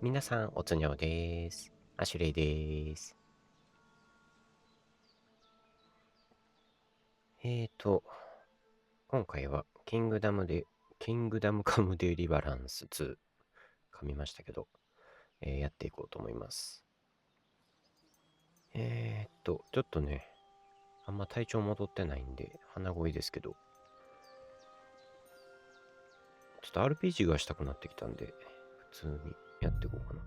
皆さん、おつにょうです。アシュレイです。今回は、キングダムカムデリバランス2、噛みましたけど、やっていこうと思います。ちょっとね、あんま体調戻ってないんで、鼻声ですけど、ちょっと RPG がしたくなってきたんで、普通にやっていこうかな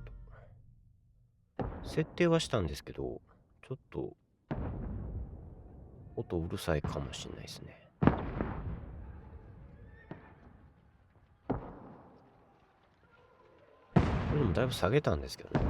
と。設定はしたんですけど、ちょっと、音うるさいかもしれないですね。これでもだいぶ下げたんですけどね。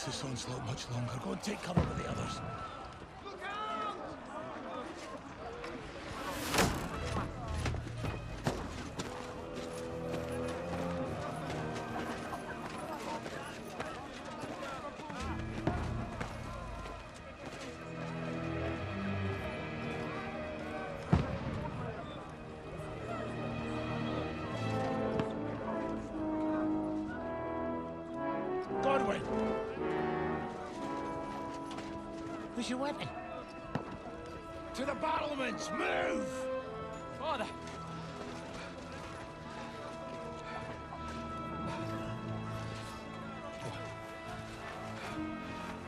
This onslaught much longer. Go and take cover with the others. Look out! Godwin! Where's your weapon? To the battlements! Move! Father!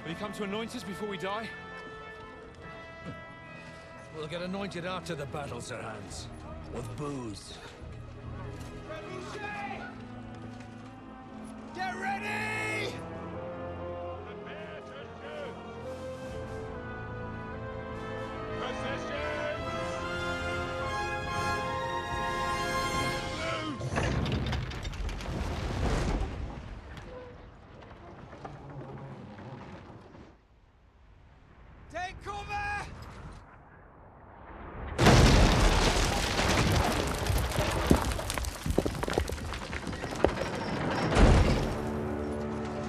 Will you come to anoint us before we die? We'll get anointed after the battles are hands. With booze. Get ready! Take cover!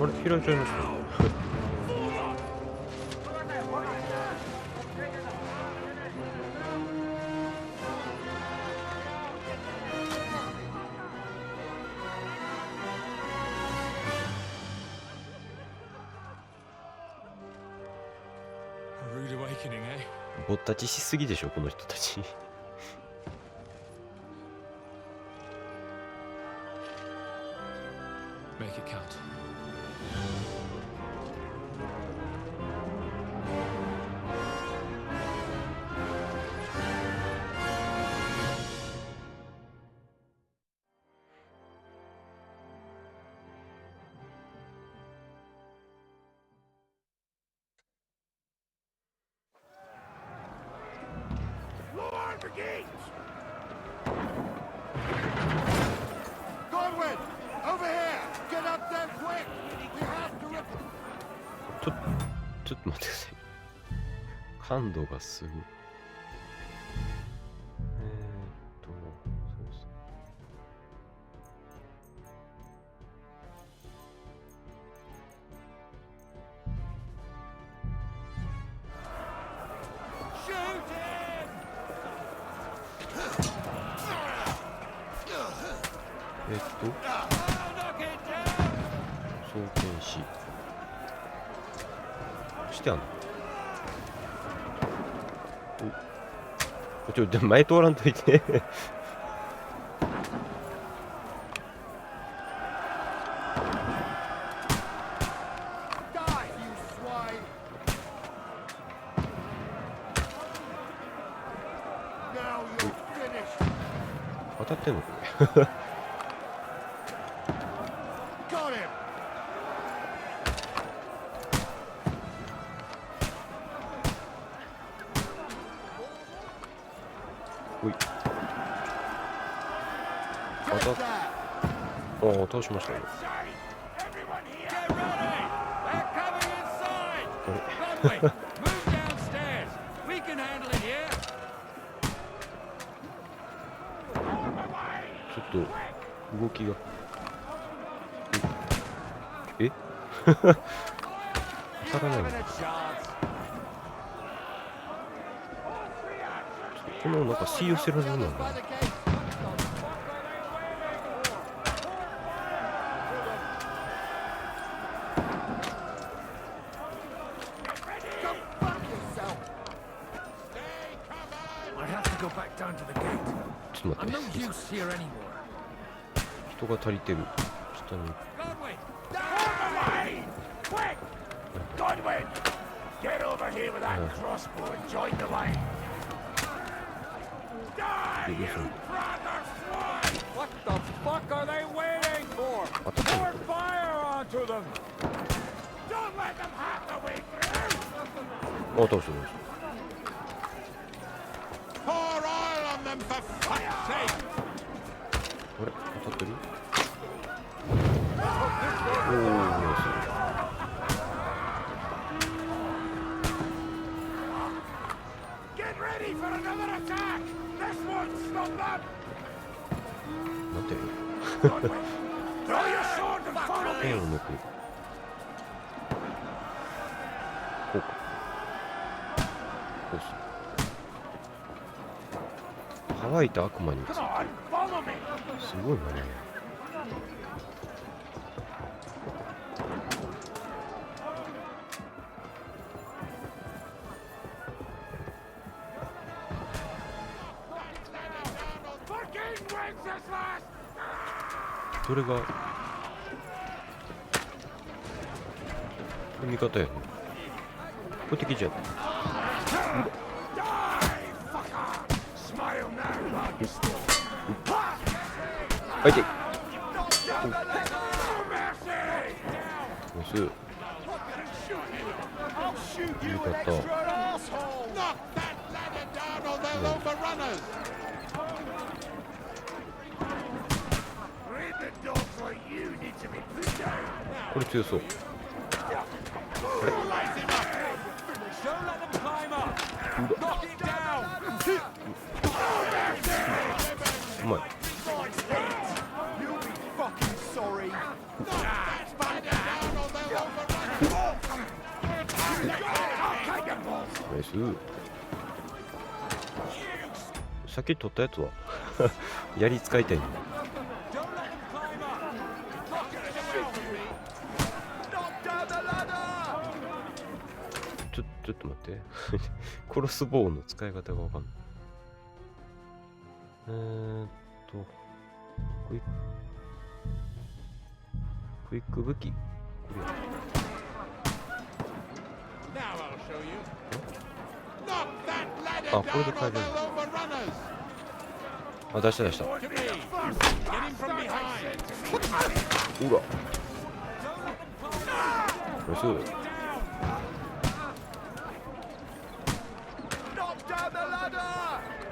あれ、開いちゃいました。A rude awakening, eh? ぼったちしすぎでしょ、この人たち。Make it count. Lord Brigade! Godwin! Over here! Get up there quick! We have to rip... ちょっと待ってください。感度がすごい。そうです。Shoot him! 装填ししてあんの。前通らんといて。当たってんのこれ。ほい。倒しましたね。ちょっと動きが。え当たらないの。このなんか吸い寄せられるのかな。ちょっと待って。人が足りてる。下に。What the fuck are they waiting for? Pour fire onto them! Don't let them have the way through! 倒した。Pour oil on them for fuck's sake! あれ当たってる？おお、ナイス。Get ready for another attack! This won't stop them! 待って。Throw your sword and follow 剣 me! を抜く。こうか。こうする。乾いた悪魔について Come on, follow me! すごいなね。それが味方やね。これ敵じゃん。はいて。ナイス。味方。これ強そう。あれ？うまい。ナイス。さっき取ったやつは槍使いたいんだ。ちょっと待ってクロスボウの使い方がわかんない。クイック武器これあ、これで変えれるの。あ、出した出した。ほらナイス。ク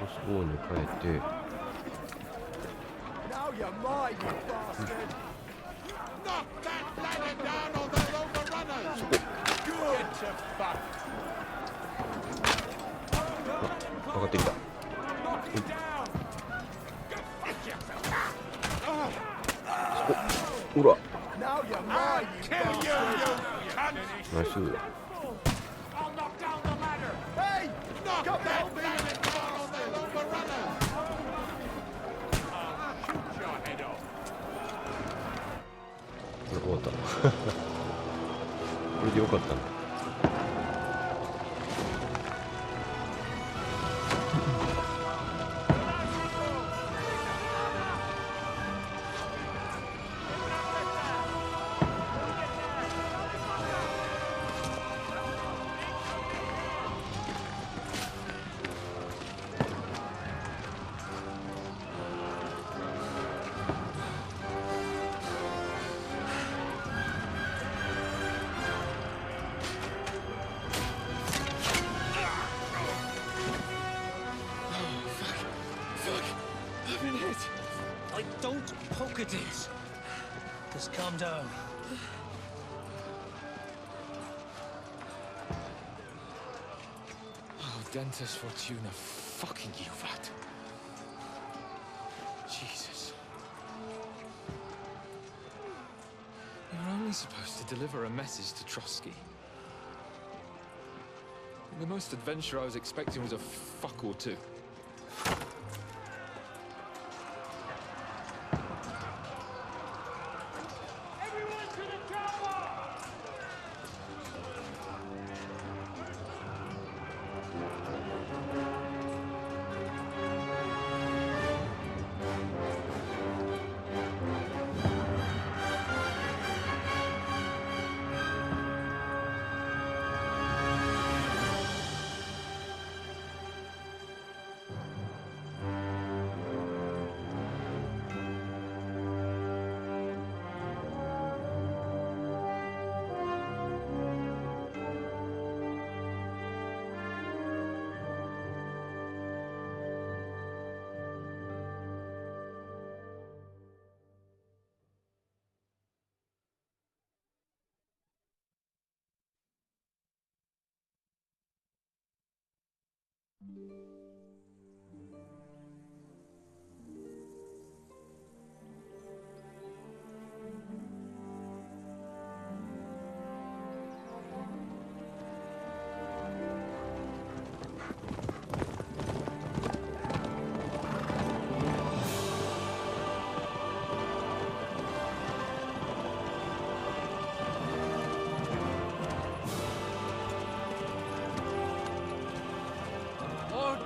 ロスボウに変えて上がってきた。ほらナイス。終わったこれでよかったんだ。it is. Just calm down. Oh, Dentes Fortuna, fucking you, that. Jesus. You were only supposed to deliver a message to Trotsky. The most adventure I was expecting was a fuck or two. Everyone to the chopper!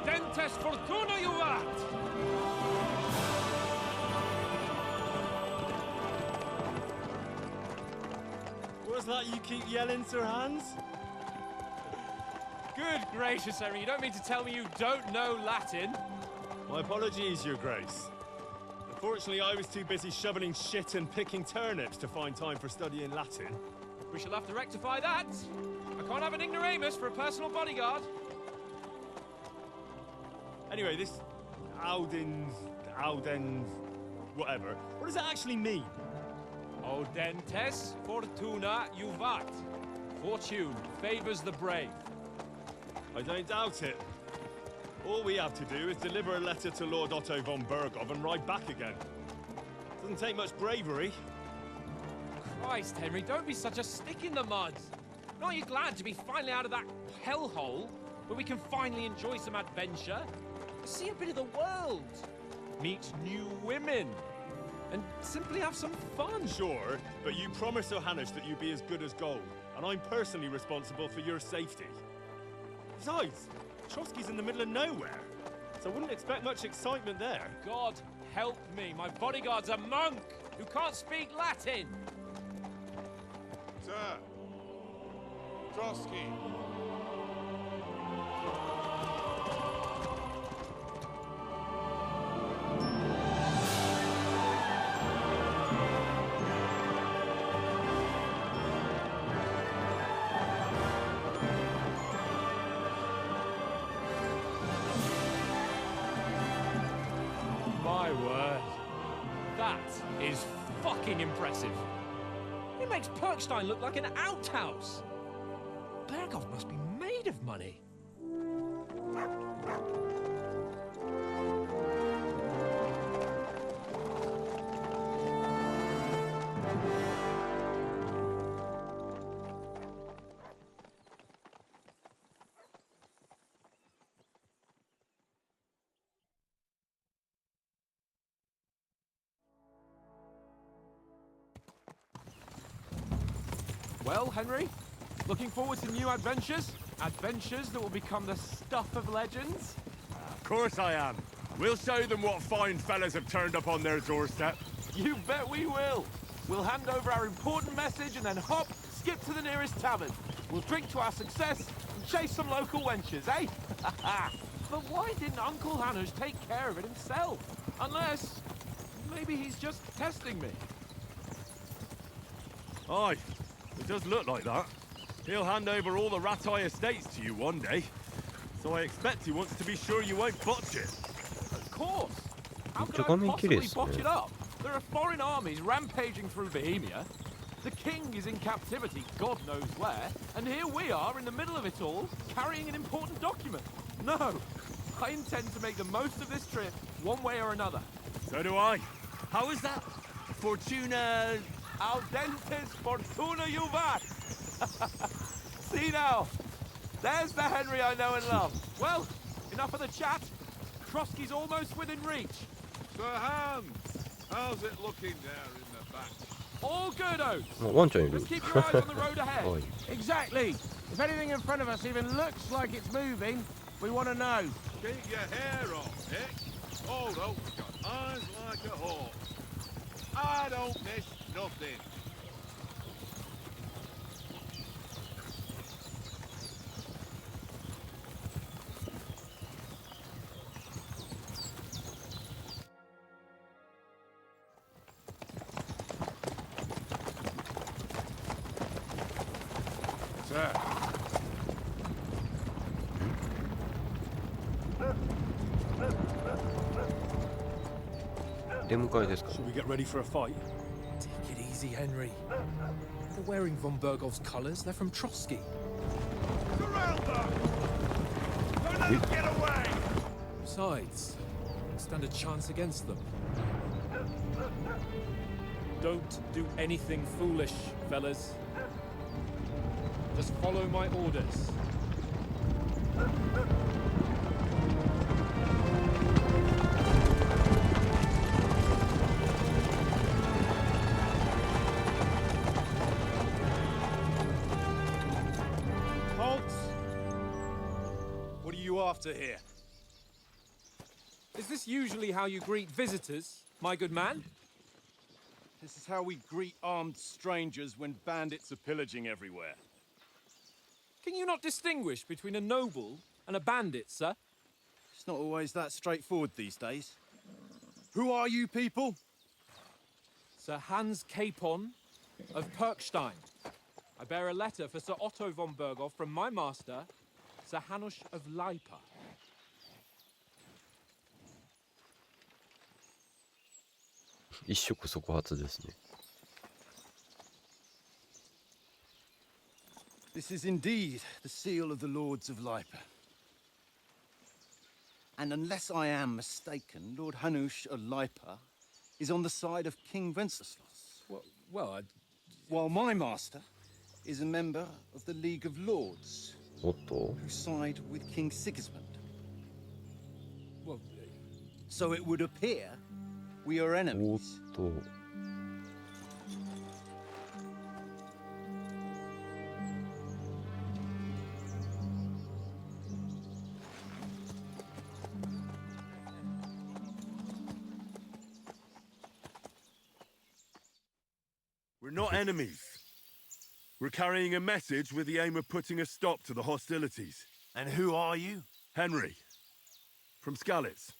Dentes Fortuna, you art! What's that you keep yelling, Sir Hans? Good gracious, Henry, you don't mean to tell me you don't know Latin? My apologies, Your Grace. Unfortunately, I was too busy shoveling shit and picking turnips to find time for studying Latin. We shall have to rectify that. I can't have an ignoramus for a personal bodyguard. Anyway, this Audens, whatever. What does that actually mean? O Dentes Fortuna juvat. Fortune favors the brave. I don't doubt it. All we have to do is deliver a letter to Lord Otto von Bergov and ride back again. Doesn't take much bravery. Christ, Henry, don't be such a stick in the mud. Aren't you glad to be finally out of that hellhole where we can finally enjoy some adventure? See a bit of the world, meet new women, and simply have some fun. Sure, but you promised Johannes that you'd be as good as gold, and I'm personally responsible for your safety. Besides, Trotsky's in the middle of nowhere, so I wouldn't expect much excitement there. God help me, my bodyguard's a monk who can't speak Latin. Sir! Trotsky! My word. That is fucking impressive. It makes Perkstein look like an outhouse. Bergov must be made of money. Well, Henry, looking forward to new adventures? Adventures that will become the stuff of legends? Of course I am. We'll show them what fine fellas have turned up on their doorstep. You bet we will. We'll hand over our important message and then hop, skip to the nearest tavern. We'll drink to our success and chase some local wenches, eh? But why didn't Uncle Hanners take care of it himself? Unless, maybe he's just testing me. Aye, it does look like that. He'll hand over all the Ratai estates to you one day. So I expect he wants to be sure you won't botch it. Of course. How could I めっちゃ画面綺麗 possibly ですね。 botch it up? There are foreign armies rampaging through Bohemia. The king is in captivity, God knows where, and here we are in the middle of it all, carrying an important document. No, I intend to make the most of this trip, one way or another. So do I. How is that? Fortuna... Audentes fortuna juvat! See now, there's the Henry I know and love. Well, enough of the chat. Trotsky's almost within reach. Sir Hans, how's it looking there in the back? All good, Oates. ワンちゃんいる。 Just keep your eyes on the road ahead. はい。 Exactly. If anything in front of us even looks like it's moving, we want to know. Keep your hair on, Nick. Old Oak's got eyes like a hawk. I don't miss nothing. Sir. 出迎えですか。 Should we get ready for a fight? Take it easy, Henry. They're wearing von Bergov's colours. They're from Trotsky. Surround them! Don't let them get away! Besides, stand a chance against them. Don't do anything foolish, fellas. Just follow my orders. Halt! What are you after here? Is this usually how you greet visitors, my good man? This is how we greet armed strangers when bandits are pillaging everywhere. Can you not distinguish between a noble and a bandit, sir? It's not always that straightforward these days. Who are you people? Sir Hans Capon of Perkstein. I bear a letter for Sir Otto von Berghoff from my master, Sir Hanush of Leipa.「一触即発ですね。 This is indeed the seal of the Lords of Lipa. And unless I am mistaken, Lord Hanush of Lipa is on the side of King Wenceslas, Well, while my master is a member of the League of Lords, おっと who side with King Sigismund. well, So it would appear we are おっ enemies. と We're not enemies. We're carrying a message with the aim of putting a stop to the hostilities. And who are you? Henry, from Skalitz.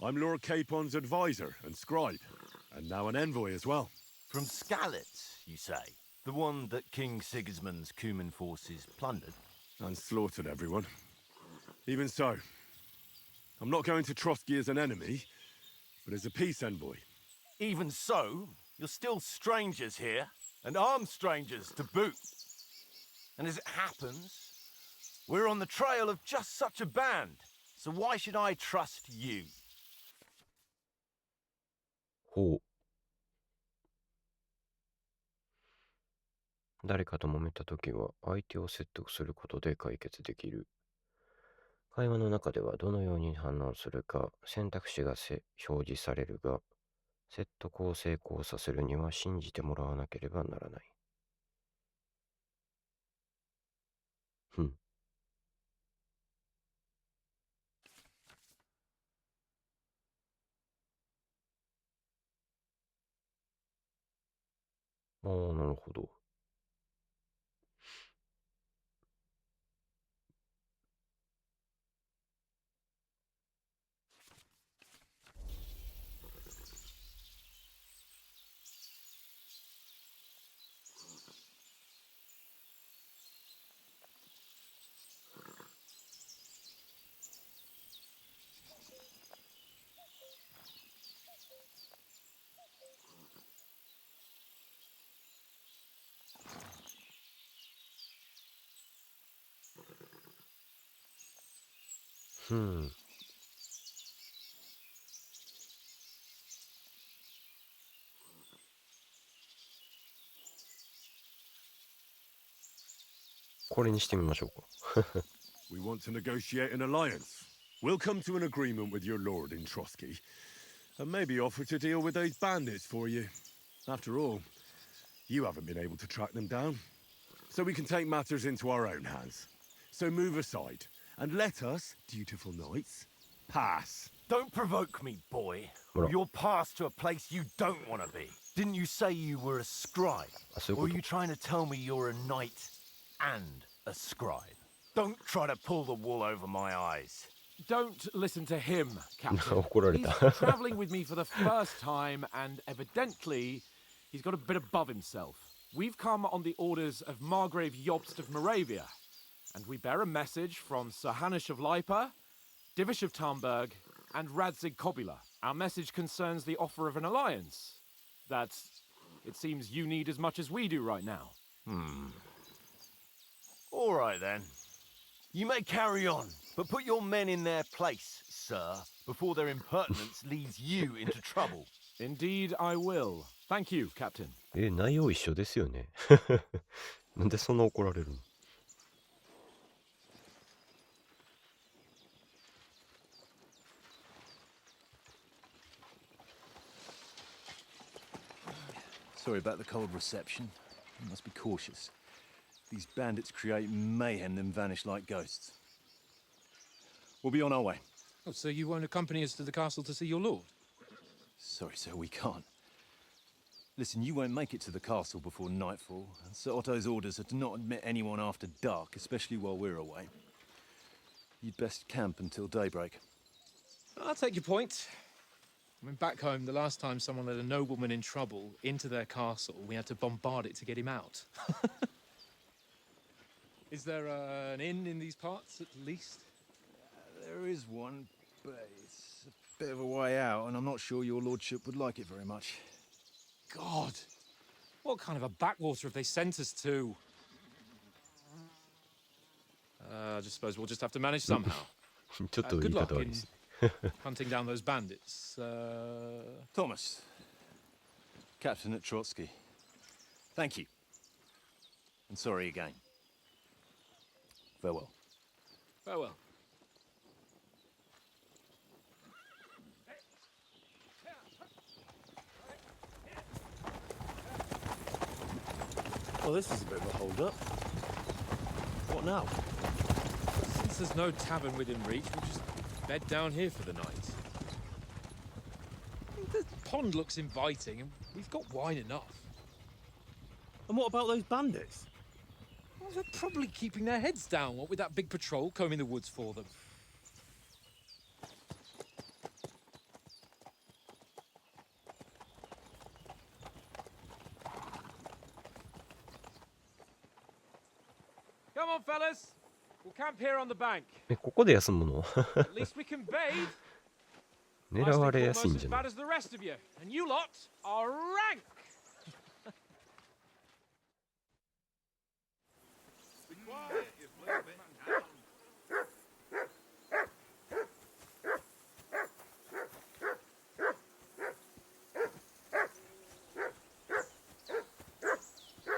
I'm Lord Capon's advisor and scribe, and now an envoy as well. From Skalitz, you say? The one that King Sigismund's Cuman forces plundered? And slaughtered everyone. Even so, I'm not going to Trotsky as an enemy, but as a peace envoy. Even so, you're still strangers here, and armed strangers to boot. And as it happens, we're on the trail of just such a band, so why should I trust you? ほう。誰かと揉めたときは相手を説得することで解決できる。会話の中ではどのように反応するか選択肢が表示されるが、説得を成功させるには信じてもらわなければならない。ふん。ああ、なるほど。これにしてみましょうか。We want to negotiate an alliance. We'll come to an agreement with your lord in Trotsky, and maybe offer to deal with those bandits for you. After all, you haven't been able to track them down, so we can take matters into our own hands. So move aside, and let us, dutiful knights, pass. Don't provoke me, boy. Voilà. You're passed to a place you don't want to be. Didn't you say you were a scribe? Or are you trying to tell me you're a knight and a scribe? Don't try to pull the wool over my eyes. Don't listen to him, Captain. 怒られた。 He's travelling with me for the first time, and evidently, he's got a bit above himself. We've come on the orders of Margrave Jobst of Moravia, and we bear a message from Sir Hanush of Lipa, Divish of Tarnberg, and Radzig Kobula. Our message concerns the offer of an alliance that it seems you need as much as we do right now. All right, then. You may carry on, but put your men in their place, sir, before their impertinence leads you into trouble. Indeed, I will. Thank you, Captain. 内容一緒ですよね。なんでそんな怒られるの？ Sorry about the cold reception. You must be cautious. These bandits create mayhem, then vanish like ghosts. We'll be on our way. Oh, so you won't accompany us to the castle to see your lord? Sorry, sir, we can't. Listen, you won't make it to the castle before nightfall. Sir Otto's orders are to not admit anyone after dark, especially while we're away. You'd best camp until daybreak. I'll take your point. I mean, back home, the last time someone let a nobleman in trouble into their castle, we had to bombard it to get him out. Is there an inn in these parts, at least? There is one, but it's a bit of a way out, and I'm not sure your lordship would like it very much. God! What kind of a backwater have they sent us to? I just suppose we'll just have to manage somehow. ちょっと言い Good 方 luck 悪い in です。 hunting down those bandits. Thomas, captain at Trotsky. Thank you. And sorry again. Farewell. Farewell. Well, this is a bit of a hold-up. What now? Since there's no tavern within reach, we'll just bed down here for the night. The pond looks inviting, and we've got wine enough. And what about those bandits? Well, they're probably keeping their heads down, what with that big patrol combing the woods for them. Come on, fellas. We'll camp here on the bank. ここで休むの？ At least we can bathe. 狙われやすいん Almost じ as ゃない？ bad as the rest of you, and you lot are rank. Be quiet, you little bit.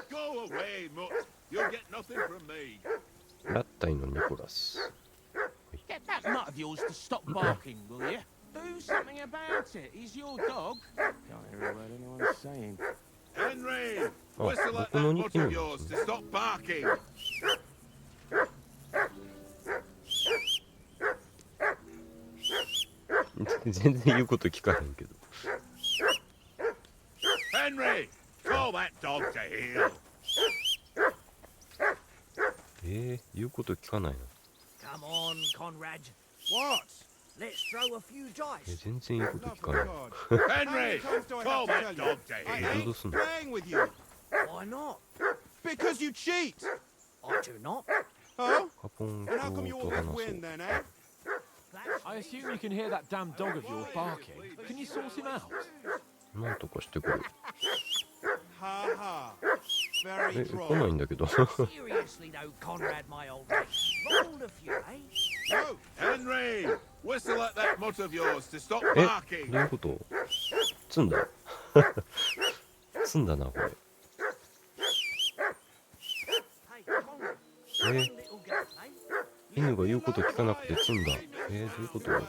Go away, mutt. You'll get nothing from me. ラッタイのニコラス。 Get that mutt of yours to stop barking, will you? Do something about it. He's your dog. Can't hear a word anyone's saying. Henry! Oh, Whistle at 僕の that に mutt of yours to stop barking. 全然言うこと聞かへんけど。 Henry! Call that dog to heel. 言うこと聞かないな。 Come on, Conrad. What? Let's throw a few dice. 全然言うこと聞かない。 Henry! Call that dog to heel. どうすんの？ Playing with you. Why not? Because you cheat. I do not. Huh? カポン And how come you と always 話そう win。then, eh? I assume you can hear that damn dog of yours barking. Can you sort him out? なんとかしてくれ。 Ha ha. Very 来ないんだけど。 Seriously though, Conrad, my old mate. Rolled a few, eh? No, Henry! Whistle at that mutt of yours to stop え、 barking. どういうこと？積んだ積んだな、これ。犬が言うこと聞かなくて積んだ。どういうこと？ It's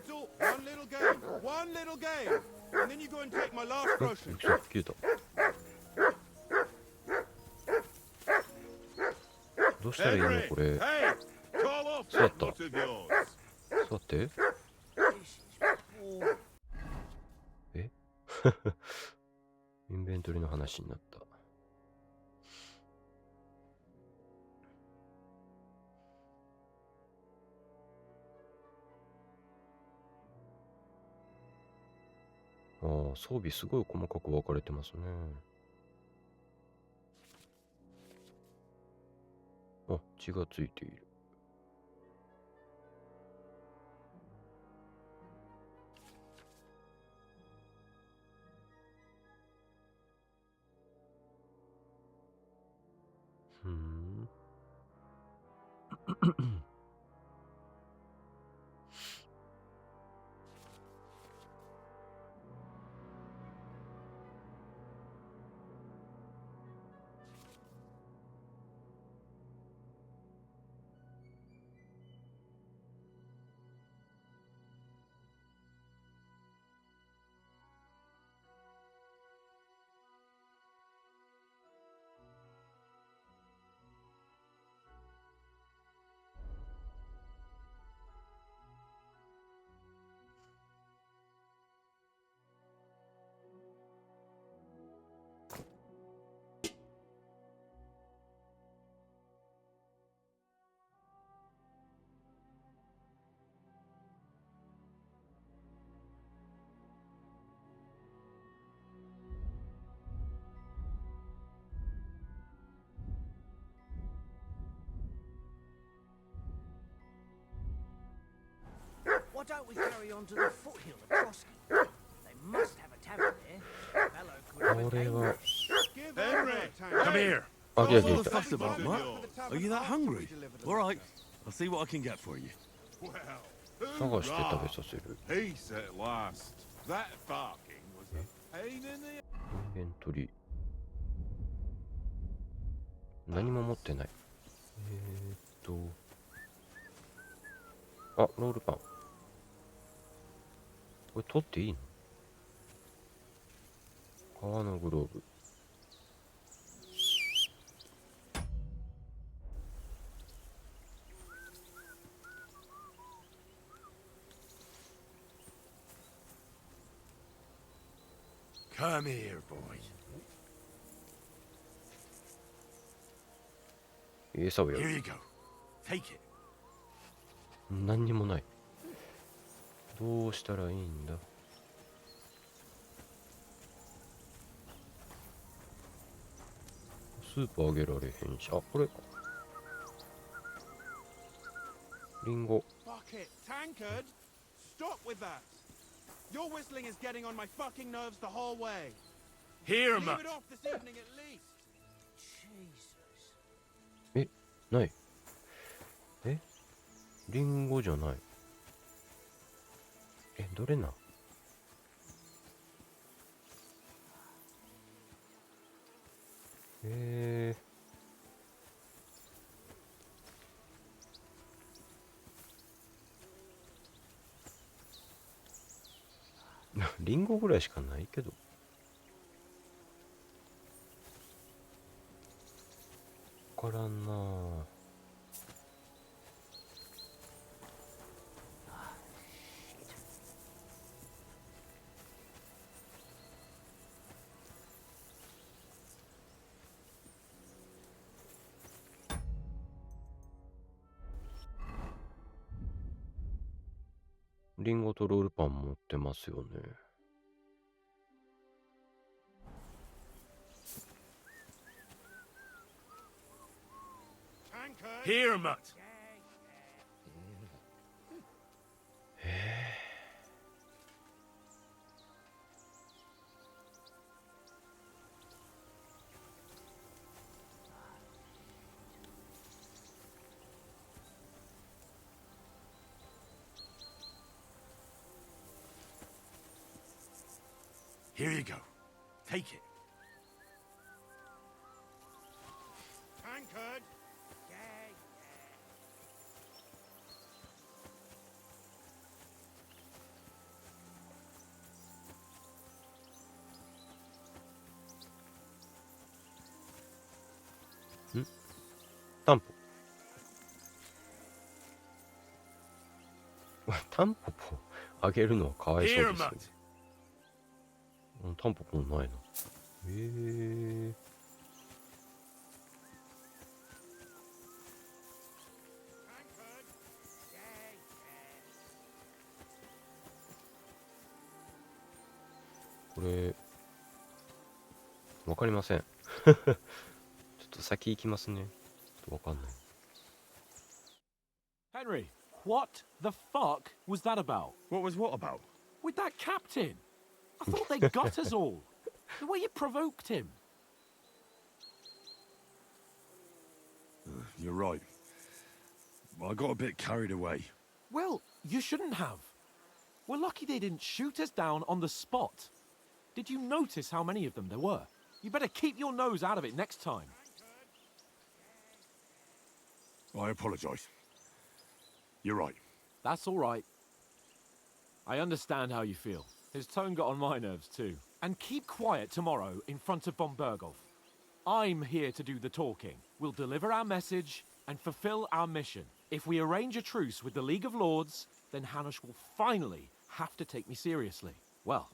all one little game. One little game. And then you go and take my last え、 grocery. 消えた。どうしたらいいの Henry! これ。 Hey! Call off Shut that up. mutt of yours. 座って。えインベントリの話になった。ああ、装備すごい細かく分かれてますね。あ、血がついている。ふん。Why don't we carry on to the foothill of Trotsky? They must have a tavern there. Fellow could have a これ game. は。 Henry! Come here. あ、来た What's 来 all た the 来た。 fuss about, Matt? Are you that hungry? All right. I'll see what I can get for you. Well, 探して食べ hoorah! させる。 Peace at last. That barking was a pain in the インベントリ。何も持ってない。あ、ロールパン。これ取っていいの？革のグローブ。Come here, boy. 餌をや Here る。 you go. Take it. 何にもない。どうしたらいいんだ？スープあげられへんし。あ、これ。リンゴ。 Bucket, tankard! Stop with that! Your whistling is getting on my fucking nerves the whole way. Here, Leave Matt. it off this evening at least. Jesus. え、ない。え、リンゴじゃない。え、どれな？リンゴぐらいしかないけど。わからんなあ。リンゴとロールパン持ってますよね。Here, Matt. う Here you go. Take it. Tankard! Hmm? タンポ。タンポポあげるのはかわいそうですよね。タンポポもないな。これ、わかりません。ちょっと先行きますね。ちょっとわかんない。Henry, what the fuck was that about? What was what about? With that captain? I thought they got us all. The way you provoked him. You're right. I got a bit carried away. Well, you shouldn't have. We're lucky they didn't shoot us down on the spot. Did you notice how many of them there were? You better keep your nose out of it next time. I apologize. You're right. That's all right. I understand how you feel. His tone got on my nerves too. And keep quiet tomorrow in front of von Berghoff. I'm here to do the talking. We'll deliver our message and fulfill our mission. If we arrange a truce with the League of Lords, then Hanush will finally have to take me seriously. Well,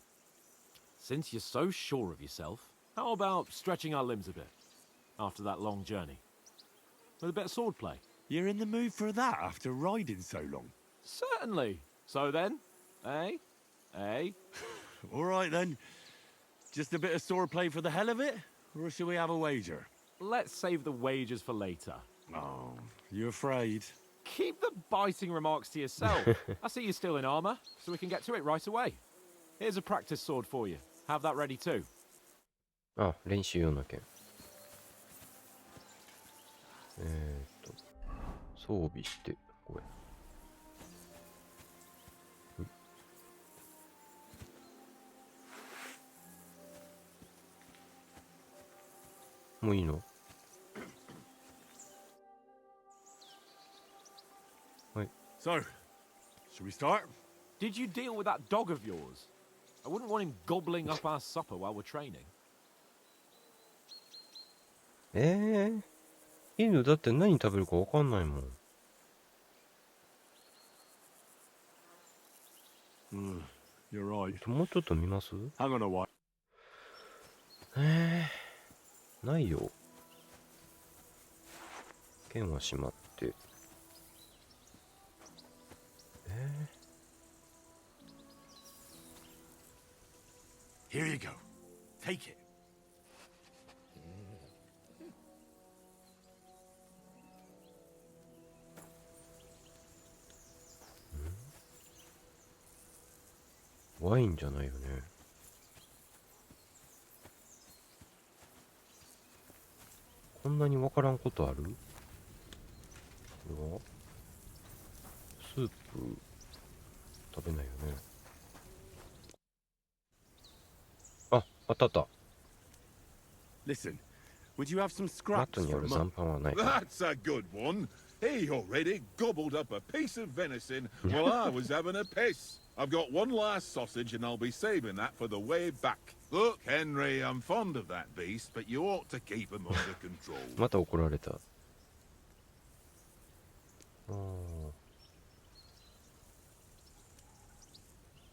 since you're so sure of yourself, how about stretching our limbs a bit after that long journey? With a bit of swordplay. You're in the mood for that after riding so long? Certainly. So then, eh? All right then. Just a bit of swordplay for the hell of it? Or shall we have a wager? Let's save the wagers for later. Oh, you afraid? Keep the biting remarks to yourself. I see you're still in armor, so we can get to it right away. Here's a practice sword for you. Have that ready too. あ、練習用の剣。装備して、これ。もういいの？はい。So, shall we start? Did you deal with that dog of yours? I wouldn't want him gobbling up our supper while we're training. 犬だって何食べるかわかんないもん。You're right. もうちょっと見ます？ Hang on a while. ないよ。剣はしまって。Here you go. Take it. ワインじゃないよね。こんなにわからんことある？これはスープ食べないよね。あ、あったあった。Listen, would you have some マッ scraps トにあ for る a 残 month? 飯はない。 That's a good one. He already gobbled up a piece of venison while I was having a piss. I've got one last sausage and I'll be saving that for the way back. Look, Henry, I'm fond of that beast, but you ought to keep him under control. また怒られた。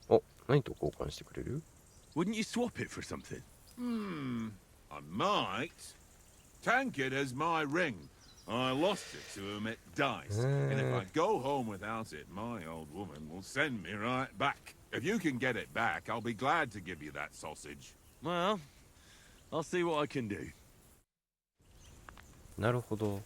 お、何と交換してくれる？ Wouldn't you swap it for something? I might. Tankard has my ring. I lost it to him at dice, and if I go home without it, my old woman will send me right back. If you can get it back, I'll be glad to give you that sausage. Well, I'll see what I can do. なるほど。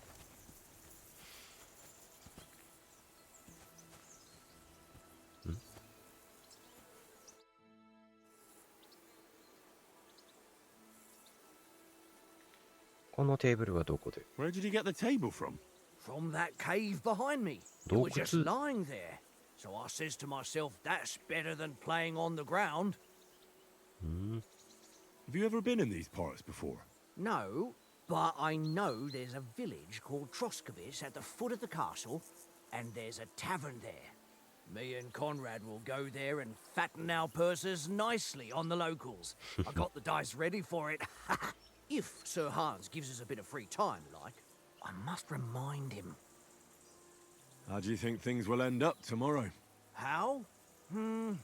このテーブルはどこで？ Where did you get the table from? From that cave behind me. It was just lying there. So I says to myself, that's better than playing on the ground. Have you ever been in these parts before? No, but I know there's a village called Troskovis at the foot of the castle, and there's a tavern there. Me and Conrad will go there and fatten our purses nicely on the locals. I got the dice ready for it. If Sir Hans gives us a bit of free time, like, I must remind him. How do you think things will end up tomorrow? How? No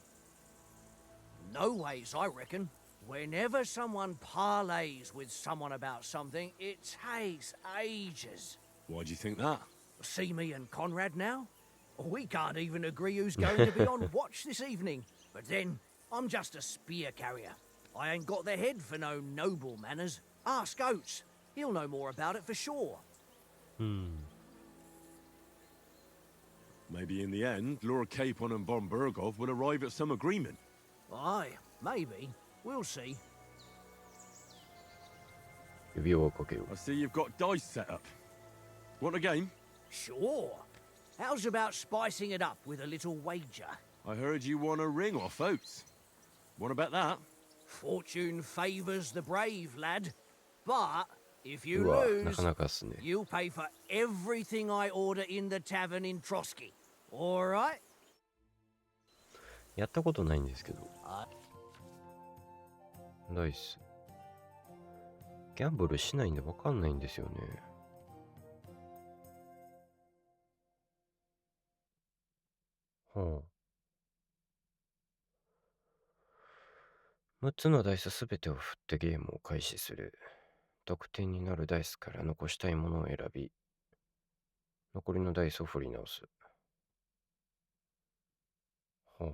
ways, I reckon. Whenever someone parleys with someone about something, it takes ages. Why do you think that? See me and Conrad now? We can't even agree who's going to be on watch this evening. But then, I'm just a spear carrier. I ain't got the head for no noble manners. Ask Oates. He'll know more about it for sure. Maybe in the end, Lord Capon and Von Bergov will arrive at some agreement. Aye, maybe. We'll see. 指輪をかける。 I see you've got dice set up. Want a game? Sure. How's about spicing it up with a little wager? I heard you won a ring off Oates. Wanna bet that? Fortune favours the brave, lad. But if you うわ、な lose, かなかっすね。 you'll pay for everything I order in the tavern in Trotsky. All right? やったことないんですけど。ダイス。ギャンブルしないんでわかんないんですよね。はあ。6つのダイスすべてを振ってゲームを開始する。得点になるダイスから残したいものを選び、残りのダイスを振り直す。はあ。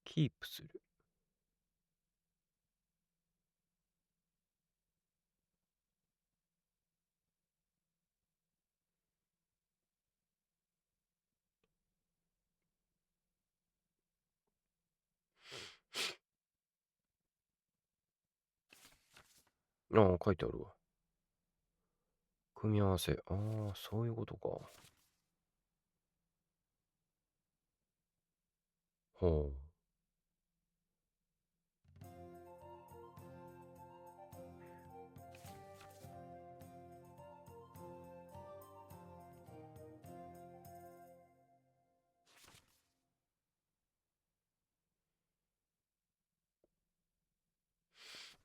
キープする。ああ、書いてあるわ。組み合わせ。ああ、そういうことか。ほう。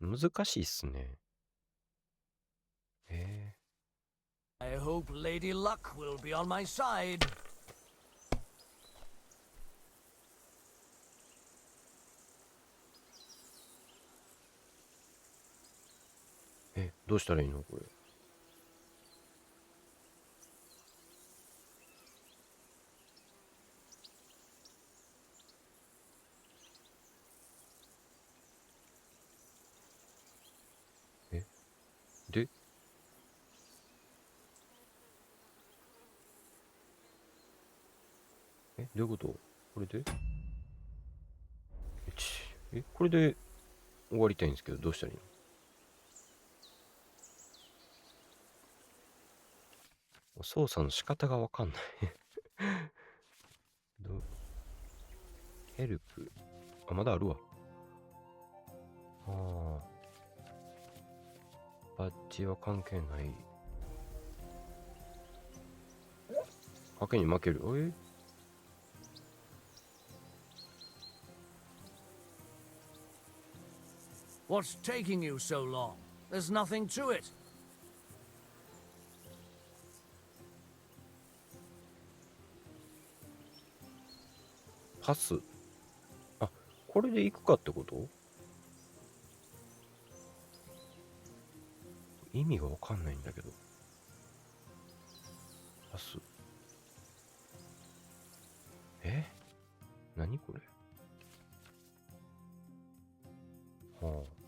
難しいっすね。I hope Lady Luck will be on my side. どうしたらいいのこれ。でどういうことこれでこれで終わりたいんですけど、どうしたらいいの操作の仕方がわかんないヘルプ。あ、まだあるわ。バッジは関係ない。賭けに負ける。What's taking you so long? There's nothing to it. パス。あ、これで行くかってこと？意味がわかんないんだけど。パス。何これ？はあ。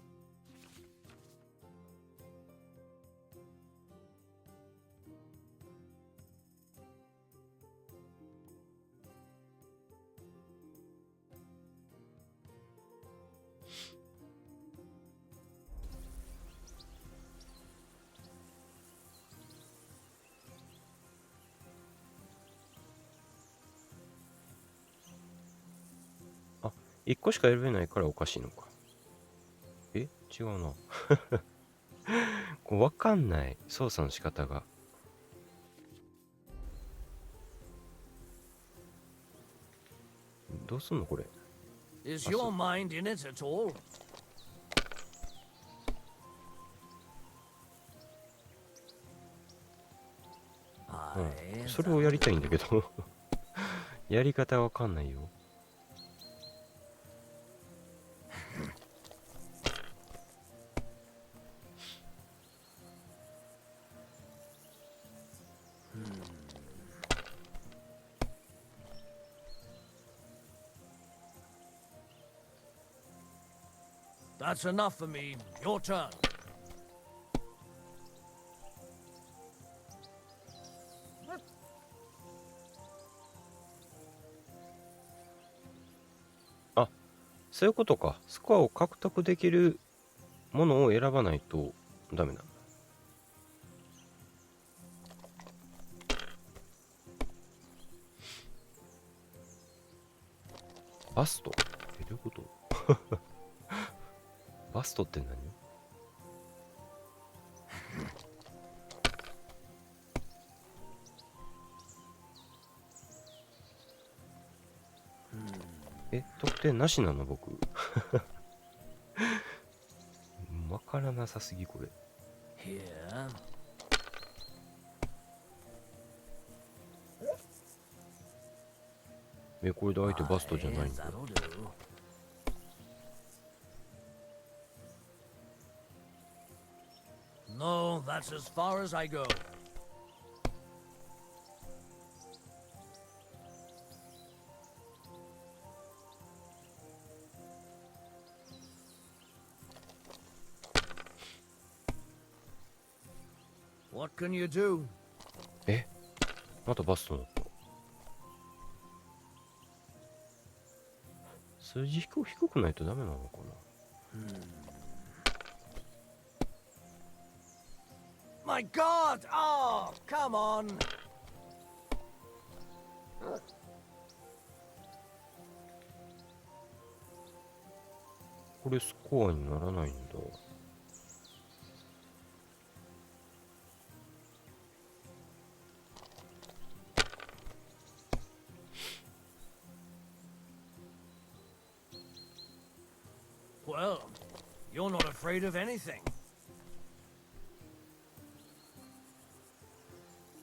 1個しか選べないからおかしいのか。違うな。これわかんない。操作の仕方が。どうすんのこれ。Is your mind in it at all? それをやりたいんだけど。やり方わかんないよ。That's enough for me. Your turn. そういうことか。スコアを獲得できるものを選ばないとダメなんだ。バスト？どういうことバストって何？得点なしなの僕。わからなさすぎこれ。これで相手バストじゃないんだ。No, that's as far as I go. What can you do? またバストだった。数字低くないとダメなのかな。My God! Oh, come on! これスコアにならないんだ。Well, you're not afraid of anything.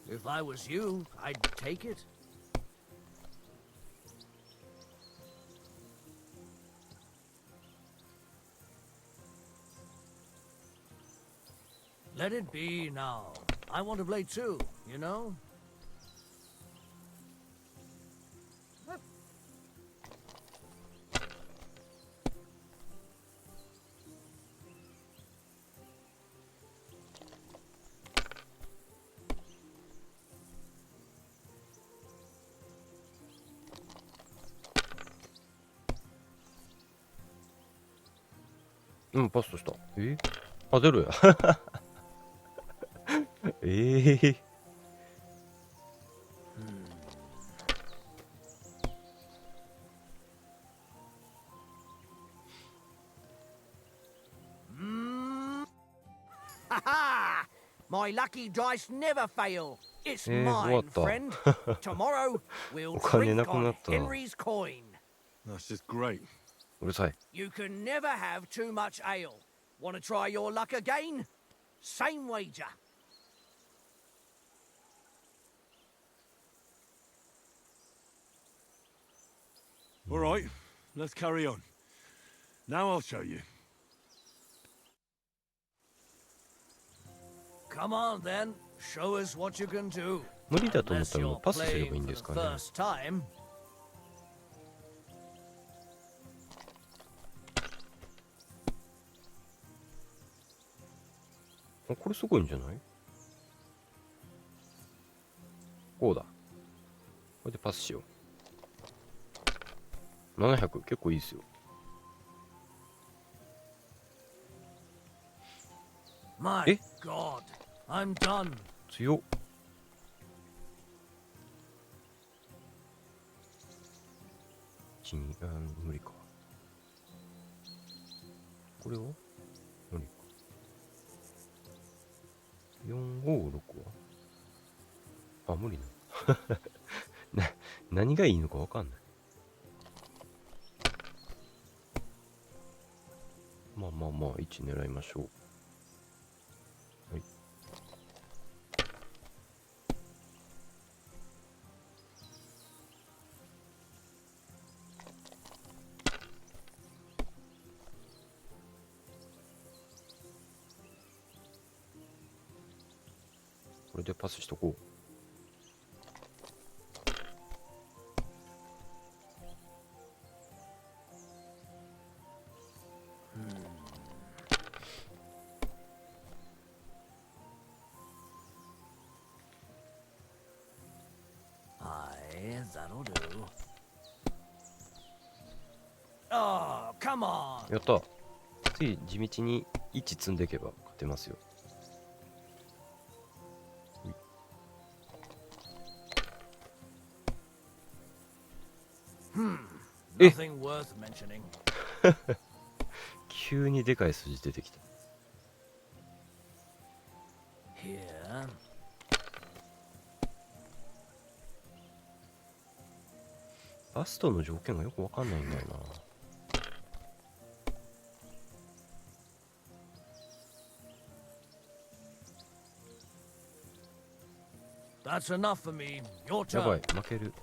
If I was you, I'd take it. Let it be now. I want to play too, you know?パスとした。ゼロや。Ha-ha! My lucky dice never fail. It's mine, friend. Tomorrow we'll drink on Henry's coin. That's just great. うるさい。 You can never have too much ale. Want to try your luck again? Same wager. All right, let's carry on. Now I'll show you. Come on then. Show us what you can do. 無理だと思ったら Unless もう you're パスすればい playing いん for で the すかね。 first time. これすごいんじゃない？こうだ。これでパスしよう。700結構いいですよ。My God, I'm done. 強っ。無理か。これは何 ?456 はあ、無理な。何がいいのかわかんない。まあ、1狙いましょう。はい。これでパスしとこう。That'll do. Oh, come on. やった。次、地道に1積んでいけば勝てますよ。Nothing worth mentioning. 急にでかい数字出てきた。Here. バストの条件がよくわかんないんだよな。That's enough for me. Your やばい、 turn. 負ける。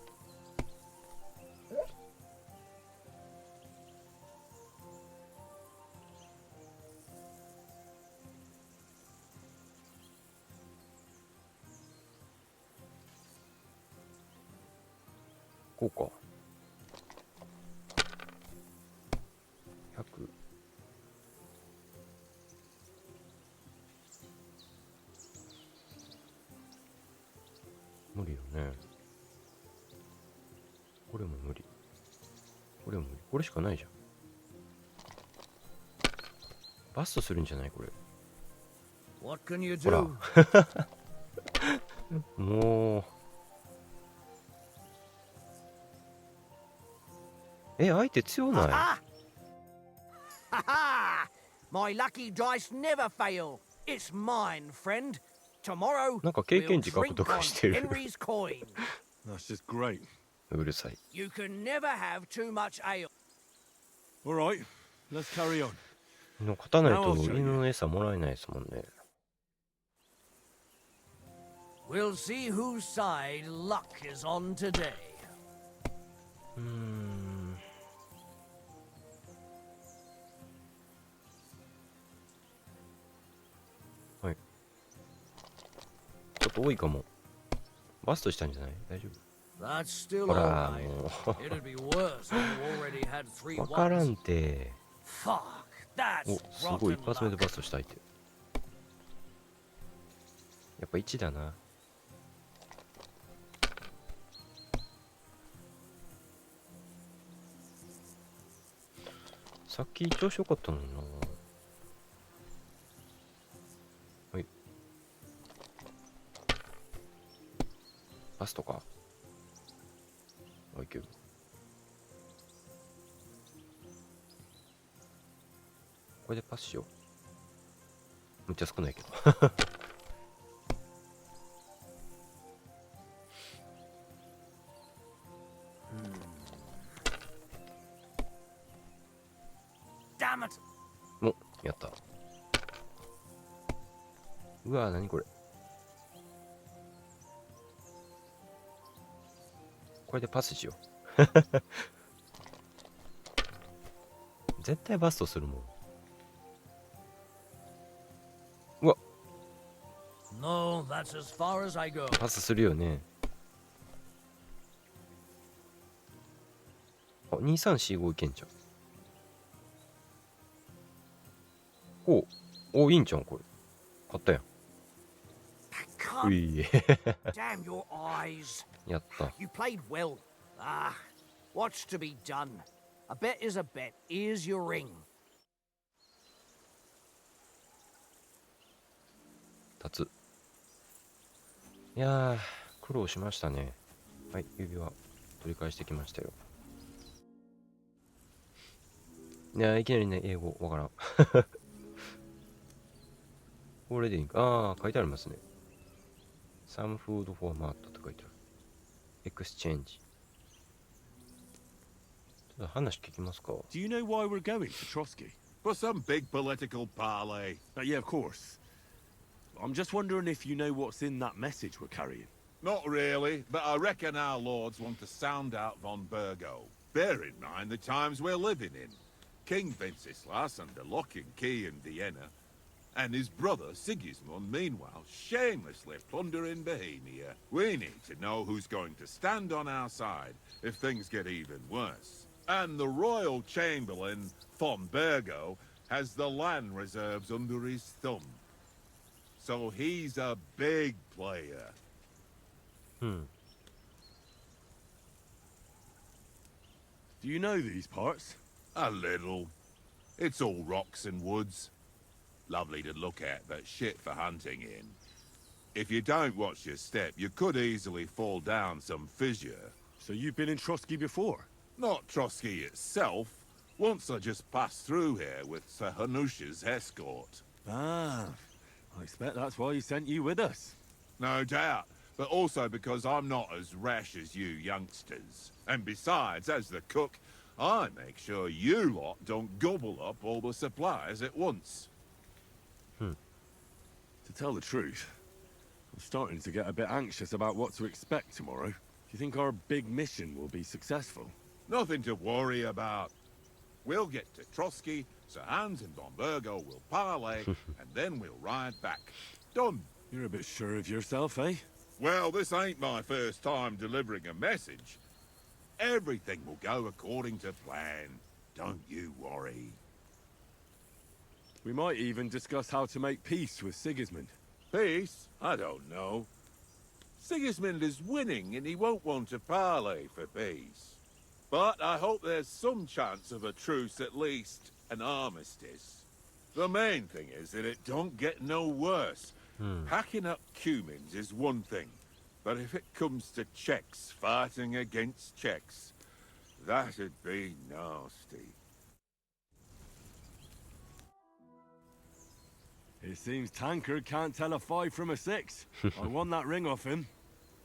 こうか。100。無理よね。これも無理。これも無理。これしかないじゃん。バストするんじゃないこれ。 What can you ほら。 do? もう。相手強ない？ Ha ha! My lucky dice never fail. It's mine, friend. Tomorrow なんか経 we'll 験値獲 drink 得 on してる。 Henry's coin. That's just great. うるさい。 You can never have too much ale. All right, let's carry on. の勝たないと犬の餌もらえないですもんね。We'll see whose side luck is on today. はい。ちょっと多いかも。バストしたんじゃない？大丈夫？ That's still ほら alright. も It'd be worse if you already had う。 3わから ones. んて。 Fuck, that's お、すごい rotten 一発目で luck. バストしたいって。やっぱ1だな。さっき調子良かったのにな。はい。バストか。あ、いける。これでパスしよう。むっちゃ少ないけど。Damn it! お、やった。うわぁ、なにこれ。これでパスしよう。絶対バストするもん。うわ、 No, that's as far as I go. パスするよね。あ、2345いけんじゃん。お、いいんじゃん、これ。買ったやん。う God い damn your eyes. やった。 You played well. Ah, what's to be done? A bet is a bet. Here's your ring. 立つ。いやー、苦労しましたね。はい、指輪取り返してきましたよ。いや、いきなりね、英語わからん。これでいいか。ああ、書いてありますね。Some food format って書いてある。Exchange。ちょっと話聞きますか。Do you know why we're going to Trotsky? For some big political parley. Yeah, of course. I'm just wondering if you know what's in that message we're carrying. Not really, but I reckon our lords want to sound out von Burgo. Bear in mind the times we're living in. King Venceslas under lock and key in Vienna, and his brother Sigismund, meanwhile, shamelessly plundering Bohemia. We need to know who's going to stand on our side if things get even worse. And the royal chamberlain, von Burgo, has the land reserves under his thumb. So he's a big player. Hmm. Do you know these parts? A little. It's all rocks and woods. Lovely to look at, but shit for hunting in. If you don't watch your step, you could easily fall down some fissure. So you've been in Trotsky before? Not Trotsky itself. Once I just passed through here with Sir Hanusha's escort. Ah, I expect that's why he sent you with us. No doubt, but also because I'm not as rash as you youngsters. And besides, as the cook, I make sure you lot don't gobble up all the supplies at once. To tell the truth, I'm starting to get a bit anxious about what to expect tomorrow. Do you think our big mission will be successful? Nothing to worry about. We'll get to Trotsky, Sir Hans and von Burgo will parley, and then we'll ride back. Done. You're a bit sure of yourself, eh? Well, this ain't my first time delivering a message. Everything will go according to plan. Don't you worry. We might even discuss how to make peace with Sigismund. Peace? I don't know. Sigismund is winning and he won't want to parley for peace. But I hope there's some chance of a truce, at least an armistice. The main thing is that it don't get no worse. Packing up Cumans is one thing, but if it comes to Czechs fighting against Czechs, that'd be nasty. It seems Tankard can't tell a 5 from a 6. I won that ring off him.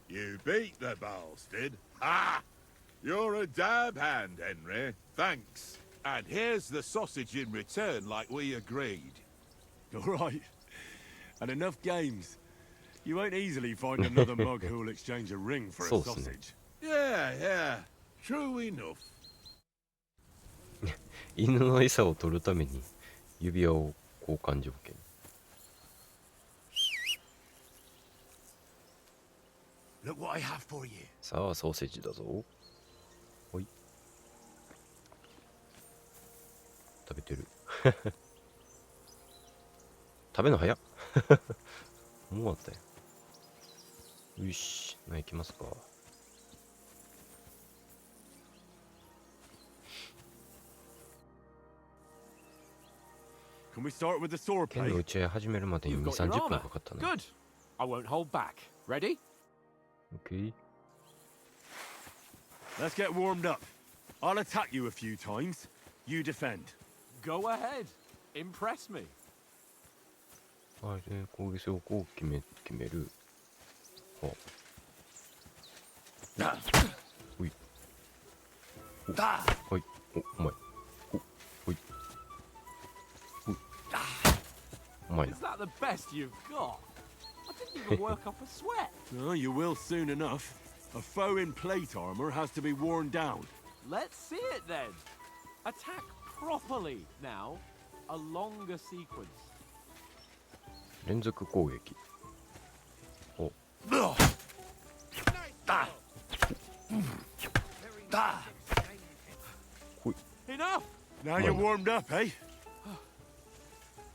You beat the bastard. Ha! You're a dab hand, Henry. Thanks. And here's the sausage in return like we agreed. All right. And enough games. You won't easily find another mug who'll exchange a ring for a sausage. Yeah. True enough. 犬の餌を取るために指輪を交換条件。Look what I have for you. さあ、ソーセージだぞ。ほい。食べてる。食べるの早っ。もう終わったよ。よし、行きますか。Can we start with the sword 剣の play? 打ち合い始めるまでに You've 2、 got your 30分 armor. かかったね。 Good. I won't hold back. Ready? OK。Let's get warmed up. I'll attack you a few times. You defend. Go ahead. Impress me. はい、で攻撃をこう決める。はあ。ほい。はい。お、うまい。ほい。ほい。うまいな。 Is that the best you've got? I didn't even work up a sweat. Oh, you will soon enough. A foe in plate armor has to be worn down. Let's see it then. Attack properly now. A longer sequence. 連続攻撃。お。ほい。 Enough! Now you're warmed up, eh?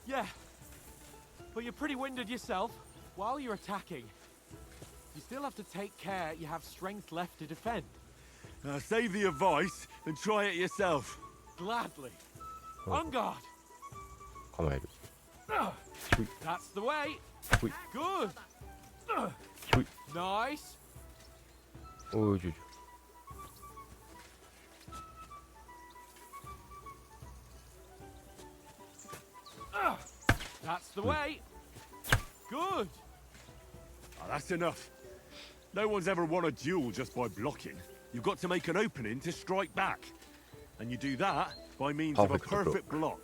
Yeah. But you're pretty winded yourself. While you're attacking, you still have to take care you have strength left to defend. Now save the advice and try it yourself. Gladly. On guard. 構える。 That's the way. Ui. Good. Ui. Nice. おいちょいちょい。That's the way. Good. Ah, that's enough. No one's ever won a duel just by blocking. You've got to make an opening to strike back. And you do that by means of a perfect block.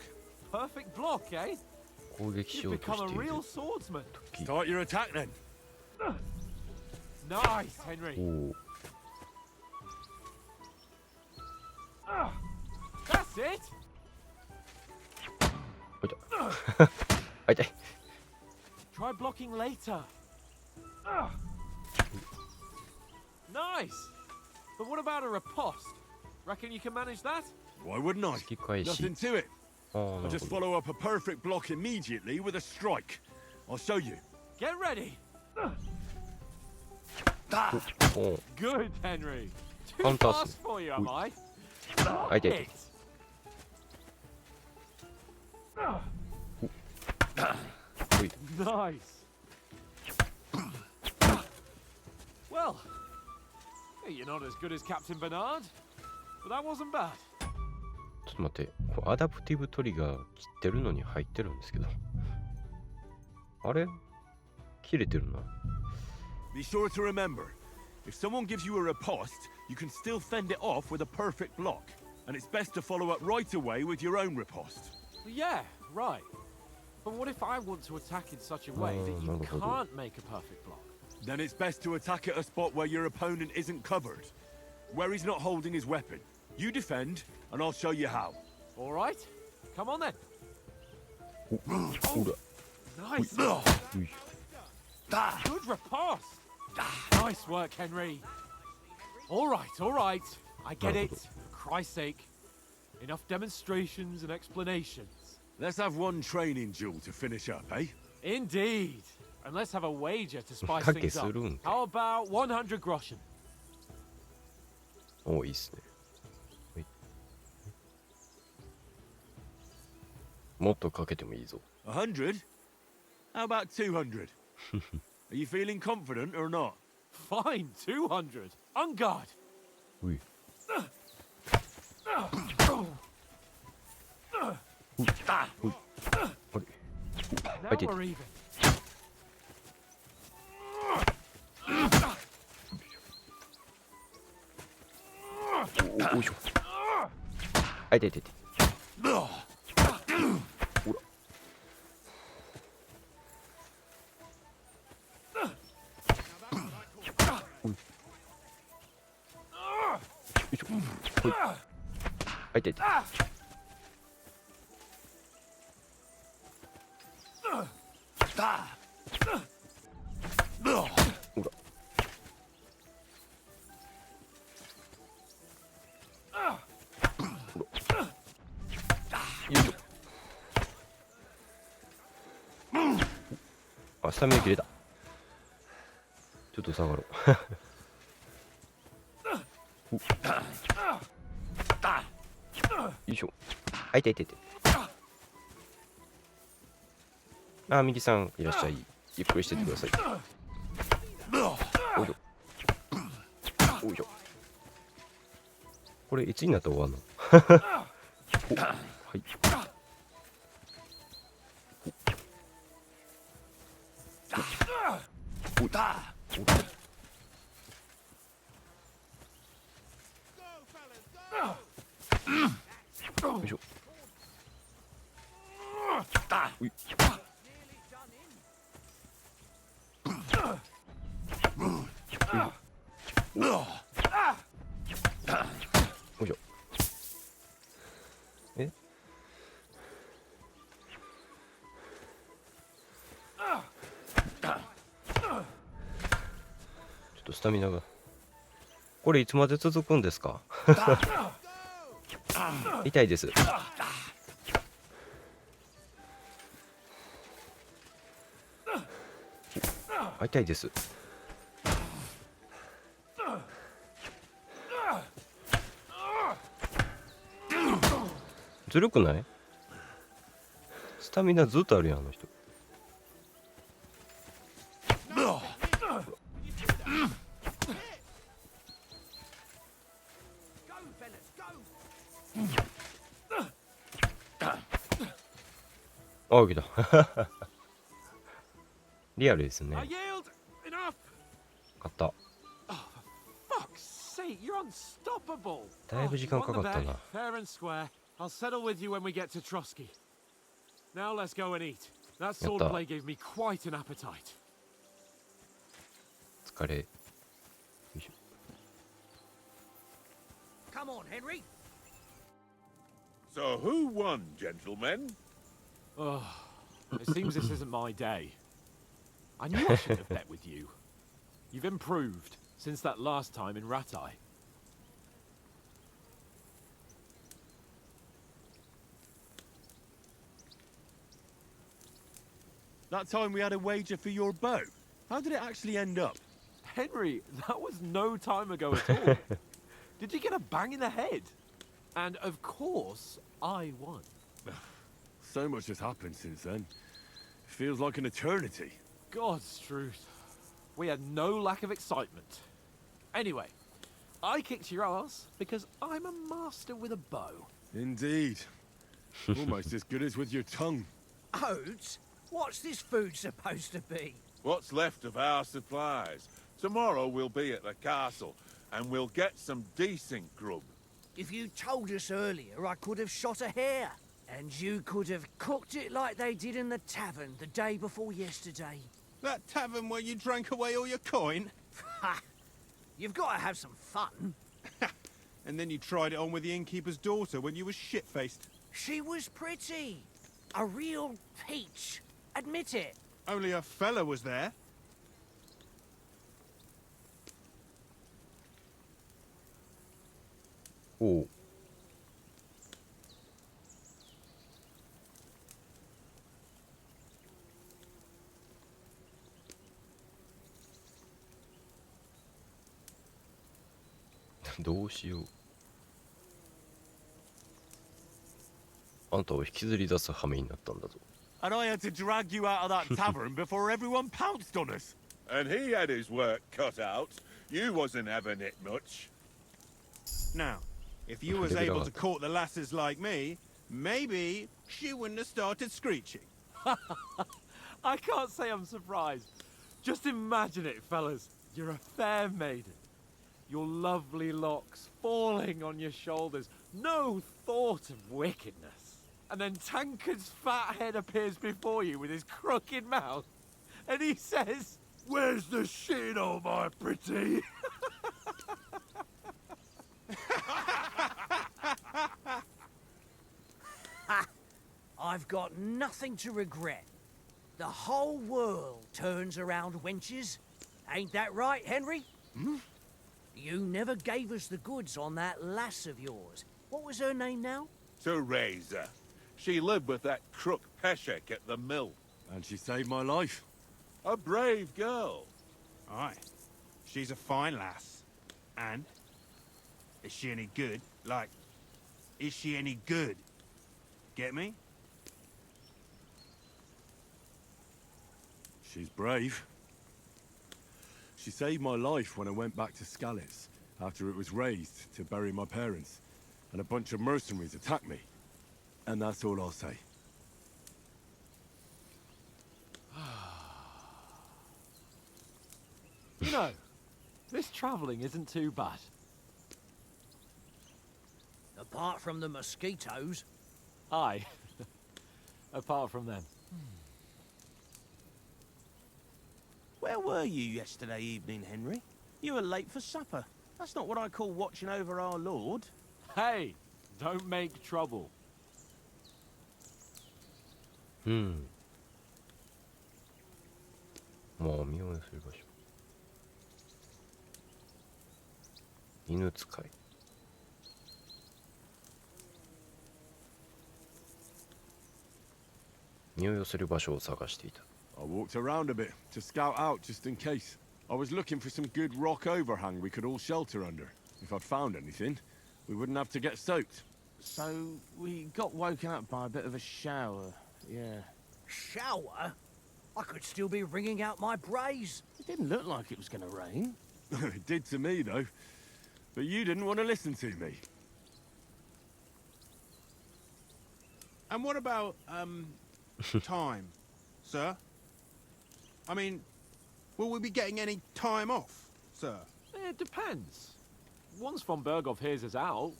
Perfect block, eh? 攻撃しよ You've うと become し a ている real swordsman. Start your attack then. Nice, Henry. おお That's it. あ痛い Try blocking later. Nice. But what about a riposte? Reckon you can manage that? Why wouldn't I? 突き返し Nothing to it. ああ I'll なる just ほど follow up a perfect block immediately with a strike. I'll show you. Get ready. おお Good, Henry. Too Fantastic. fast for you, am I? あ痛い痛い Hit. Nice. Well, hey, you're not as good as Captain Bernard, but that wasn't bad. ちょっと待ってこれアダプティブトリガー切ってるのに入ってるんですけどあれ切れてるな Be sure to remember, if someone gives you a riposte, you can still fend it off with a perfect block. And it's best to follow up right away with your own riposte. Yeah, right. But what if I want to attack in such a way that you can't make a perfect block? Then it's best to attack at a spot where your opponent isn't covered. Where he's not holding his weapon. You defend, and I'll show you how. All right. Come on then. ほら Nice. うい Good riposte. Nice work, Henry. All right, all right. I get it. For Christ's sake. Enough demonstrations and explanations. Let's have one training duel to finish up, eh? Indeed. And let's have a wager to spice 賭け things す up. るんか How about 100 groschen? おおいいっすねはいもっとかけてもいいぞ 100? How about 200? Are you feeling confident or not? Fine, 200. On guard. うい Now I did. we're even. おいしょあ痛い痛い痛いほらよいしょほいあ痛い痛いほらよいしょあスタミナ切れたちょっと下がろうよいしょあ痛い痛い痛いあ右さんいらっしゃいゆっくりしてってくださいおいしょおいしょこれいつになったら終わんのおはいおいよいしょおいよいしょえちょっとスタミナがこれいつまで続くんですか痛いです痛いですずるくないスタミナずっとあるやんあの人あ、来た。リアルですね。 I yield. Enough. 買った。 Fuck's sake, you're unstoppable. だいぶ時間かかったな。 Fair and square. I'll settle with you when we get to Trotsky. Now let's go and eat. That swordplay gave me quite an appetite. 疲れ。よいしょ。 Come on, Henry. So who won, gentlemen? Oh, it seems this isn't my day. I knew I should have bet with you. You've improved since that last time in Ratai. That time we had a wager for your bow. How did it actually end up? Henry, that was no time ago at all. Did you get a bang in the head? And of course, I won. So much has happened since then. It feels like an eternity. God's truth. We had no lack of excitement. Anyway, I kicked your ass because I'm a master with a bow. Indeed. Almost as good as with your tongue. Oats? What's this food supposed to be? What's left of our supplies? Tomorrow we'll be at the castle, and we'll get some decent grub. If you told us earlier, I could have shot a hare. And you could have cooked it like they did in the tavern the day before yesterday. That tavern where you drank away all your coin? Ha! You've got to have some fun. And then you tried it on with the innkeeper's daughter when you were shit-faced. She was pretty. A real peach. Admit it. Only a fella was there. Oh. どうしよう。あんたを引きずり出す羽目になったんだぞ。 And I had to drag you out of that tavern before everyone pounced on us. And he had his work cut out. You wasn't having it much. Now, if you was able to court the lasses like me, maybe she wouldn't have started screeching. I can't say I'm surprised. Just imagine it, fellas. You're a fair maiden. Your lovely locks falling on your shoulders. No thought of wickedness. And then Tankard's fat head appears before you with his crooked mouth. And he says, "Where's the shit, oh my pretty?" I've got nothing to regret. The whole world turns around wenches. Ain't that right, Henry? Hmm? You never gave us the goods on that lass of yours. What was her name now? Teresa. She lived with that crook Peshek at the mill. And she saved my life. A brave girl. Aye. She's a fine lass. And? Is she any good? Like, is she any good? Get me? She's brave. She saved my life when I went back to Skalitz after it was razed to bury my parents, and a bunch of mercenaries attacked me. And that's all I'll say. You know, this travelling isn't too bad. Apart from the mosquitoes. Aye. Apart from them. Where were you yesterday evening, Henry? You were late for supper. That's not what I call watching over our lord. Hey, don't make trouble. うん。もう見ようする場所。犬使い。身を寄せる場所を探していた。I walked around a bit to scout out just in case. I was looking for some good rock overhang we could all shelter under. If I'd found anything, we wouldn't have to get soaked. So, we got woken up by a bit of a shower, yeah. Shower? I could still be wringing out my brays. It didn't look like it was going to rain. It did to me, though. But you didn't want to listen to me. And what about, time, sir? I mean, will we be getting any time off, sir? It depends. Once von Berghoff hears us out,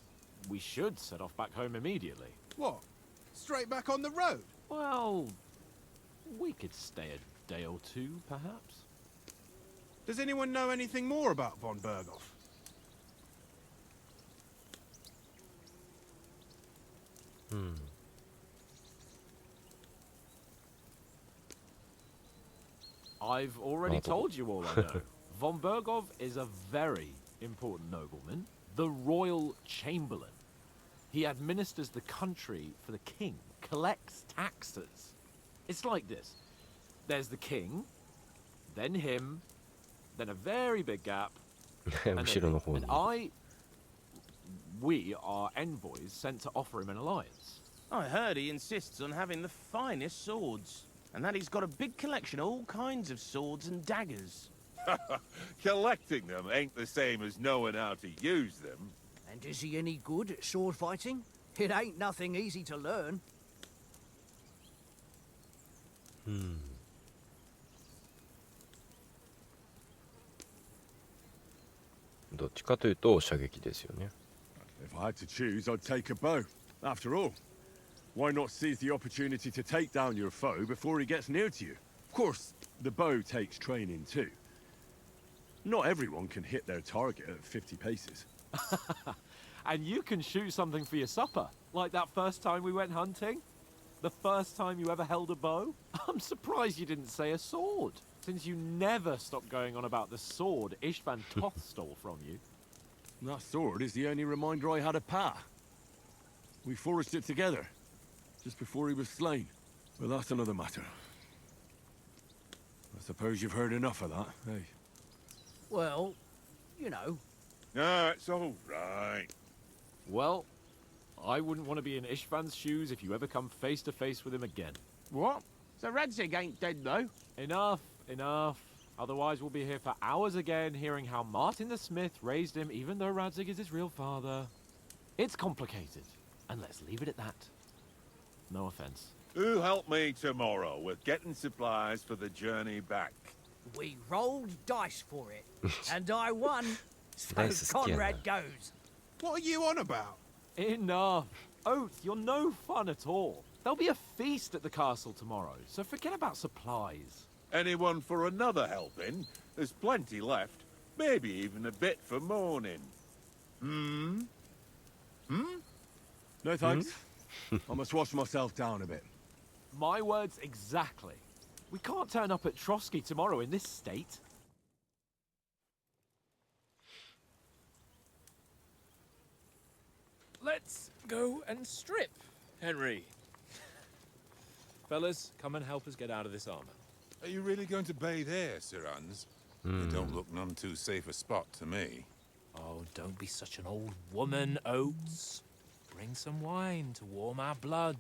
we should set off back home immediately. What? Straight back on the road? Well, we could stay a day or two, perhaps. Does anyone know anything more about von Berghoff? I've already told you all I know. Von Berghoff is a very important nobleman, the royal chamberlain. He administers the country for the king, collects taxes. It's like this. There's the king, then him, then a very big gap, and we are envoys sent to offer him an alliance. I heard he insists on having the finest swords, and that he's got a big collection of all kinds of swords and daggers. Collecting them ain't the same as knowing how to use them. And is he any good at sword fighting? It ain't nothing easy to learn. どっちかというと射撃ですよね。 If I had to choose, I'd take a bow. After all, why not seize the opportunity to take down your foe before he gets near to you? Of course, the bow takes training too. Not everyone can hit their target at 50 paces. And you can shoot something for your supper, like that first time we went hunting. The first time you ever held a bow. I'm surprised you didn't say a sword, since you never stopped going on about the sword Ishvan Toth stole from you. That sword is the only reminder I had of Pa. We forged it together, just before he was slain. But that's another matter. I suppose you've heard enough of that, eh? Well, you know. No, it's all right. Well, I wouldn't want to be in Ishvan's shoes if you ever come face to face with him again. What? So Radzig ain't dead, though? Enough, enough. Otherwise we'll be here for hours again, hearing how Martin the Smith raised him, even though Radzig is his real father. It's complicated, and let's leave it at that. No offense. Who'll help me tomorrow with getting supplies for the journey back? We rolled dice for it, and I won, so Dice is Conrad goes. What are you on about? Enough. Oath, you're no fun at all. There'll be a feast at the castle tomorrow, so forget about supplies. Anyone for another helping? There's plenty left. Maybe even a bit for morning. No thanks. I must wash myself down a bit. My words exactly. We can't turn up at Trotsky tomorrow in this state. Let's go and strip, Henry. Fellas, come and help us get out of this armor. Are you really going to bathe here, Sir Hans? It don't look none too safe a spot to me. Oh, don't be such an old woman, Oates. Bring some wine to warm our blood.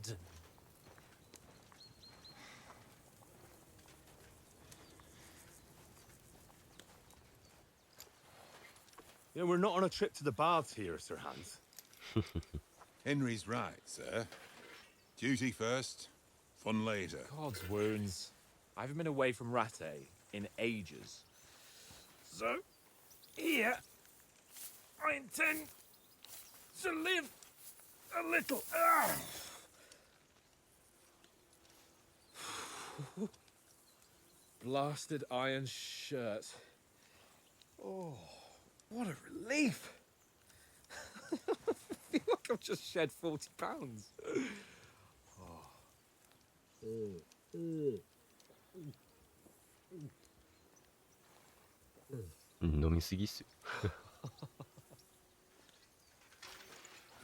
Yeah, we're not on a trip to the baths here, Sir Hans. Henry's right, sir. Duty first, fun later. God's wounds. I haven't been away from Rattay in ages. So, here, I intend to live a little. Blasted iron shirt. Oh, what a relief. I feel like I've just shed 40 pounds.飲みすぎっすよ。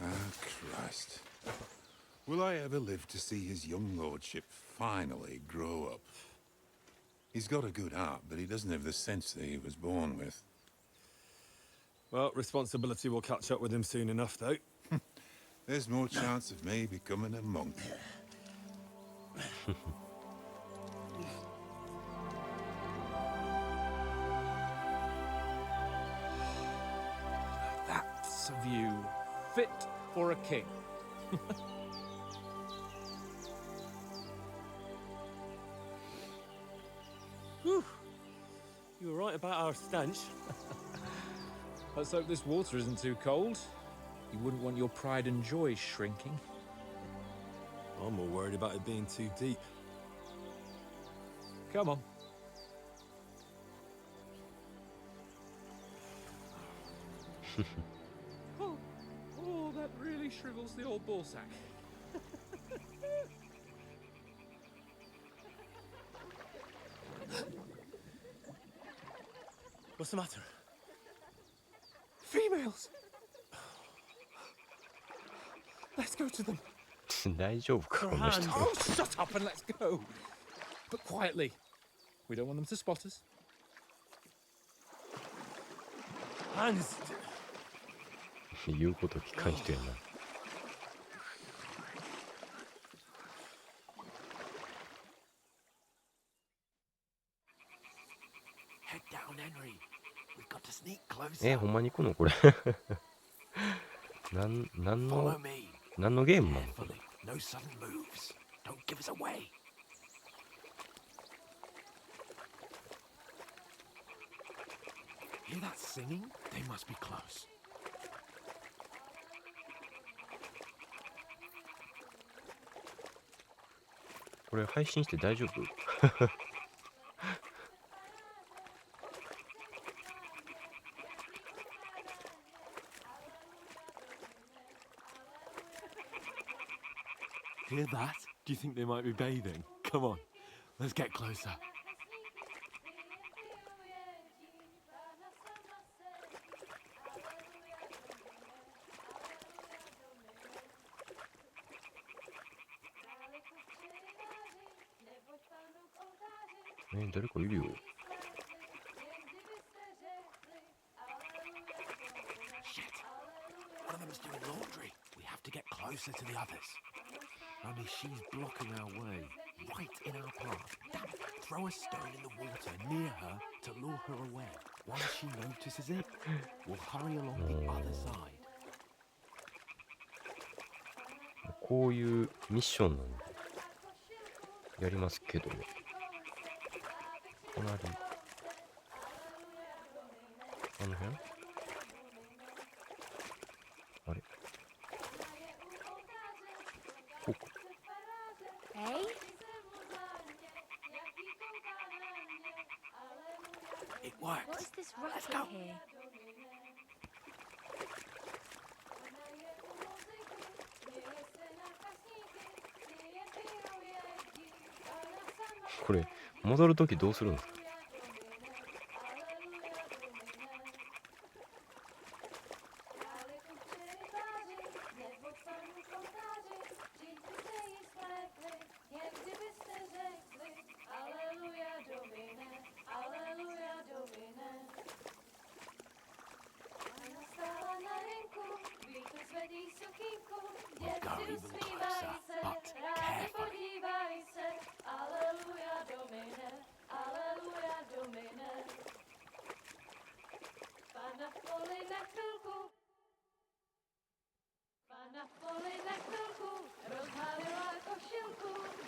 Ah, Christ. Will I ever live to see his young lordship finally grow up? He's got a good heart, but he doesn't have the sense that he was born with. Well, responsibility will catch up with him soon enough, though. There's more chance of me becoming a monk. That's a view fit for a king. right about our stench. Let's hope this water isn't too cold. You wouldn't want your pride and joy shrinking. I'm more worried about it being too deep. Come on. Oh, that really shrivels the old ball sack. What's the matter? Females! Let's go to them. 大丈夫かこの人。 Oh, shut up and let's go. But quietly. We don't want them to spot us. Hans! 言うこと聞かん人やな。 Head down, Henry. We've got to sneak closer. ほんまに行くのこれ。なんの Follow me. 何のゲームなの？ Carefully. No sudden moves. Don't give us away. Hear that singing? They must be close. これ配信して大丈夫？ Hear that? Do you think they might be bathing? Come on, let's get closer. Shit. One of them's doing laundry. We have to get closer to the others. Only she's blocking our way, right in our path. Damn it. Throw a stone in the water near her to lure her away. Once she notices it, we'll hurry along the other side. こういうミッションなんでやりますけどね。隣。あの辺？あれ？こうか。It works. What's this Let's racket go. here? これ戻るときどうするんですか？ We'll go even closer, but carefully.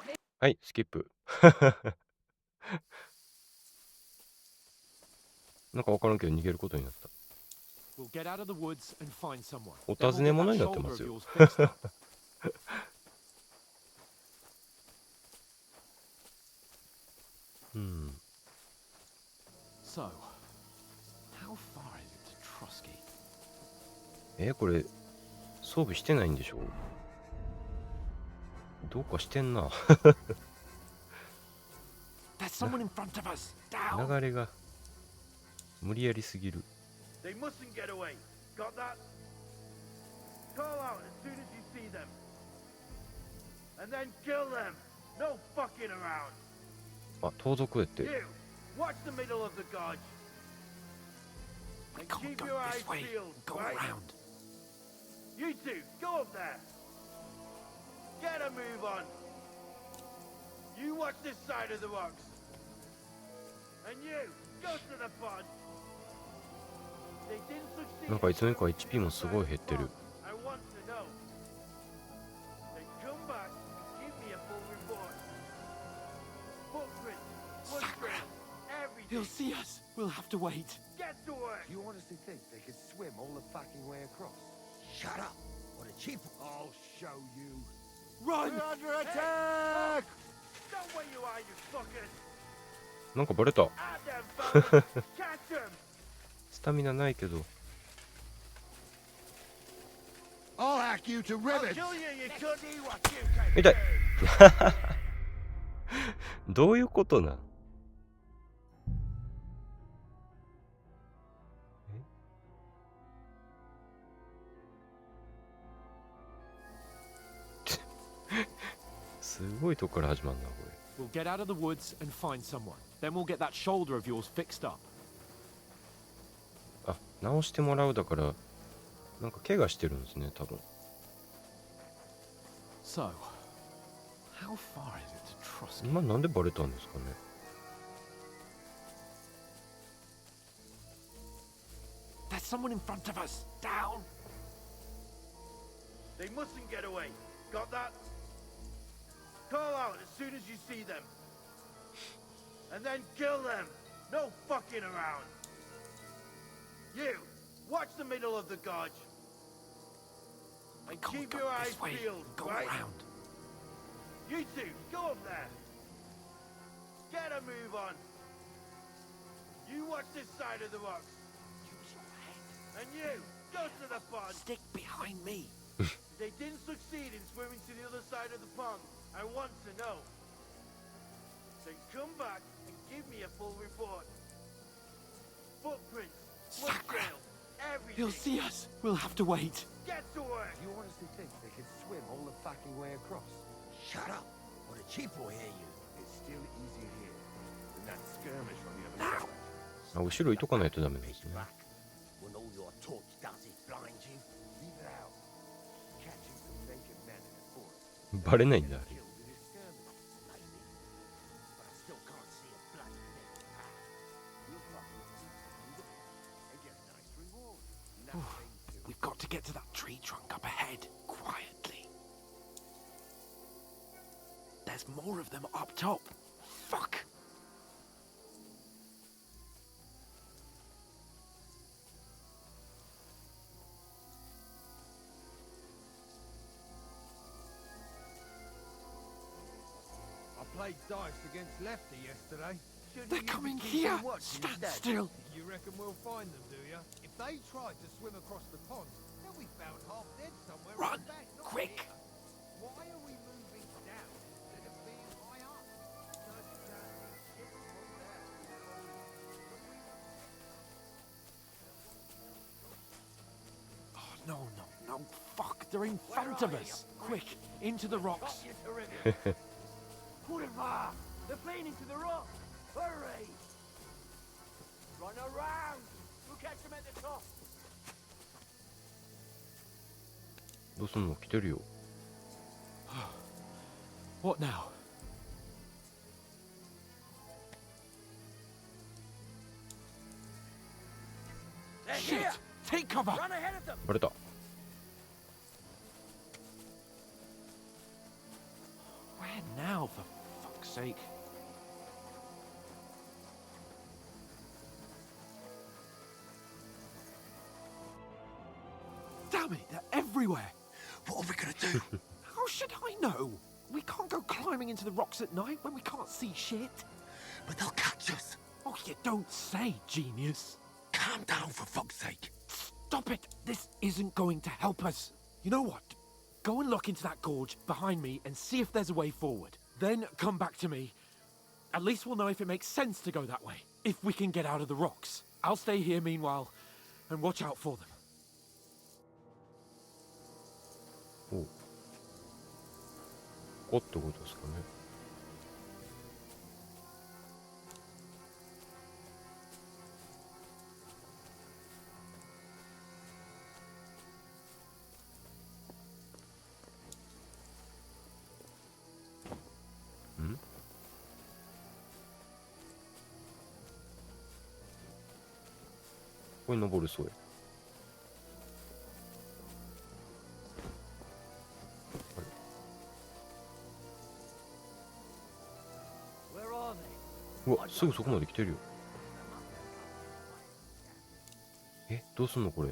Hey, はい、スキップ。なんかわからんけど逃げることになった。 We'll get out of the woods and find someone. お尋ね者になってますよ。Hmm. So, how far is it to Trusky? これ装備してないんでしょ？どうかしてんな。流れが無理やりすぎる。 They mustn't get away. Got that? Call out as soon as you see them. And then kill them. No fucking around. あ、盗賊やって。 You, watch the middle of the gorge. And keep your eyes peeled, right? You two, go up there. Get a move on. You watch this side of the rocks. And you, go to the pond. なんかいつの間にか HP もすごい減ってる。 I want to know. Then come back and give me a full report. Footprints, footprints, everything. He'll see us. We'll have to wait. Get to work! You honestly think they could swim all the fucking way across? Shut up! What a cheap... I'll show you. Run! We're under attack! Don't where you are, you fuckers! なんかバレた。 At them, fellas! Catch them! スタミナないけど。 I'll hack you to I'll ribbons! kill you, you could eat what you can 痛い do. どういうことなん？すごいとこから始まるなこれ。 We'll get out of the woods and find someone. Then we'll get that shoulder of yours fixed up. あ、直してもらうだから、なんか怪我してるんですね、多分。 So, how far is it to Trusky? 今なんでバレたんですかね。 There's someone in front of us. Down. They mustn't get away. Got that? Call out as soon as you see them. And then kill them. No fucking around. You, watch the middle of the gorge. And keep your eyes peeled, right? You two, go up there. Get a move on. You watch this side of the rocks. Use your head. And you, go to the pond. Stick behind me. They didn't succeed in swimming to the other side of the pond. I want to know. Then come back and give me a full report. Footprints, blood trail, everything. He'll see us. We'll have to wait. Get to work. You honestly think they could swim all the fucking way across? Shut up! What a cheap will hear you. It's still easier here than that skirmish on the other side. あ、後ろいとかないとダメですね。 Back. When all your torch does is blind you. Leave it out. Catching some naked men in the forest. バレないんだ。 Killed in his skirmish. Maybe. But I still can't see a bloody naked man. We'll probably do the and get a nice reward. Nothing to We've got to get to that tree trunk up ahead, quietly. There's more of them up top. Fuck. I played dice against Lefty yesterday. They're coming here. Stand still. You reckon we'll find them, do you? If they tried to swim across the pond, they'll be found half dead somewhere. Run, in the back, not quick. here. Why are we moving down instead of being high up? Oh, no, no, no. Fuck. They're in front of us. Quick, into the rocks. Boulevard! They're playing into the rock! Hurry! Run around! We'll catch them at the top! どうすんの？来てるよ。 What now? They're Shit! here! Take cover! Run ahead of them! バレた。 Where now, for fuck's sake? Damn it, they're everywhere! What are we gonna do? How should I know? We can't go climbing into the rocks at night when we can't see shit. But they'll catch us. Oh, you don't say, genius. Calm down, for fuck's sake. Stop it! This isn't going to help us. You know what? Go and look into that gorge behind me and see if there's a way forward. Then come back to me. At least we'll know if it makes sense to go that way. If we can get out of the rocks. I'll stay here meanwhile and watch out for them. おう。ここってことですかね。ん？ここに登るそうや。 うわ、すぐそこまで来てるよ。え、どうすんのこれ。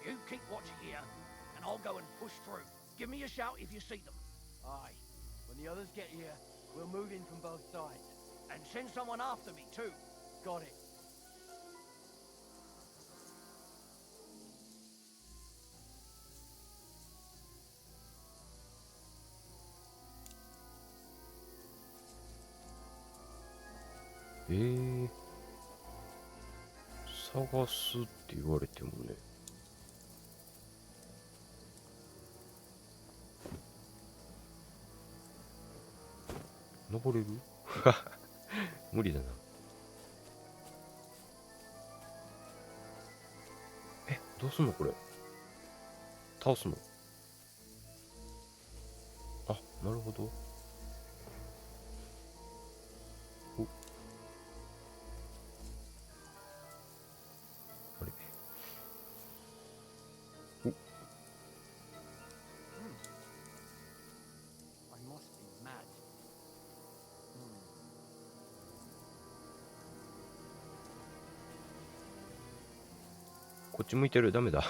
You keep watch here, and I'll go and push through. Give me a shout if you see them. Aye. When the others get here, we'll move in from both sides. And send someone after me, too. Got it. ?探すって言われてもね。登れる無理だな。え、どうすんのこれ。倒すの。あ、なるほど。お。あれ。お。I must be mad. こっち向いてる。ダメだ。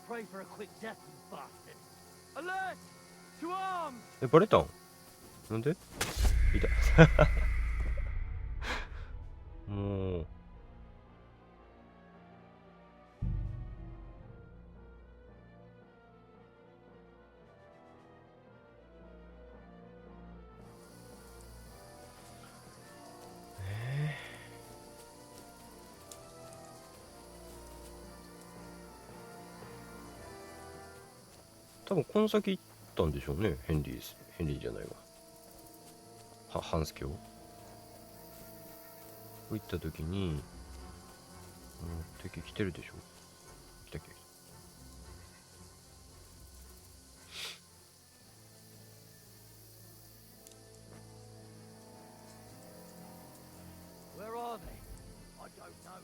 Pray for a quick death, you bastard. Alert! To arms! え、バレたんなんでいた。もう。多分この先行ったんでしょうね。ヘンリーじゃないわ。ハンス教行った時に、敵来てるでしょ。来た来た来た。Where are they? I don't know.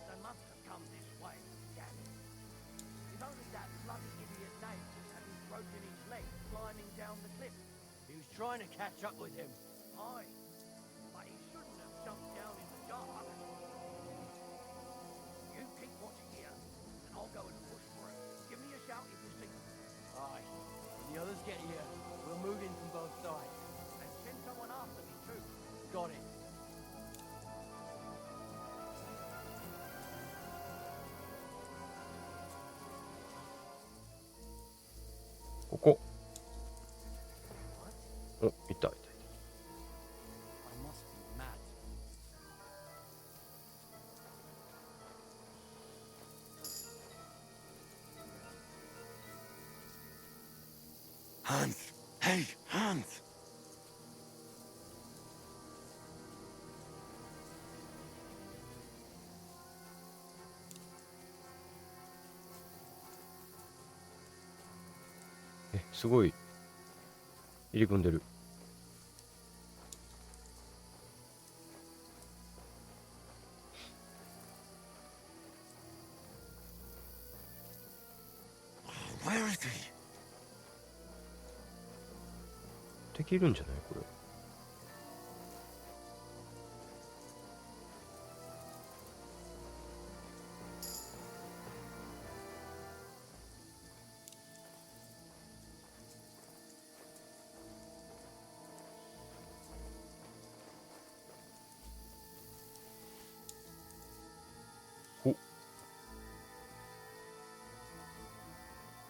They must have come this way, damn it. If only that bloody idiot Nate hadn't broken his leg climbing down the cliff. He was trying to catch up with him. Aye, but he shouldn't have jumped down in the dark. You keep watching here, and I'll go and push through. Give me a shout if you see them. Aye. When the others get here, we'll move in from both sides. And send someone after me, too. Got it. ここ。お、いたいたいた。I must be mad. Hans! Hey, Hans!え、すごい入り組んでる。Where is he? できるんじゃないこれ。お。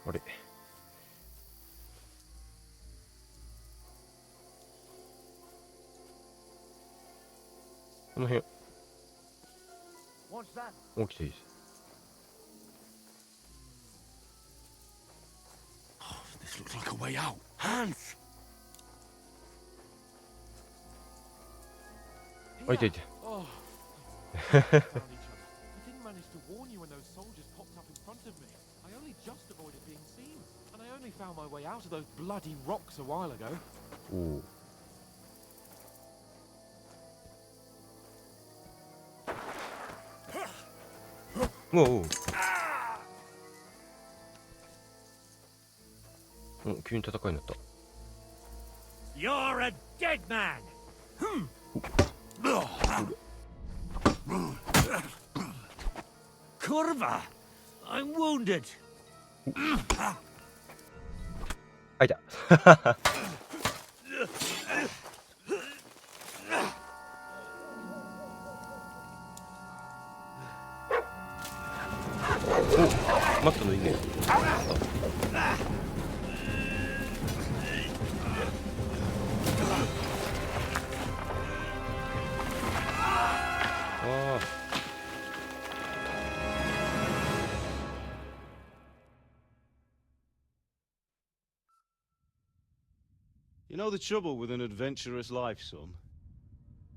あれ。この辺。 What's that? 起きていいです。This looks like a way out. Hans! あ、いたいた。Oh. We didn't manage to warn you when those soldiers popped up in front of me. I only just avoided being seen, and I only found my way out of those bloody rocks a while ago. おお。おお。急に戦いになった。 You're a dead man! Curva! I'm wounded! あ、いた。お、マットのいいね。You know the trouble with an adventurous life, son?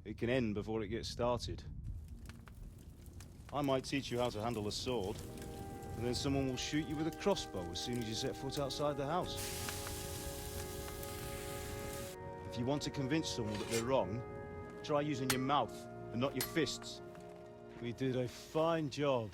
It can end before it gets started. I might teach you how to handle a sword, and then someone will shoot you with a crossbow as soon as you set foot outside the house. If you want to convince someone that they're wrong, try using your mouth and not your fists. We did a fine job.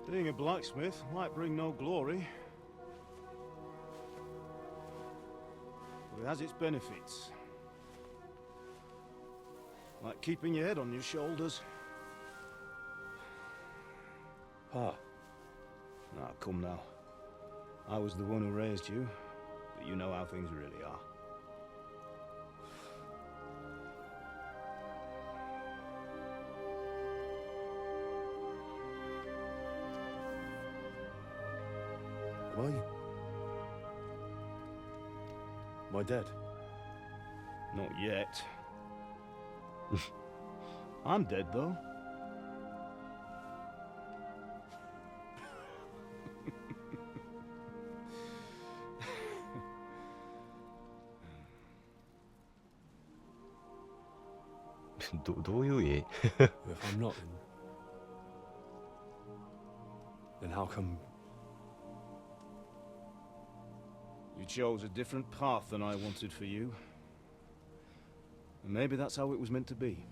Being a blacksmith might bring no glory, but it has its benefits. Like keeping your head on your shoulders. Pa. Now, come now. I was the one who raised you, but you know how things really are. Am I dead? Not yet. I'm dead, though. do you If I'm not, then how come... You chose a different path than I wanted for you. And maybe that's how it was meant to be.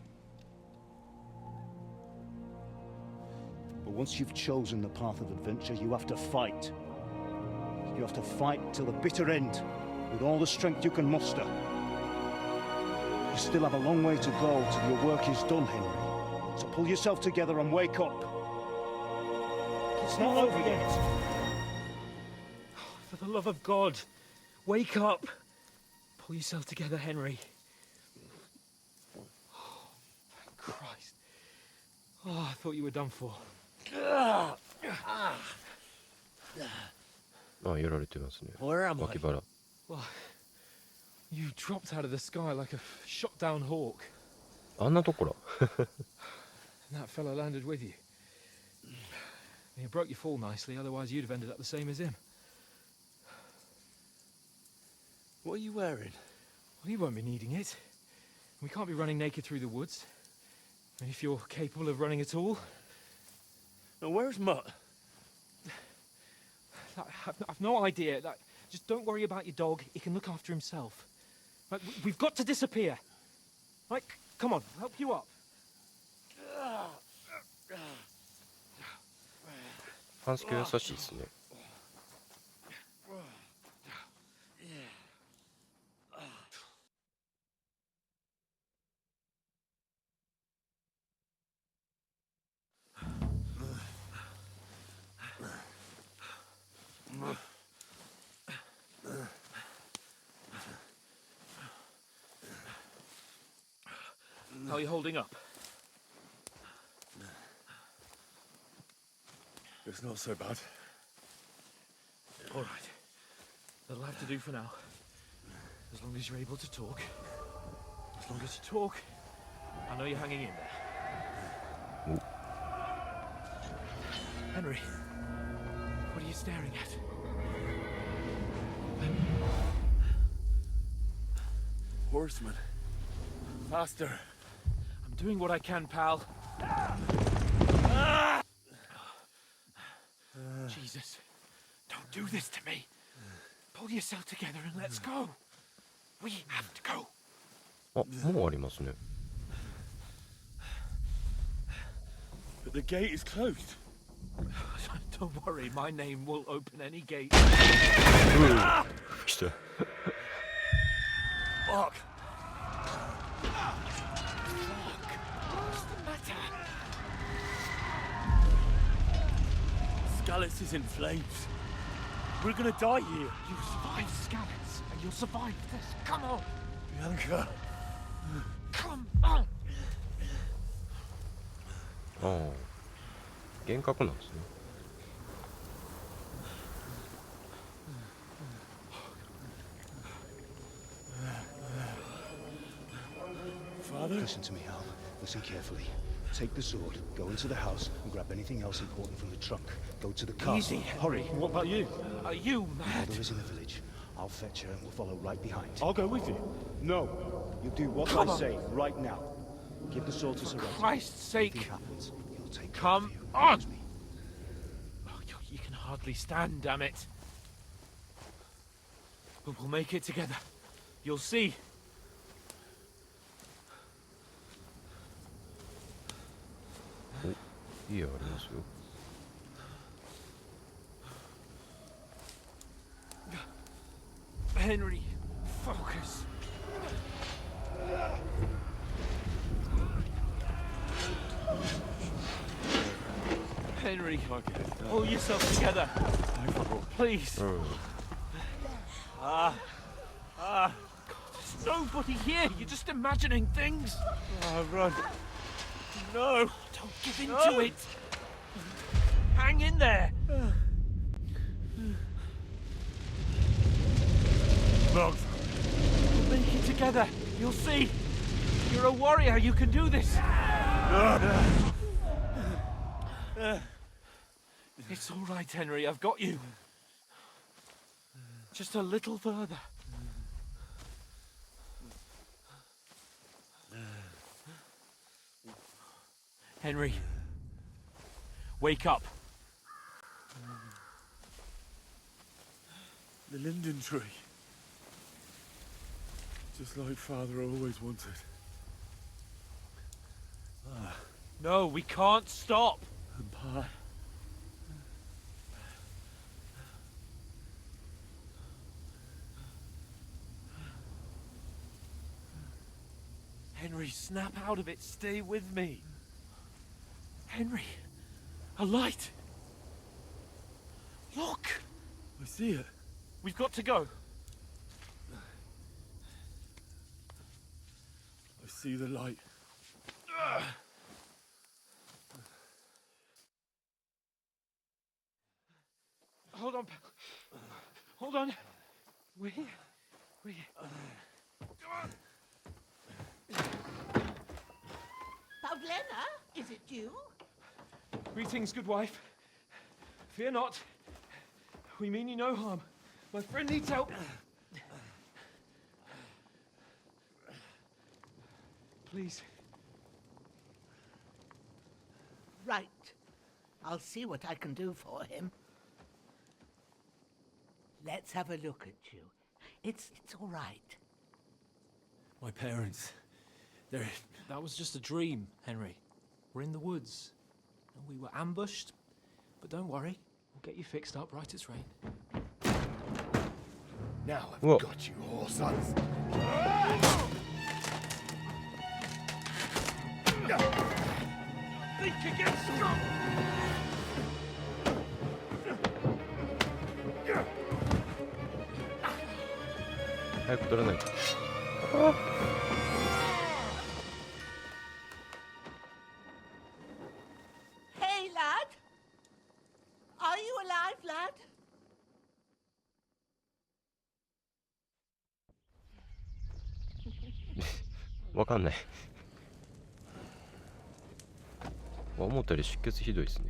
But once you've chosen the path of adventure, you have to fight. You have to fight till the bitter end, with all the strength you can muster. You still have a long way to go till your work is done, Henry. So pull yourself together and wake up. It's not over yet. For the love of God, wake up! Pull yourself together, Henry. Oh, thank Christ. Oh, I thought you were done for. あ、やられてますね。 Where am I? 脇腹。 Well, you dropped out of the sky like a shot-down hawk. あんなところ。 And that fella landed with you. You broke your fall nicely, otherwise you'd have ended up the same as him. What are you wearing? Well, you won't be needing it. We can't be running naked through the woods. And if you're capable of running at all... Now, where's Mutt? I've no idea. Just don't worry about your dog. He can look after himself. Right, we've got to disappear. Right, come on, I'll help you up. 半助優しいですね。 How are you holding up? It's not so bad. All right. That'll have to do for now. As long as you're able to talk. As long as you talk, I know you're hanging in there. Henry, what are you staring at? Horseman. Faster. I'm doing what I can, pal. Jesus, don't do this to me. Pull yourself together and let's go. We have to go. あ、もうありますね。But the gate is closed. Don't worry, my name will open any gate. 来た。 Fuck. What's the matter? Scallis is in flames. We're gonna die here. You survived Scallops, and you'll survive this. Come on. Bianca. Come on. ああ、幻覚なんですね。Father? Listen to me, Hal. Listen carefully. Take the sword, go into the house, and grab anything else important from the trunk. Go to the castle. Easy. Hurry. What about you? Are you Your mad? mother is in the village. I'll fetch her and we'll follow right behind. I'll go with you. No. You do what Come I on. say right now. Give the sword to Sorrento. Christ's sake. Anything happens, he'll take care Come of you. on. Promise me. Oh, you can hardly stand, damn it. But we'll make it together. You'll see. Oh, 家ありますよ。Henry, focus. Henry, pull yourself together. Please. God, there's nobody here. You're just imagining things. Run. No. Don't give in to it. Hang in there. Look. We'll make it together. You'll see. You're a warrior. You can do this. It's all right, Henry. I've got you. Just a little further. Henry, wake up. The linden tree. Just like Father always wanted. No, we can't stop. And Pa. Henry, snap out of it. Stay with me. Henry, a light. Look. I see it. We've got to go. I see the light. Hold on. Hold on. We're here. We're here. Pavlena, is it you? Greetings, good wife. Fear not. We mean you no harm. My friend needs help. Please. Right. I'll see what I can do for him. Let's have a look at you. It's all right. My parents. That was just a dream, Henry. We're in the woods. And we were ambushed. But don't worry. We'll get you fixed up right as rain. Now I've Whoa. got you all, sons. Think again, Scott!早く取らないと。Hey, lad! Are you alive, lad? わかんない。思ったより出血ひどいですね。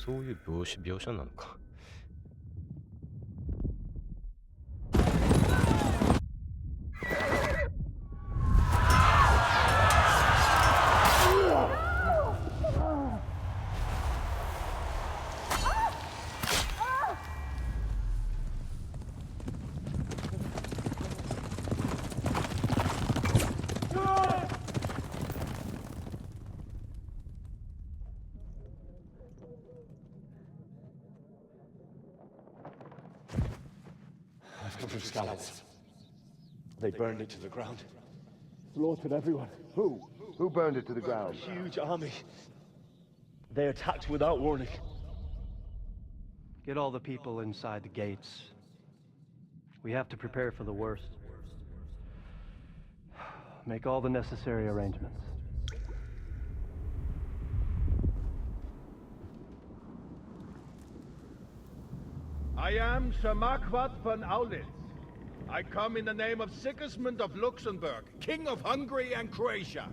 そういう描写なのか。come from scouts. They burned it to the ground. Slaughtered everyone. Who? Who burned it to the ground? A huge army. They attacked without warning. Get all the people inside the gates. We have to prepare for the worst. Make all the necessary arrangements. I am Sir Marquardt von Aulitz. I come in the name of Sigismund of Luxembourg, King of Hungary and Croatia.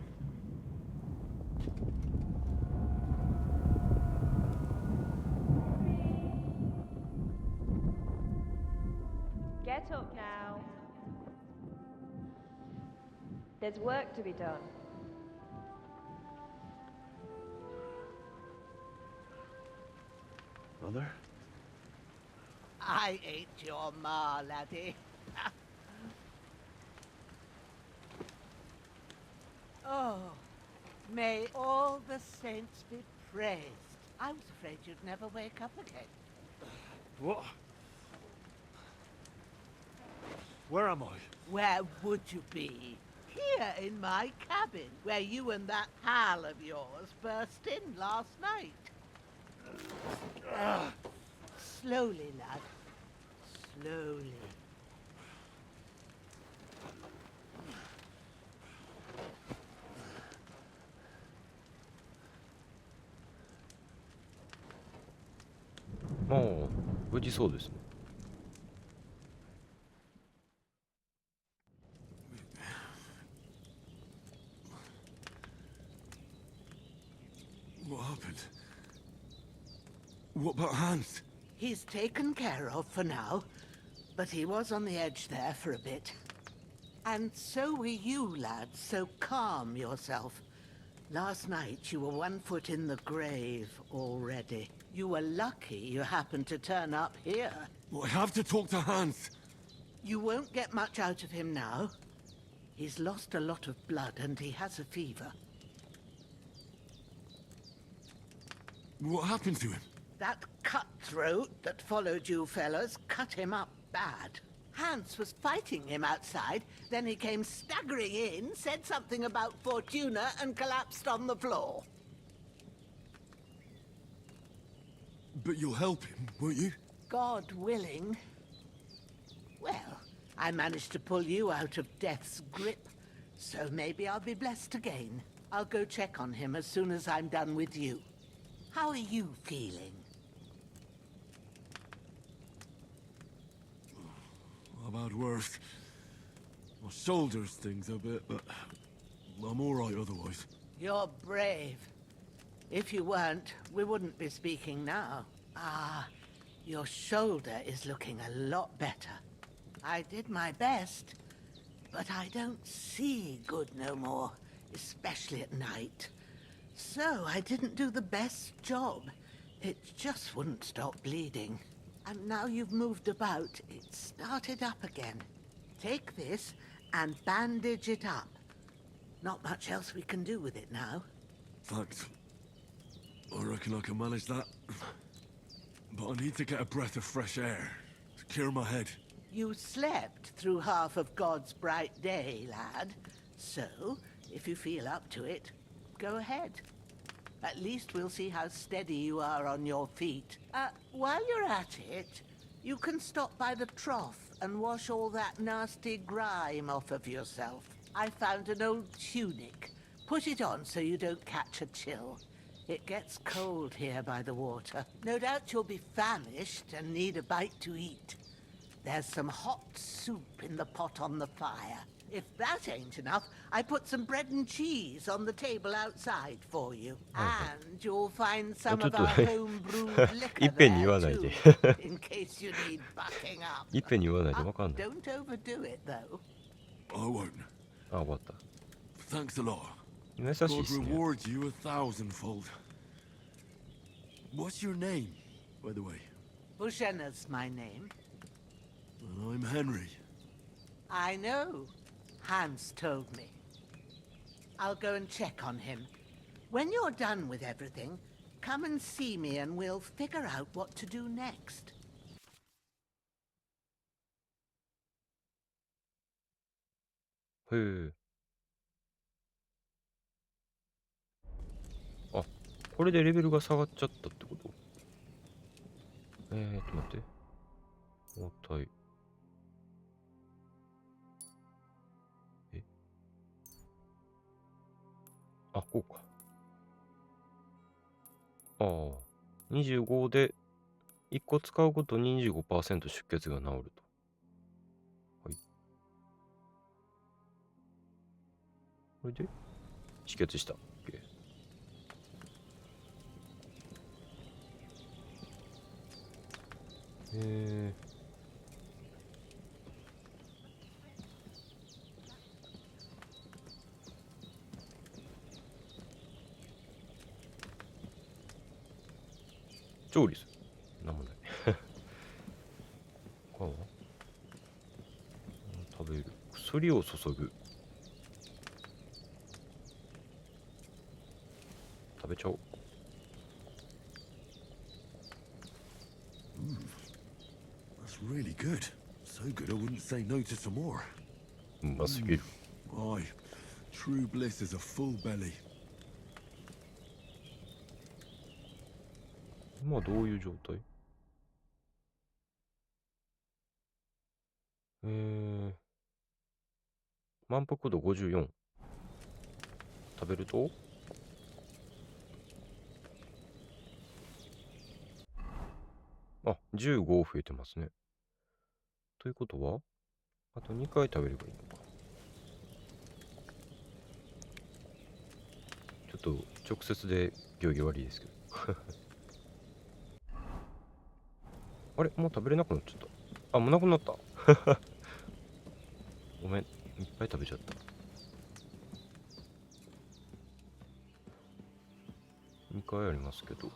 Get up now. There's work to be done. Mother? I ain't your ma, laddie. Oh, may all the saints be praised. I was afraid you'd never wake up again. What? Where am I? Where would you be? Here in my cabin, where you and that pal of yours burst in last night. Slowly, lad. Slowly.もう無事そうですね。What happened? What about Hans? He's taken care of for now, but he was on the edge there for a bit. And so were you, lad, so calm yourself. Last night you were 1 foot in the grave already. You were lucky you happened to turn up here. Well, I have to talk to Hans. You won't get much out of him now. He's lost a lot of blood and he has a fever. What happened to him? That cutthroat that followed you fellas cut him up bad. Hans was fighting him outside, then he came staggering in, said something about Fortuna, and collapsed on the floor. But you'll help him, won't you? God willing. Well, I managed to pull you out of death's grip, so maybe I'll be blessed again. I'll go check on him as soon as I'm done with you. How are you feeling? I've had worse. My shoulders stings a bit, but I'm all right otherwise. You're brave. If you weren't, we wouldn't be speaking now. Ah, your shoulder is looking a lot better. I did my best, but I don't see good no more, especially at night. So I didn't do the best job. It just wouldn't stop bleeding. And now you've moved about, it started up again. Take this and bandage it up. Not much else we can do with it now. Thanks. I reckon I can manage that. But I need to get a breath of fresh air to clear my head. You slept through half of God's bright day, lad. So, if you feel up to it, go ahead. At least we'll see how steady you are on your feet. While you're at it, you can stop by the trough and wash all that nasty grime off of yourself. I found an old tunic. Put it on so you don't catch a chill. It gets cold here by the water. No doubt you'll be famished and need a bite to eat. There's some hot soup in the pot on the fire. If that ain't enough, I put some bread and cheese on the table outside for you. And you'll find some of our home-brewed liquor there too, in case you need bucking up. Don't overdo it, though. I won't.あ、終わった。 Thanks a lot. 優しい God ですね。 rewards you 1,000-fold. What's your name, by the way? Bushena's my name. I'm Henry. I know. Hans told me. I'll go and check on him. When you're done with everything, come and see me and we'll figure out what to do next. へえ。あ、これでレベルが下がっちゃったってこと？待って。応対。あ、こうか。ああ。25で、1個使うごとに 25% 出血が治ると。はい。これで、止血した。OK。調理する。なんもない。他は食べる。薬を注ぐ。食べちゃおう。That's really good. So good I wouldn't say no to some more. うますぎる。Aye, true bliss is a full belly. 今どういう状態？満腹度54。食べるとあ、15増えてますね。ということは、あと2回食べればいいのか。ちょっと直接で行儀悪いですけど。あれもう食べれなくなっちゃった。あ、もうなくなった。ごめん。いっぱい食べちゃった。2回ありますけど、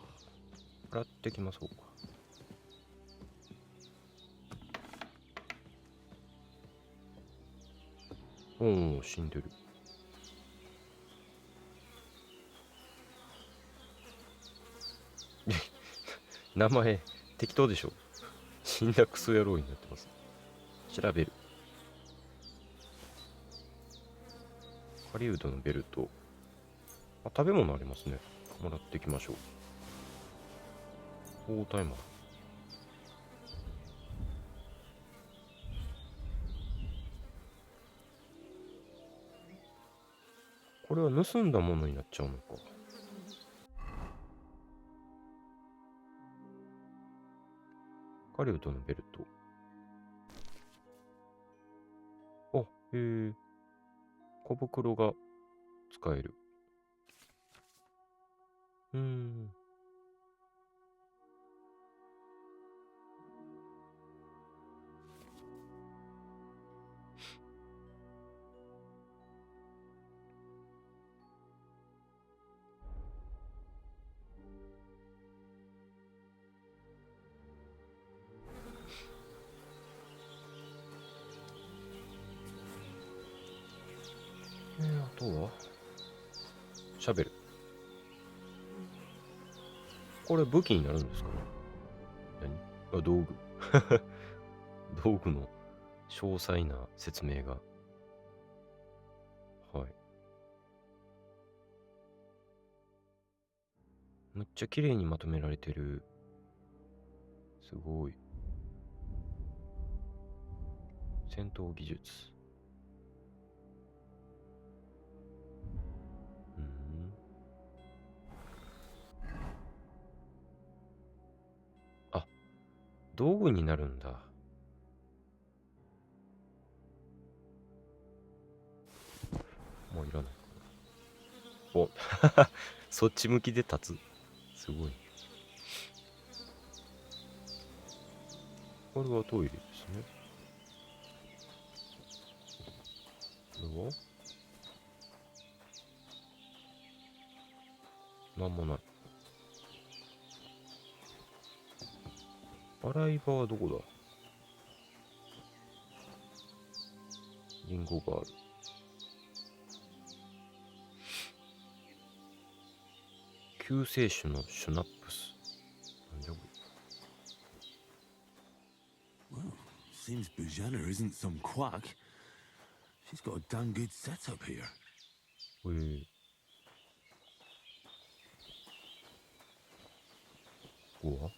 洗ってきましょうか。おお、死んでる。名前、適当でしょ。死んだクソ野郎になってます。調べる。狩人のベルト。あ、食べ物ありますね。もらっていきましょう。大タイマー。これは盗んだものになっちゃうのか。狩人のベルト。あ、へえ。小袋が使える。あとは喋る。これ武器になるんですかね。何？あ、道具。道具の詳細な説明が。はい。むっちゃ綺麗にまとめられてる。すごい。戦闘技術。あ、道具になるんだ。もういらない。お、そっち向きで立つ。すごい。これはトイレですね。これはなんもない。洗い場はどこだ？リンゴがある。救世主のシュナップス。なんじゃこれ。Well, seems Bujana isn't some quack. She's got a damn good setup here. ここ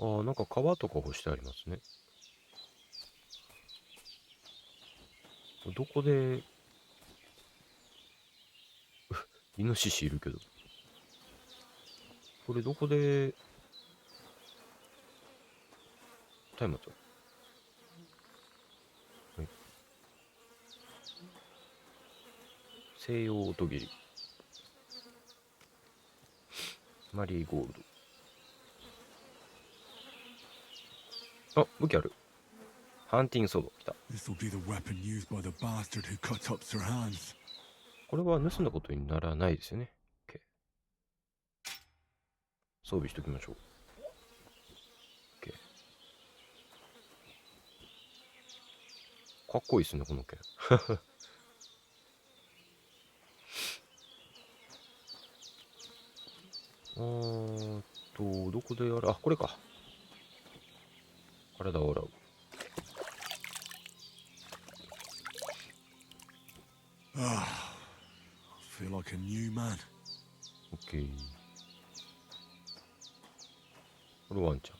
はああ、なんか川とか干してありますね。どこで、イノシシいるけど。これどこで、松明はい。西洋音切り。マリーゴールド。あ、武器ある。ハンティングソード来た。This will be the weapon used by the bastard who cut up Sir Hans. これは盗んだことにならないですよね。OK。装備しときましょう。OK。かっこいいですね、この剣。どこでやる？あ、これか。体を洗う。I feel like a new man. OK。これワンちゃん。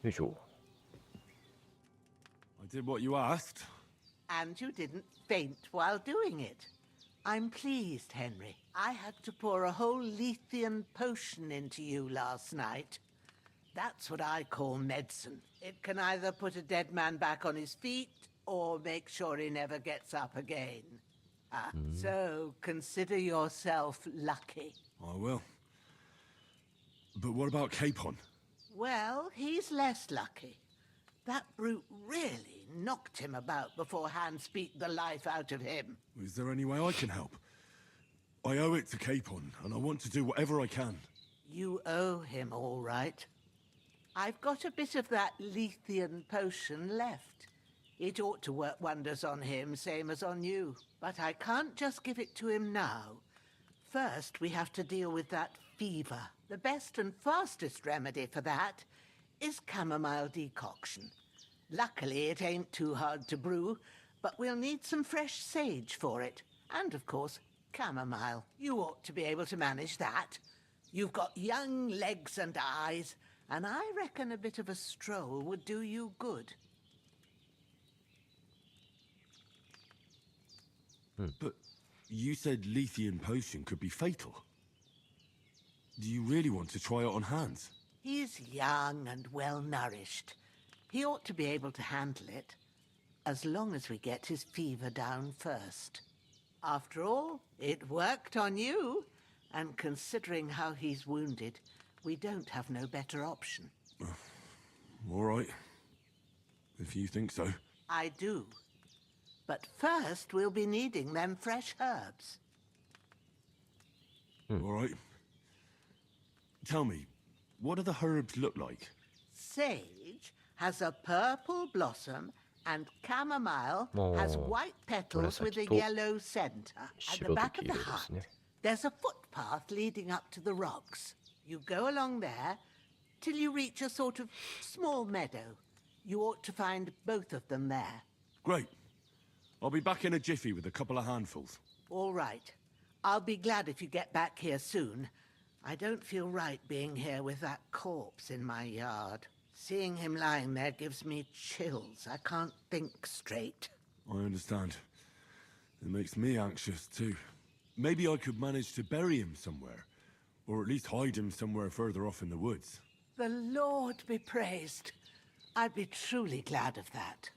よいしょ。I did what you asked. And you didn't faint while doing it. I'm pleased, Henry. I had to pour a whole Lethean potion into you last night. That's what I call medicine. It can either put a dead man back on his feet or make sure he never gets up again. So consider yourself lucky. I will. But what about Capon? Well, he's less lucky. That brute really knocked him about before Hans beat the life out of him. Is there any way I can help? I owe it to Capon, and I want to do whatever I can. You owe him, all right. I've got a bit of that Lethean potion left. It ought to work wonders on him, same as on you. But I can't just give it to him now. First, we have to deal with that fever. The best and fastest remedy for that is chamomile decoction. Luckily, it ain't too hard to brew, but we'll need some fresh sage for it. And, of course, chamomile. You ought to be able to manage that. You've got young legs and eyes, and I reckon a bit of a stroll would do you good. But you said Lethean potion could be fatal. Do you really want to try it on Hans? He's young and well-nourished. He ought to be able to handle it, as long as we get his fever down first. After all, it worked on you, and considering how he's wounded, we don't have no better option. All right. If you think so. I do. But first, we'll be needing them fresh herbs. All right. Tell me, what do the herbs look like? Sage has a purple blossom, and chamomile has white petals with a yellow center. At the back of the hut, there's a footpath leading up to the rocks. You go along there till you reach a sort of small meadow. You ought to find both of them there. Great. I'll be back in a jiffy with a couple of handfuls. All right. I'll be glad if you get back here soon. I don't feel right being here with that corpse in my yard. Seeing him lying there gives me chills. I can't think straight. I understand. It makes me anxious too. Maybe I could manage to bury him somewhere. Or at least hide him somewhere further off in the woods. The Lord be praised. I'd be truly glad of that.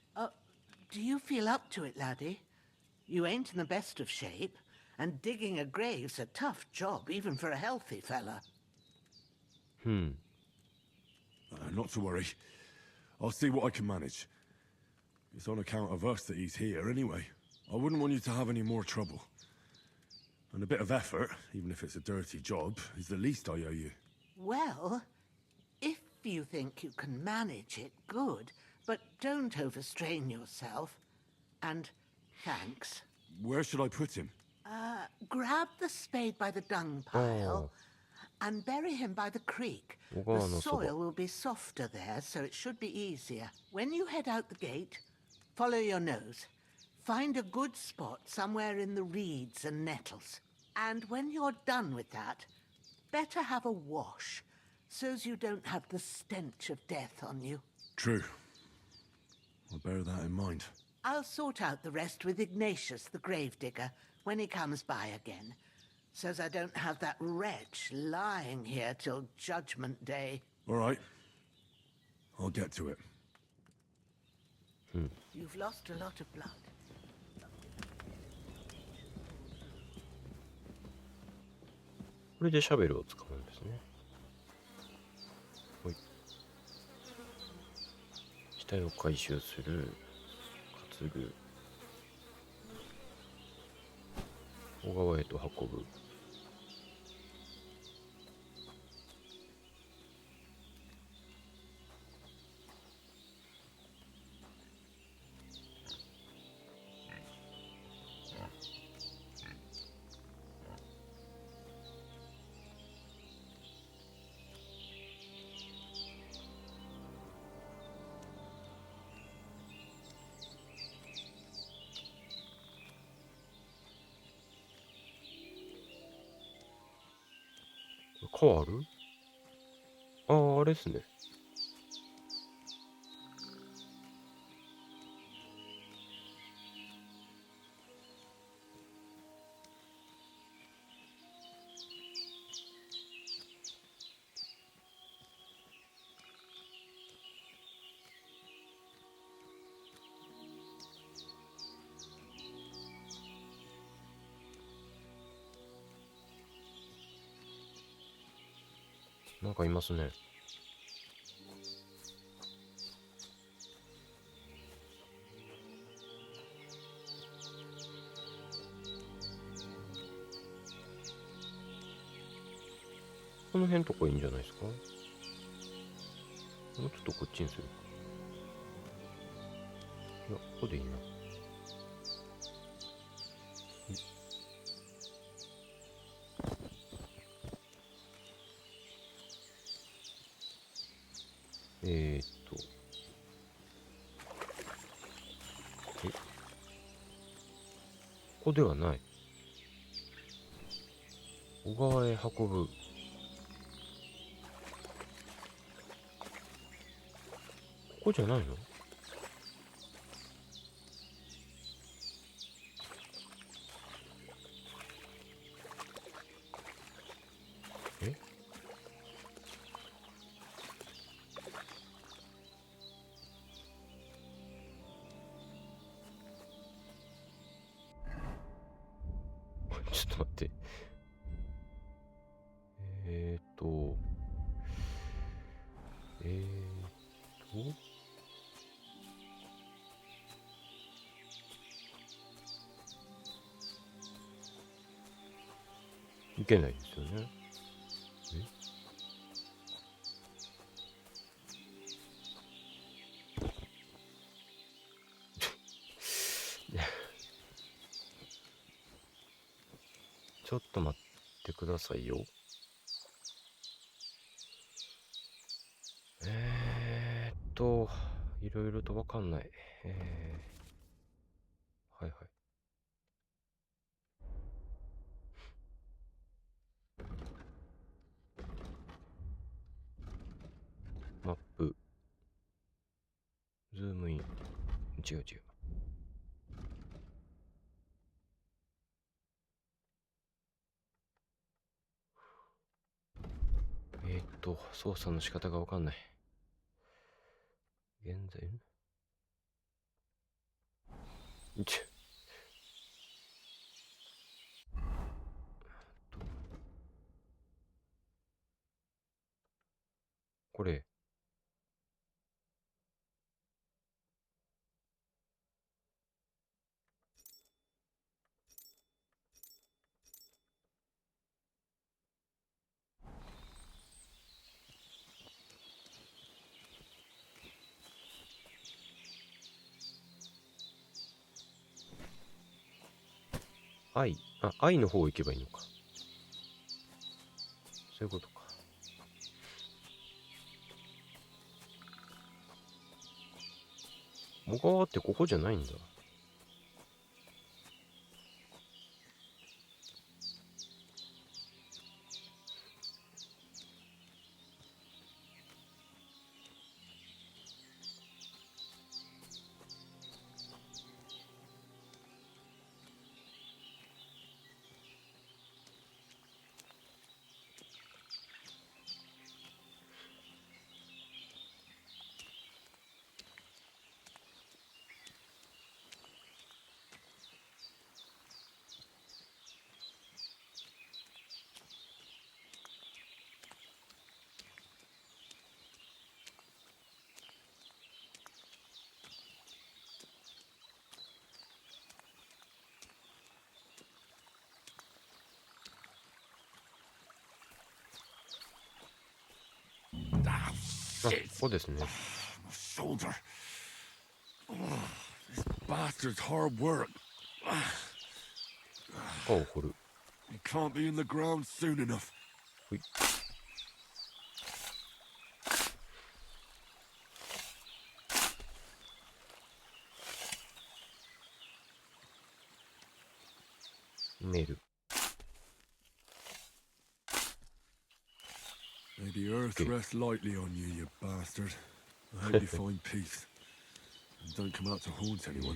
Do you feel up to it, laddie? You ain't in the best of shape, and digging a grave's a tough job, even for a healthy fella. Not to worry. I'll see what I can manage. It's on account of us that he's here anyway. I wouldn't want you to have any more trouble. And a bit of effort, even if it's a dirty job, is the least I owe you. Well, if you think you can manage it, good. But don't overstrain yourself. And thanks. Where should I put him? Grab the spade by the dung pile and bury him by the creek. The soil will be softer there, so it should be easier. When you head out the gate, follow your nose. Find a good spot somewhere in the reeds and nettles. And when you're done with that, better have a wash, so's you don't have the stench of death on you. True. I'll bear that in mind. I'll sort out the rest with Ignatius, the gravedigger, when he comes by again, so's I don't have that wretch lying here till Judgment Day. All right. I'll get to it. You've lost a lot of blood. これでシャベルを使うんですね。はい。死体を回収する。担ぐ。小川へと運ぶ。川ある？ああ、あれですね。なんかいますね。この辺とかいいんじゃないですか。もうちょっとこっちにするか。いや、ここでいいな。ここではない。小川へ運ぶ。ここじゃないの？え？ちょっと待って。いけないですよね。ちょっと待ってくださいよ。いろいろとわかんない。はいはい。マップ。ズームイン。違う違う。操作の仕方がわかんない。現在これ。愛の方行けばいいのか。そういうことか。モガーってここじゃないんだ。あ、ここですね。Shoulder. Oh, this bastard's hard work. 歯を掘る。He can't be in the ground soon enough. ほい。メール。May the earth rest lightly on you, you bastard. I hope you find peace. And don't come out to haunt anyone.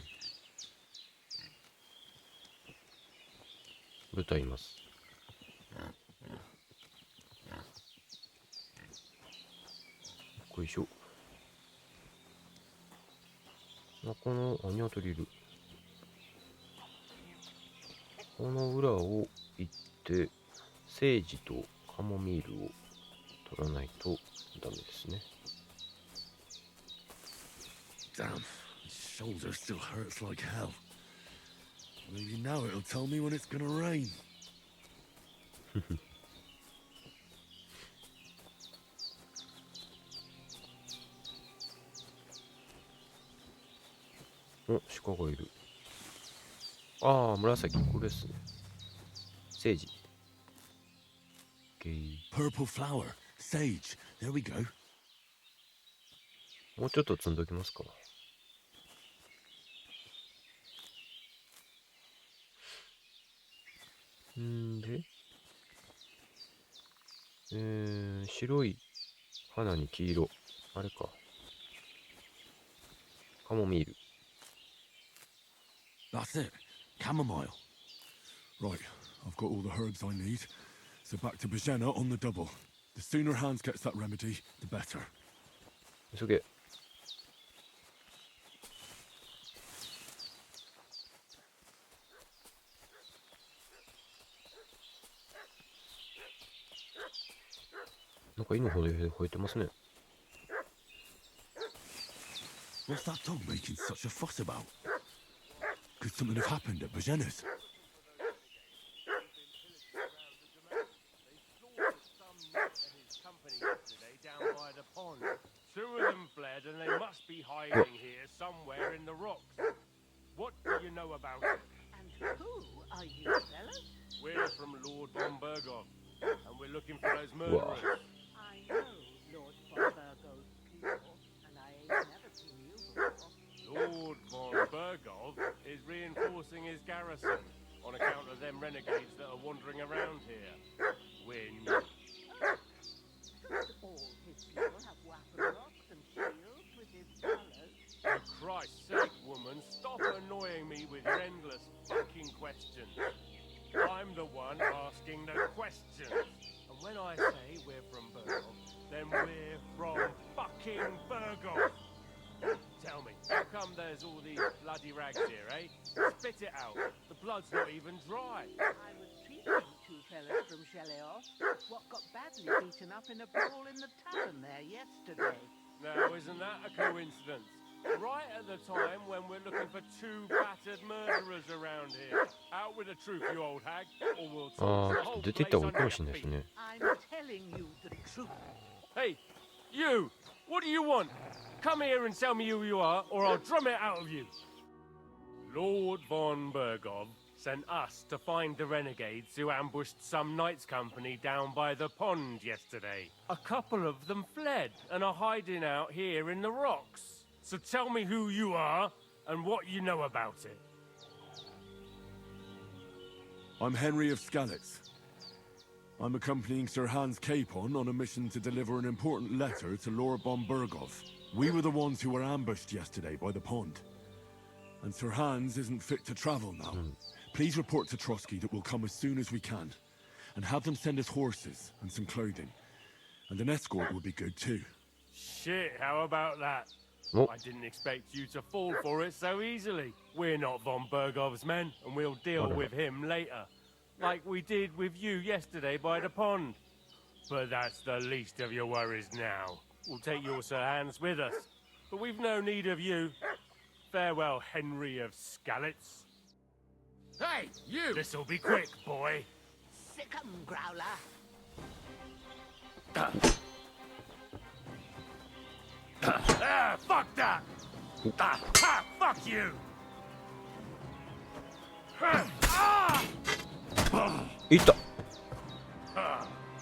豚います。よいしょ。この、ニワトリいる。この裏を行って、セージとカモミールを取らないとダメですね。Damn, his shoulder still hurts like hell. Maybe now it'll tell me when it's gonna rain. お、鹿がいる。ああ、紫、これですね。セージ。Purple flower, sage. There we go. もうちょっと積んどきますか。で、白い花に黄色。あれか。カモミール。That's it. Chamomile. Right, I've got all the herbs I need. So back to Bajena on the double. The sooner Hans gets that remedy, the better. It's okay. What's that dog making such a fuss about? Could something have happened at Bajena's? Down by the pond. Two of them fled and they must be hiding here somewhere in the rocks. What do you know about it? And who are you, fellas? We're from Lord von Bergov, and we're looking for those murderers. I know Lord von Bergov's people, and I ain't never seen you before. Lord von Bergov is reinforcing his garrison on account of them renegades that are wandering around here. We're new. All his people have weapon rocks and shields with his colours. For Christ's sake, woman, stop annoying me with your endless fucking questions. I'm the one asking the questions. And when I say we're from Bergov, then we're from fucking Bergov. Tell me, how come there's all these bloody rags here, eh? Spit it out. The blood's not even dry. I was treating two fellas from Sheleoth, what got badly beaten up in a brawl in the tavern there yesterday. Now, isn't that a coincidence? Right at the time when we're looking for two battered murderers around here. Out with the truth, you old hag, or we'll talk the whole place under your feet. I'm telling you the truth. Hey, you! What do you want? Come here and tell me who you are, or I'll drum it out of you. Lord von Bergov sent us to find the renegades who ambushed some knights company down by the pond yesterday. A couple of them fled and are hiding out here in the rocks. So tell me who you are and what you know about it. I'm Henry of Skalitz. I'm accompanying Sir Hans Capon on a mission to deliver an important letter to Lord von Burgov. We were the ones who were ambushed yesterday by the pond. And Sir Hans isn't fit to travel now. Please report to Trotsky that we'll come as soon as we can. And have them send us horses and some clothing. And an escort would be good too. Shit, how about that? Oh. I didn't expect you to fall for it so easily. We're not von Burgov's men, and we'll deal with him later. Like we did with you yesterday by the pond. But that's the least of your worries now. We'll take your Sir Hans with us. But we've no need of you. Farewell, Henry of Skalitz. Hey, you! This'll be quick, boy. Sick 'em, Growler. Fuck that! Fuck you! いった。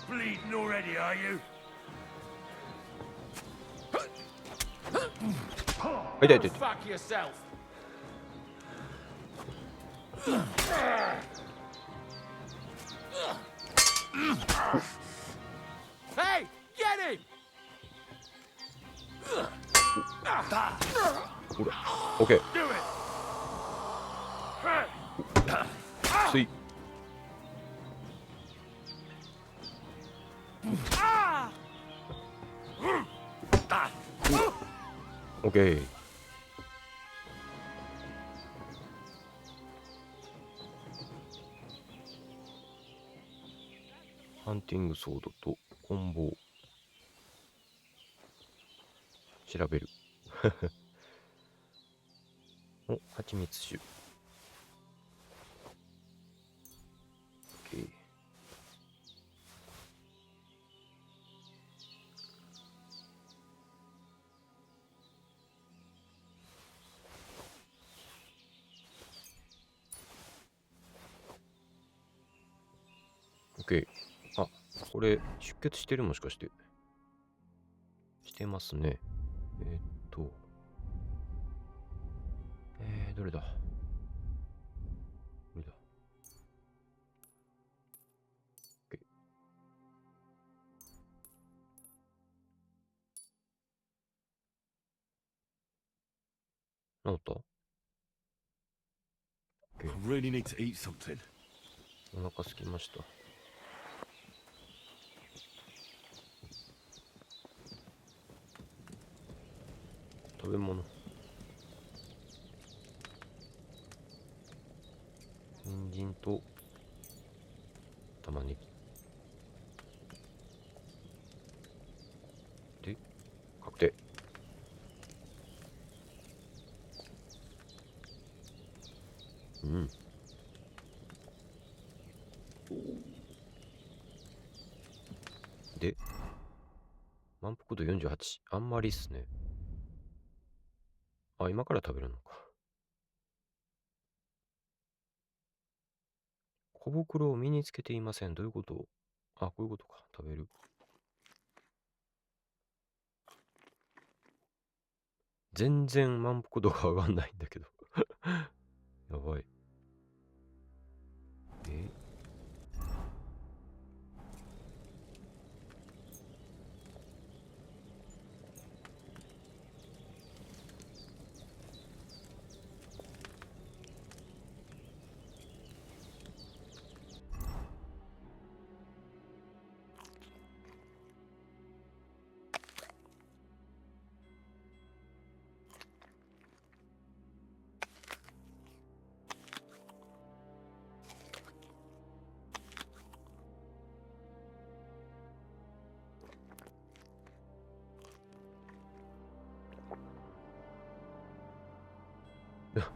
Bleeding already, are you? 痛い痛い痛い。 Fuck yourself! Hey, get him! ほら、オッケー。 Do it! つい。オッケー。ハンティングソードと棍棒。調べる。お、蜂蜜酒。オッケー。オッケー。あ、これ出血してるもしかして。してますね。どれだ？どれだ？オッケー。治った？ I really need to eat something. お腹空きました。食べ物。人参と玉ねぎ。で、確定。うん。で、満腹度48。あんまりっすね。あ、今から食べるのか。小袋を身につけていません。どういうこと？あ、こういうことか。食べる。全然満腹度が上がんないんだけど。やばい。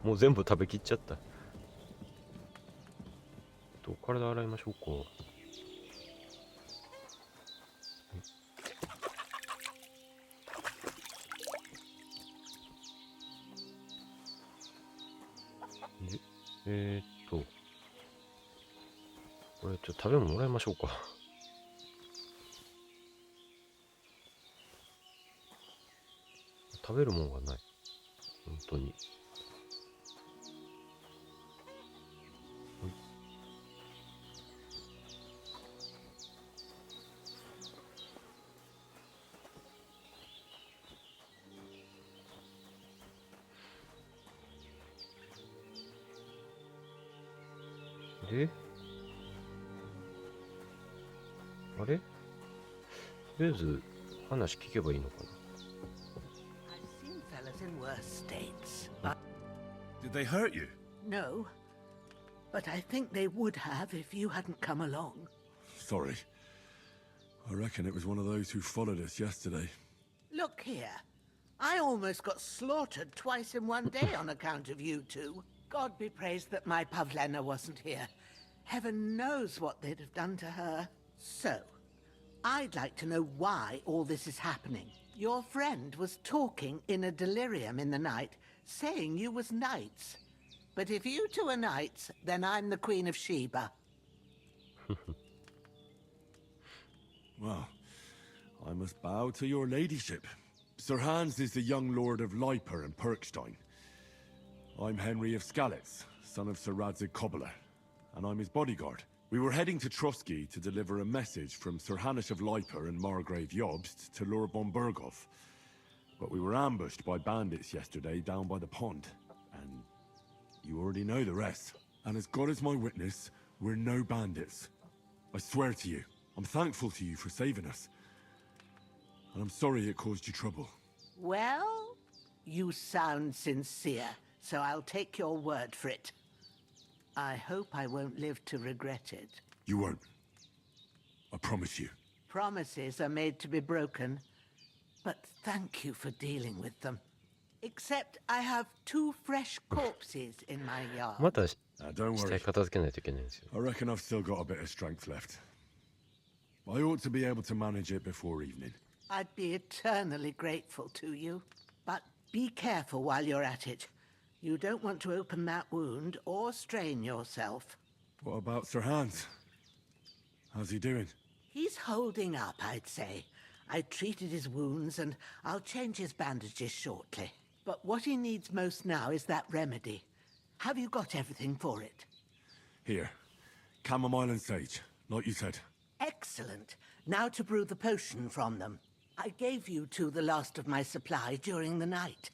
もう全部食べきっちゃった。体洗いましょうか。で、食べ物もらいましょうか。食べるもんがない。本当に。で、あれ？とりあえず話聞けばいいのかな。I've seen fellas in worse states, but Did they hurt you? no. But I think they would have if you hadn't come along. Sorry. I reckon it was one of those who followed us yesterday. Look here. I almost got slaughtered twice in one day on account of you two. God be praised that my Pavlena wasn't here. Heaven knows what they'd have done to her. So, I'd like to know why all this is happening. Your friend was talking in a delirium in the night, saying you was knights. But if you two are knights, then I'm the Queen of Sheba. Well, I must bow to your ladyship. Sir Hans is the young lord of Leiper and Perkstein. I'm Henry of Skalitz, son of Sir Radzig Cobbler, and I'm his bodyguard. We were heading to Trotsky to deliver a message from Sir Hanish of Leiper and Margrave Jobst to Lord Bombergov. But we were ambushed by bandits yesterday down by the pond, and you already know the rest. And as God is my witness, we're no bandits. I swear to you, I'm thankful to you for saving us. And I'm sorry it caused you trouble. Well, you sound sincere, so I'll take your word for it. I hope I won't live to regret it. You won't. I promise you. Promises are made to be broken, but thank you for dealing with them. Except I have 2 fresh corpses in my yard. また don't 死 worry. 体片付けないといけないんですよ。 I reckon I've still got a bit of strength left. I ought to be able to manage it before evening. I'd be eternally grateful to you. But be careful while you're at it. You don't want to open that wound or strain yourself. What about Sir Hans? How's he doing? He's holding up, I'd say. I treated his wounds and I'll change his bandages shortly. But what he needs most now is that remedy. Have you got everything for it? Here. Chamomile and sage, like you said. Excellent. Now to brew the potion from them. I gave you two the last of my supply during the night.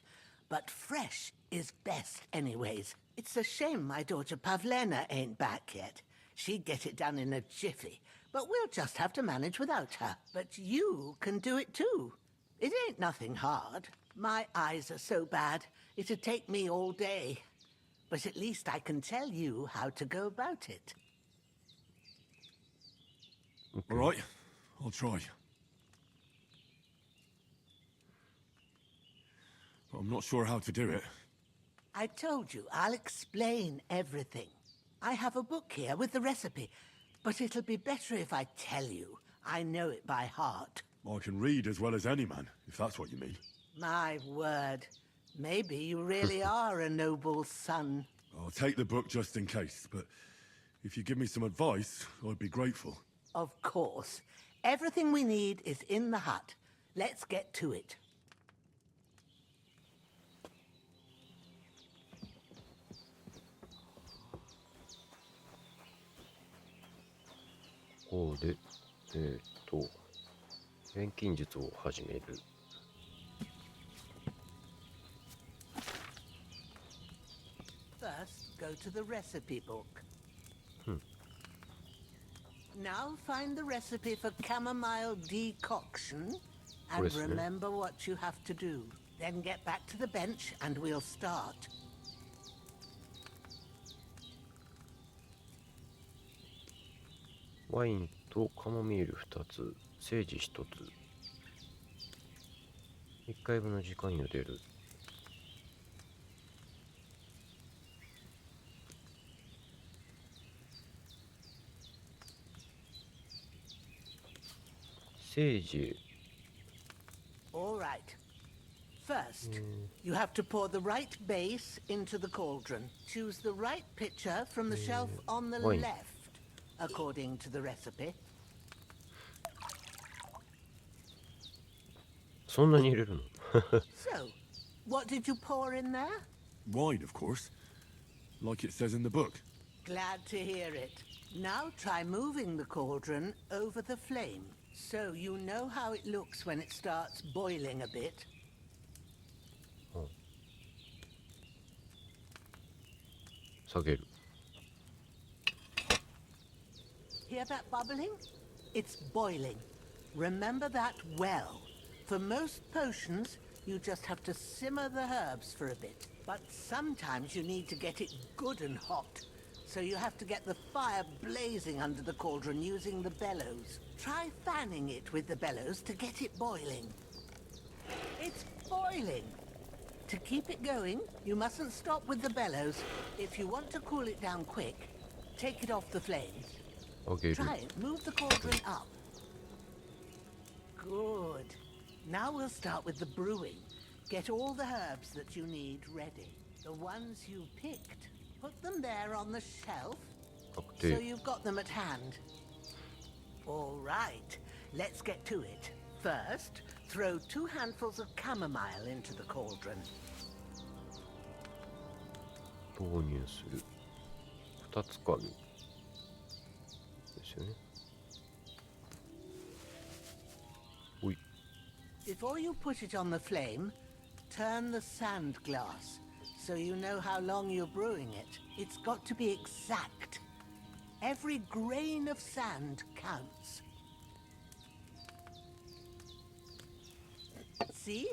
But fresh is best anyways. It's a shame my daughter Pavlena ain't back yet. She'd get it done in a jiffy. But we'll just have to manage without her. But you can do it too. It ain't nothing hard. My eyes are so bad, it'd take me all day. But at least I can tell you how to go about it. All right, I'll try. But I'm not sure how to do it. I told you, I'll explain everything. I have a book here with the recipe, but it'll be better if I tell you. I know it by heart. I can read as well as any man, if that's what you mean. My word. Maybe you really are a noble son. I'll take the book just in case, but if you give me some advice, I'd be grateful. Of course. Everything we need is in the hut. Let's get to it. こうで、錬金術を始める。First, go to the recipe book. Now find the recipe for chamomile decoction and remember what you have to do. Then get back to the bench and we'll start. ワインとカモミール2つ、セージ1つ。1回分の時間茹でる。セージ。All right. First, you have to pour the right base into the cauldron. Choose the right pitcher from the shelf on the left. according to the recipe. そんなに入れるの？ So, what did you pour in there? Wine, of course. Like it says in the book. Glad to hear it. Now try moving the cauldron over the flame, so you know how it looks when it starts boiling a bit. 下げる。 Hear that bubbling? It's boiling. Remember that well. For most potions, you just have to simmer the herbs for a bit. But sometimes you need to get it good and hot. So you have to get the fire blazing under the cauldron using the bellows. Try fanning it with the bellows to get it boiling. It's boiling. To keep it going, you mustn't stop with the bellows. If you want to cool it down quick, take it off the flames. Okay. Try it. Move the cauldron up. Good. Now we'll start with the brewing. Get all the herbs that you need ready. The ones you picked. Put them there on the shelf, so you've got them at hand. All right, let's get to it. First, throw 2 handfuls of chamomile into the cauldron. 投入する。2つかみ。ですよね。おい。Before you put it on the flame, turn the sand glass, so you know how long you're brewing it. It's got to be exact. Every grain of sand counts. See?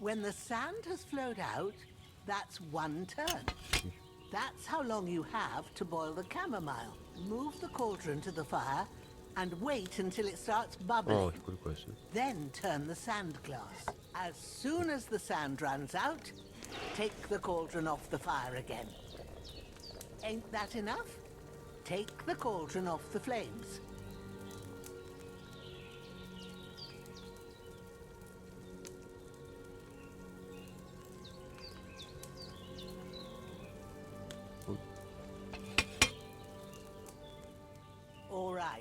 When the sand has flowed out, that's 1 turn. That's how long you have to boil the chamomile. Move the cauldron to the fire and wait until it starts bubbling. Then turn the sand glass. As soon as the sand runs out, take the cauldron off the fire again. Ain't that enough? Take the cauldron off the flames. All right.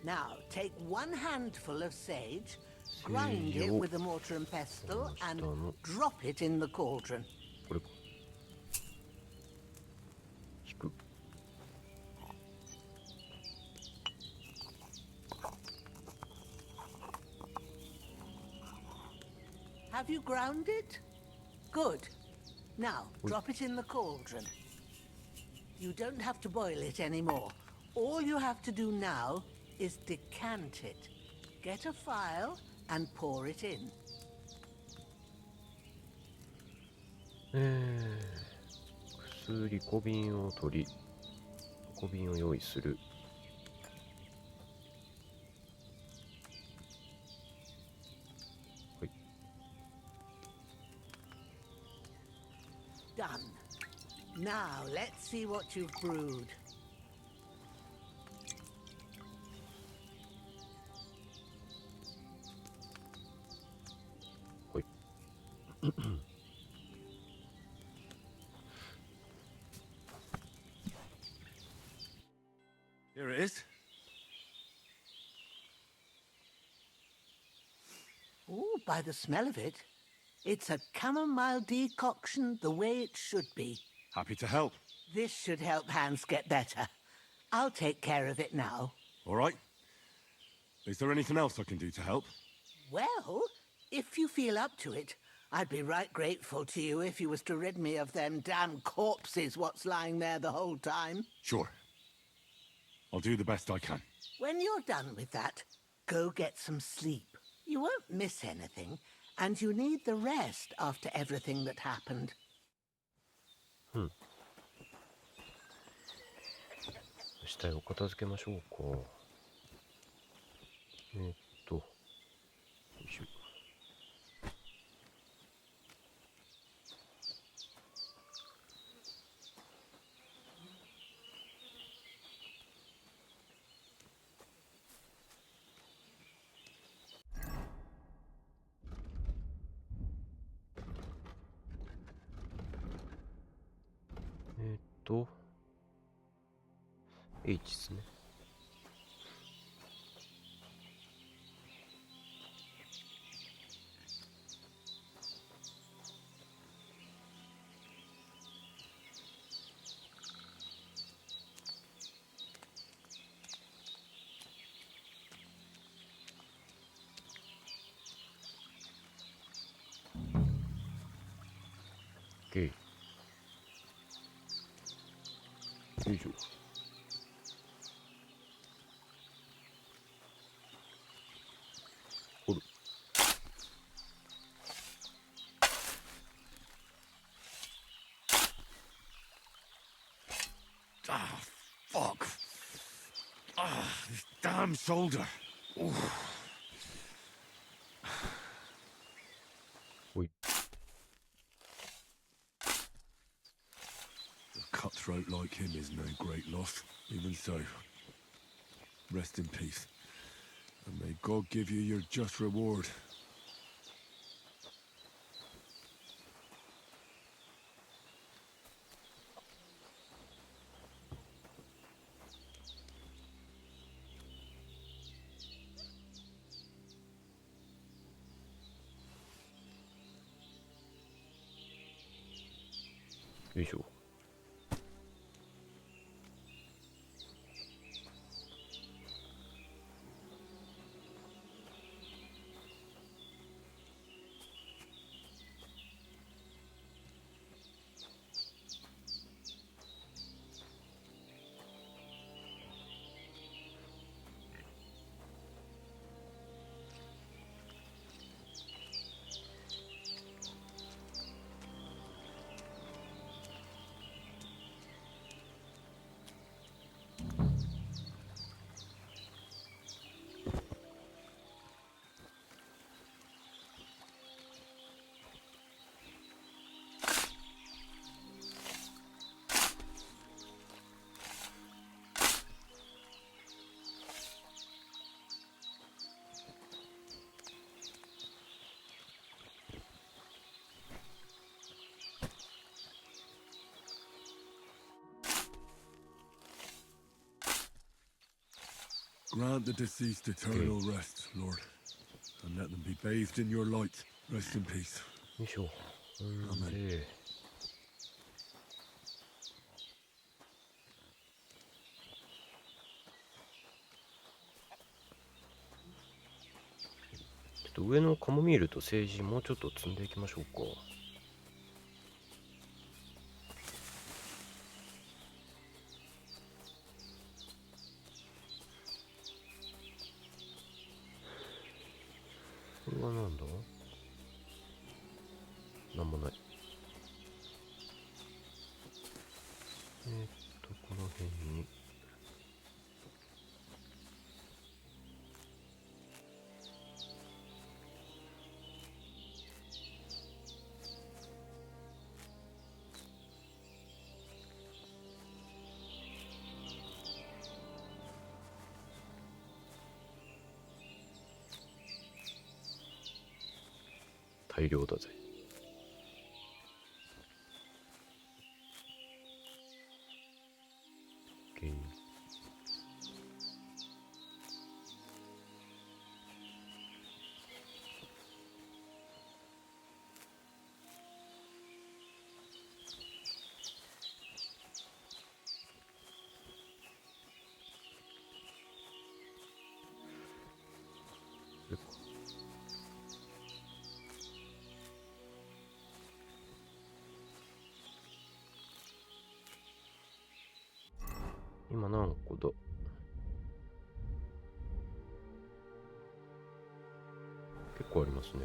Now, take 1 handful of sage, grind it with a mortar and pestle, and drop it in the cauldron. Have you ground it? Good. Now, drop it in the cauldron. You don't have to boil it anymore. All you have to do now is decant it. Get a phial and pour it in. 薬小瓶を取り、小瓶を用意する。はい。Done. Now let's see what you've brewed. Here it is. Oh, by the smell of it, it's a chamomile decoction the way it should be. Happy to help. This should help Hans get better. I'll take care of it now. All right. Is there anything else I can do to help? Well, if you feel up to it, I'd be right grateful to you if you was to rid me of them damn corpses what's lying there the whole time. Sure. I'll do the best I can. When you're done with that, go get some sleep. You won't miss anything, and you need the rest after everything that happened. 死体を片付けましょうか。よいしょ。H ですね。ケー。よいしょ。おる。Ah, fuck. Ah, this damn shoulder. Oof. おい。 A cutthroat like him is no great loss. Even so, rest in peace. And may God give you your just reward. よいしょ。Grant the deceased eternal rest, Lord, and let them be bathed in your light. Rest in peace. よいしょ。Amen. ちょっと上のカモミールとセージもうちょっと積んでいきましょうか。これはなんだ？なんもない。この辺に。大量だぜ。OK。今何個だ？結構ありますね。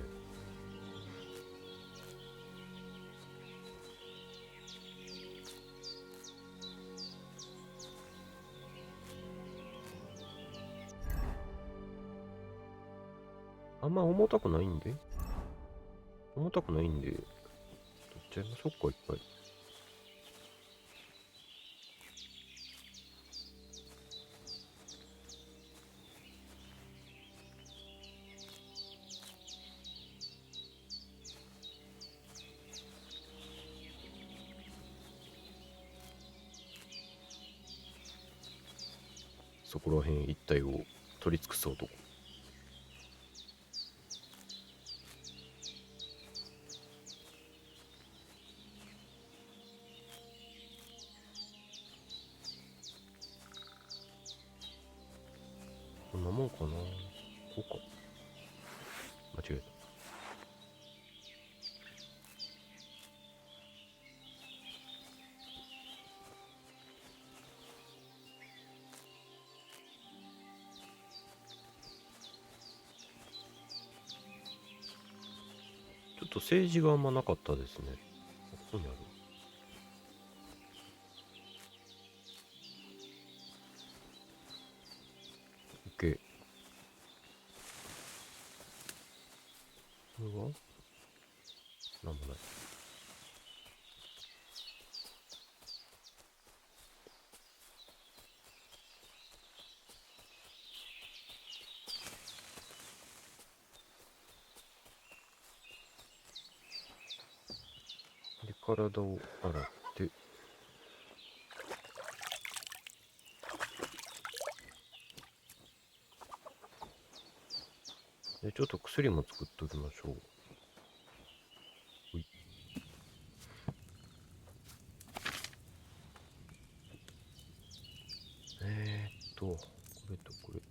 あんま重たくないんで、取っちゃいましょうか、いっぱい。そこら辺一帯を取り尽くそうと。こんなもんかな。こうか。間違えた。と政治があんまなかったですね。ここにある。OK。これはなんもない。で、体を洗って、で、ちょっと薬も作っておきましょう。ほい。これとこれ。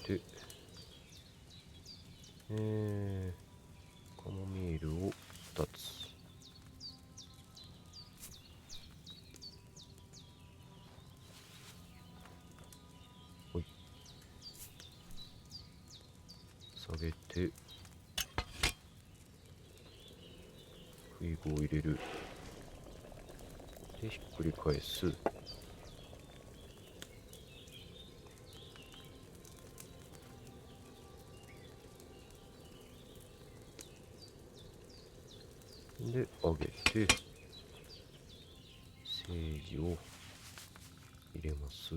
で、カモミールを2つ。ほい。下げて、フイゴを入れる。で、ひっくり返す。で、上げて、セージを入れます。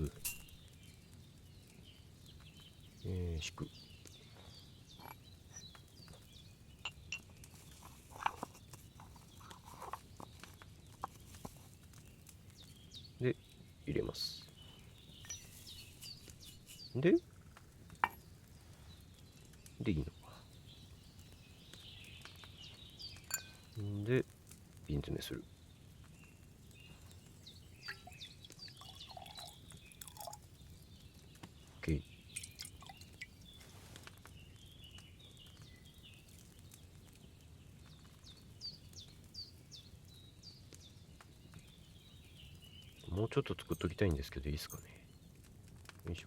敷く。で、入れます。で、いいのか。で、瓶詰めする。OK。もうちょっと作っときたいんですけど、いいですかね。よいし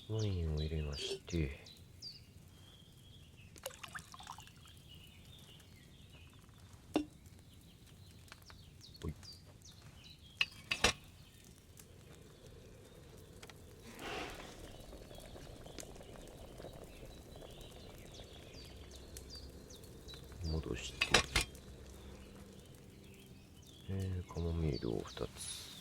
ょ。ワインを入れまして、ほい。戻して、カモミールを2つ。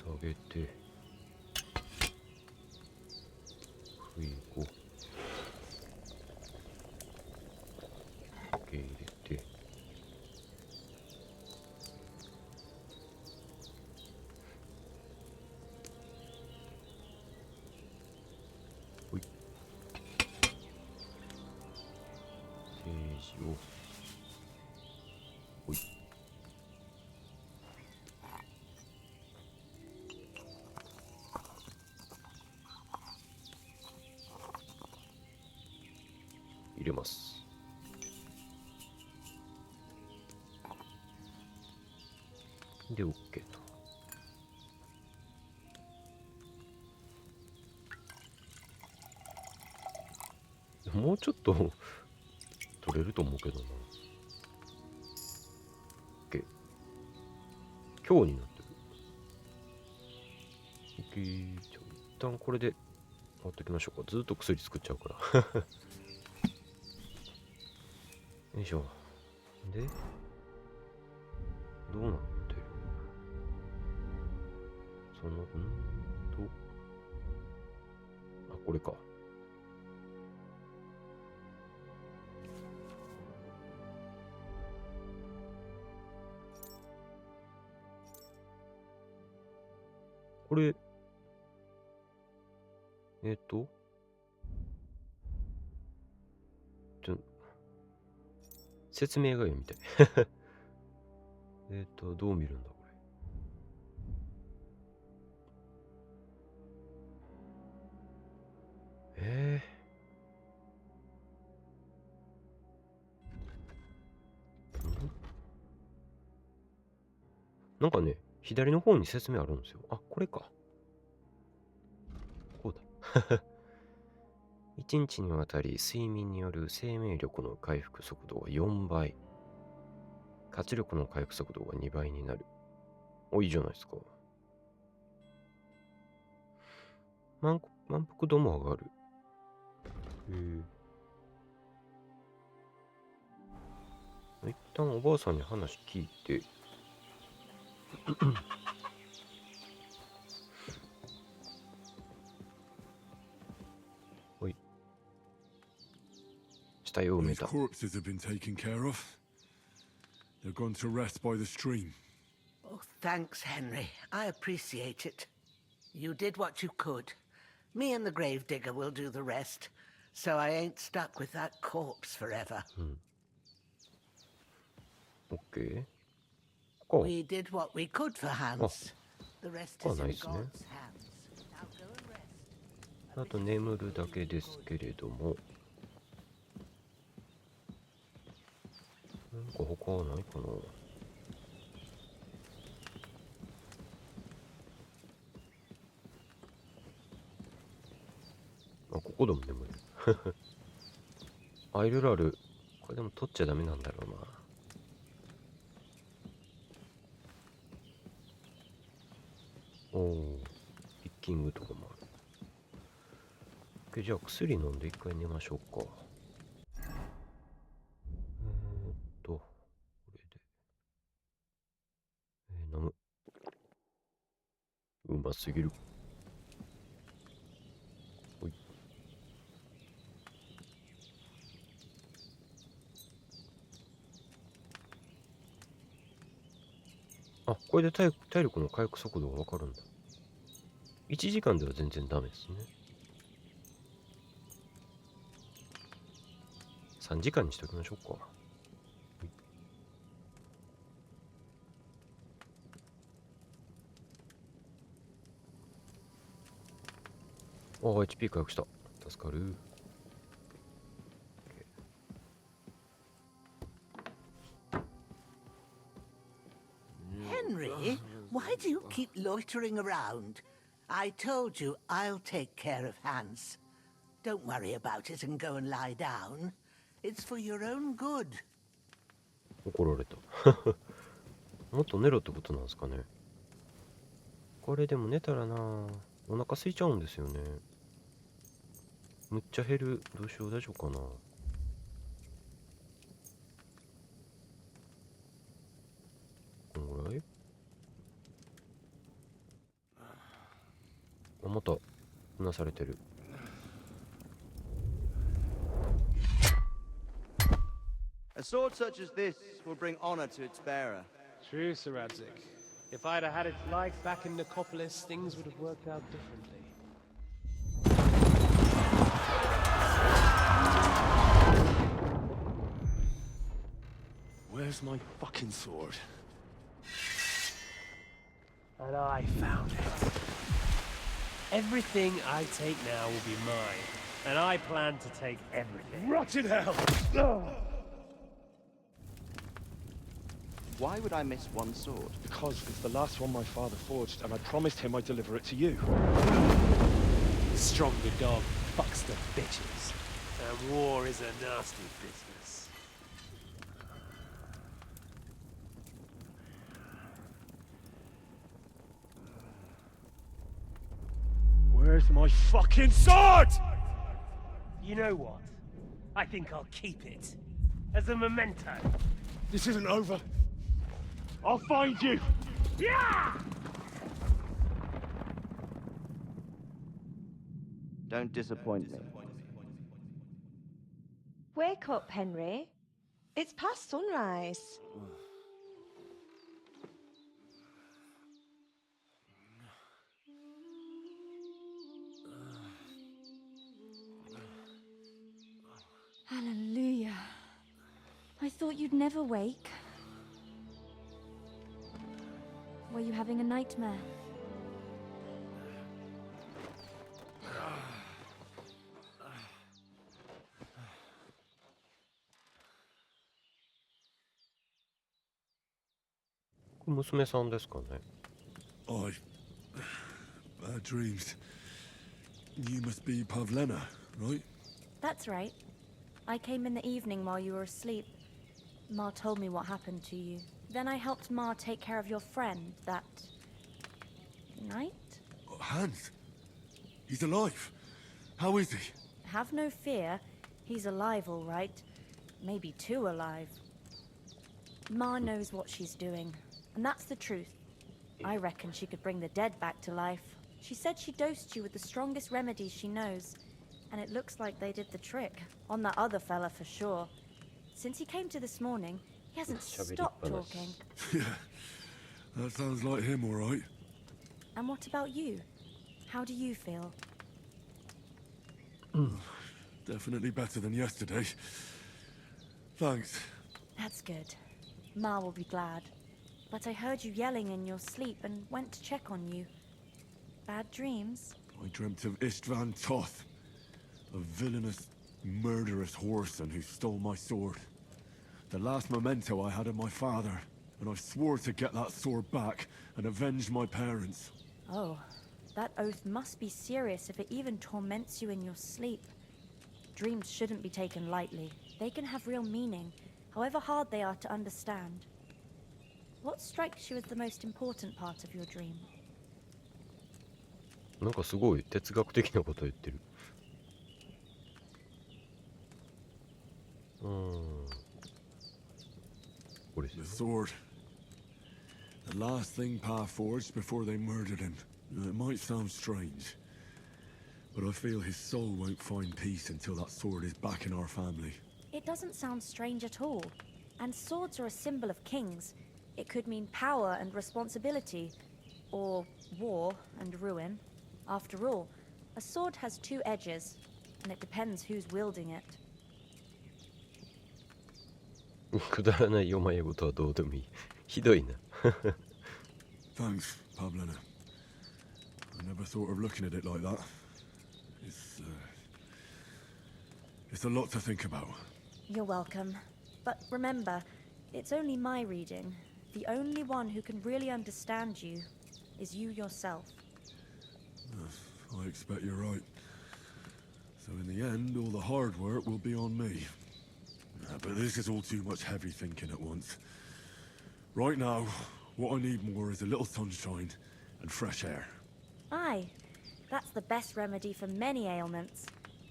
下げて、フイゴ、入れて、ほい。セージを、ほい。入れます。で、OK と。もうちょっと取れると思うけどな。OK。今日になってる。OK。じゃあ一旦これで終わっておきましょうか。ずっと薬作っちゃうから。よいしょ。で、どうなってる？あ、これか。これ、説明が読みたい。どう見るんだ、これ。なんかね、左の方に説明あるんですよ。あ、これか。こうだ。1日にわたり睡眠による生命力の回復速度が4倍。活力の回復速度が2倍になる。お、いいじゃないですか。満腹度も上がる。一旦おばあさんに話聞いて、おい。死体を埋め These た。 corpses have been taken care of. They're gone to rest by the stream. Oh, thanks, Henry. I appreciate it. You did what you could. Me and the gravedigger will do the rest, so I ain't stuck with that corpse forever. OK。We did what we could for Hans. The rest is in God's hands. Now go and rest. あと眠るだけですけれども、なんか他はないかな。あ、ここでも眠る。あ、いろいろある。これでも取っちゃダメなんだろうな。おお、ピッキングとかもある。じゃあ薬飲んで一回寝ましょうか。これで。飲む。うますぎる。ほい。あ、これで体力の回復速度がわかるんだ。1時間では全然ダメですね。3時間にしておきましょうか。ああ、HP 回復した。助かる。Henry, why do you keep loitering around? I told you I'll take care of Hans. Don't worry about it and go and lie down. It's for your own good. 怒られた。もっと寝ろってことなんですかね。これでも寝たらな、お腹空いちゃうんですよね。むっちゃ減る。どうしよう、大丈夫かな。このぐらい？あ、またうなされてる。A sword such as this will bring honor to its bearer. True, Sir Radzik. If I'd have had its like back in Nicopolis, things would have worked out differently. Where's my fucking sword? And I found it. Everything I take now will be mine, and I plan to take everything. Rotted hell! Why would I miss one sword? Because it's the last one my father forged, and I promised him I'd deliver it to you. Stronger dog fucks the bitches, and war is a nasty business. Where's my fucking sword? You know what? I think I'll keep it. As a memento. This isn't over. I'll find you! Yeah! Don't disappoint me. Wake up, Henry. It's past sunrise. Hallelujah. I thought you'd never wake. Were you having a nightmare?娘さんですかね。 Bad dreams. You must be Pavlena, right? That's right. I came in the evening while you were asleep. Ma told me what happened to you. Then I helped Ma take care of your friend that night? Hans? He's alive. How is he? Have no fear. He's alive, all right. Maybe too alive. Ma knows what she's doing, and that's the truth. I reckon she could bring the dead back to life. She said she dosed you with the strongest remedies she knows, and it looks like they did the trick. On that other fella for sure. Since he came to this morning, he hasn't stopped talking. Yeah, that sounds like him, all right. And what about you? How do you feel? Definitely better than yesterday. Thanks. That's good. Ma will be glad. But I heard you yelling in your sleep and went to check on you. Bad dreams? I dreamt of Istvan Toth, a villainous, murderous whoreson who stole my sword. The last memento I had of my father, and I swore to get that sword back and avenge my parents. Oh, that oath must be serious if it even torments you in your sleep. Dreams shouldn't be taken lightly. They can have real meaning, however hard they are to understand. What strikes you as the most important part of your dream? なんかすごい哲学的なこと言ってる。What is the sword? The last thing Pa forged before they murdered him. It might sound strange, but I feel his soul won't find peace until that sword is back in our family. It doesn't sound strange at all. And swords are a symbol of kings. It could mean power and responsibility, or war and ruin. After all, a sword has two edges, and it depends who's wielding it. くだらない読まいことはどうでもいい。ひどいな。Thanks, Pavlena. I never thought of looking at it like that. It's a lot to think about. You're welcome. But remember, it's only my reading. The only one who can really understand you is you yourself. I expect you're right. So in the end, all the hard work will be on me. But this is all too much heavy thinking at once. Right now, what I need more is a little sunshine and fresh air. Aye, that's the best remedy for many ailments.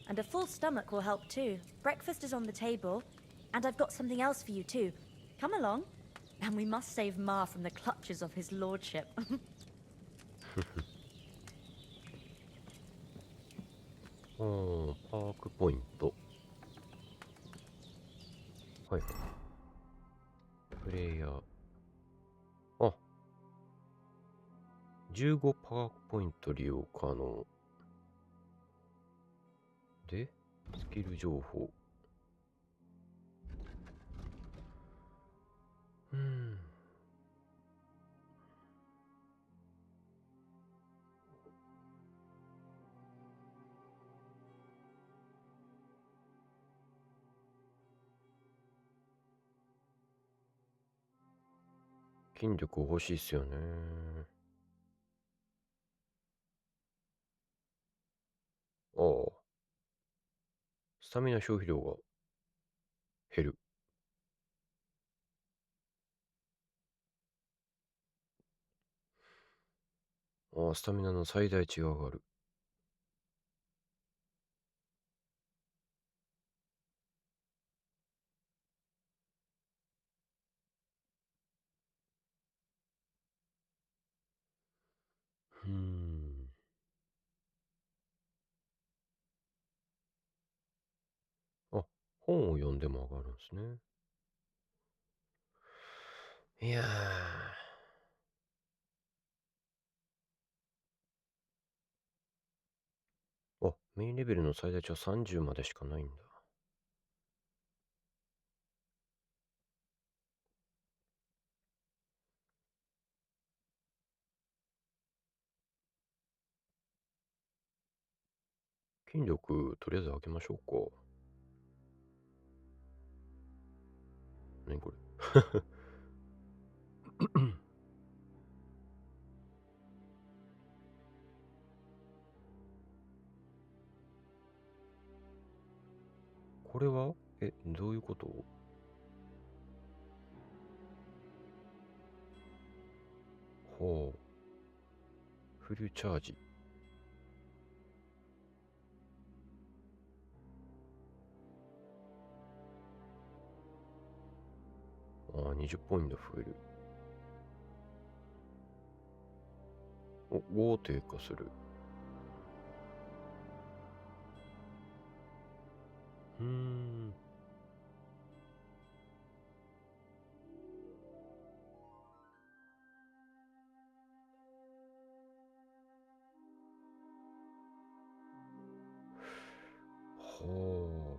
And a full stomach will help too. Breakfast is on the table, and I've got something else for you too. Come along, and we must save Ma from the clutches of his lordship. パークポイント。はいはい。プレイヤー。あ、15パークポイント利用可能。で、スキル情報。筋力欲しいっすよね。ああ。スタミナ消費量が減る。ああ、スタミナの最大値が上がる。あ、本を読んでも上がるんですね。いやー。あ、メインレベルの最大値は30までしかないんだ。筋力、とりあえず上げましょうか。何これ。これはどういうこと？ほう。フルチャージ。20ポイント増える。5低下する。ほ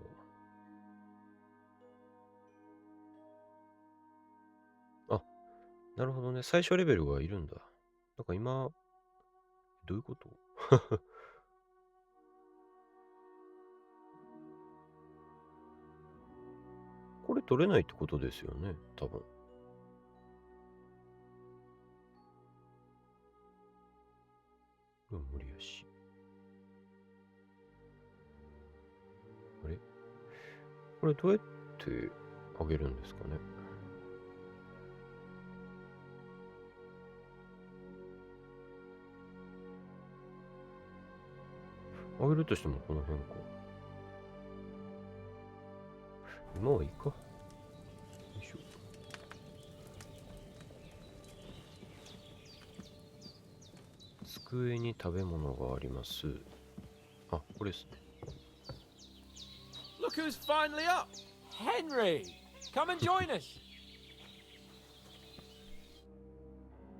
う。あ、なるほどね。最初レベルがいるんだ。なんか今、どういうことこれ取れないってことですよね、多分。無理やし。あれこれどうやってあげるんですかね。あげるとしてもこの辺か。今はいいか。よいしょ。机に食べ物があります。あ、これですね。Look who's finally up! Henry! Come and join us!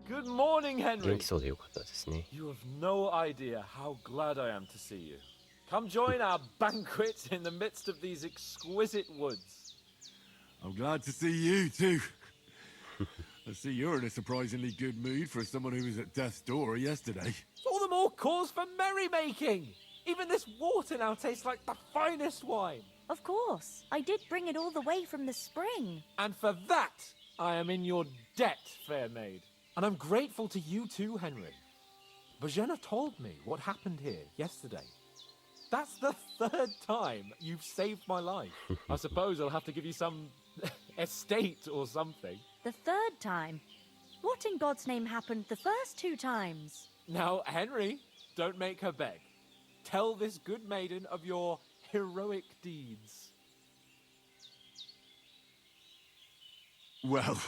Good morning, 元 Henry! 気そうでよかったですね。 You have no idea how glad I am to see you. Come join our banquet in the midst of these exquisite woods. I'm glad to see you too. I see you're in a surprisingly good mood for someone who was at death's door yesterday. All the more cause for merrymaking! Even this water now tastes like the finest wine. Of course. I did bring it all the way from the spring. And for that, I am in your debt, fair maid. And I'm grateful to you too, Henry. Bojena told me what happened here yesterday. That's the third time you've saved my life. I suppose I'll have to give you some estate or something. The third time? What in God's name happened the first 2 times? Now, Henry, don't make her beg. Tell this good maiden of your heroic deeds. Well,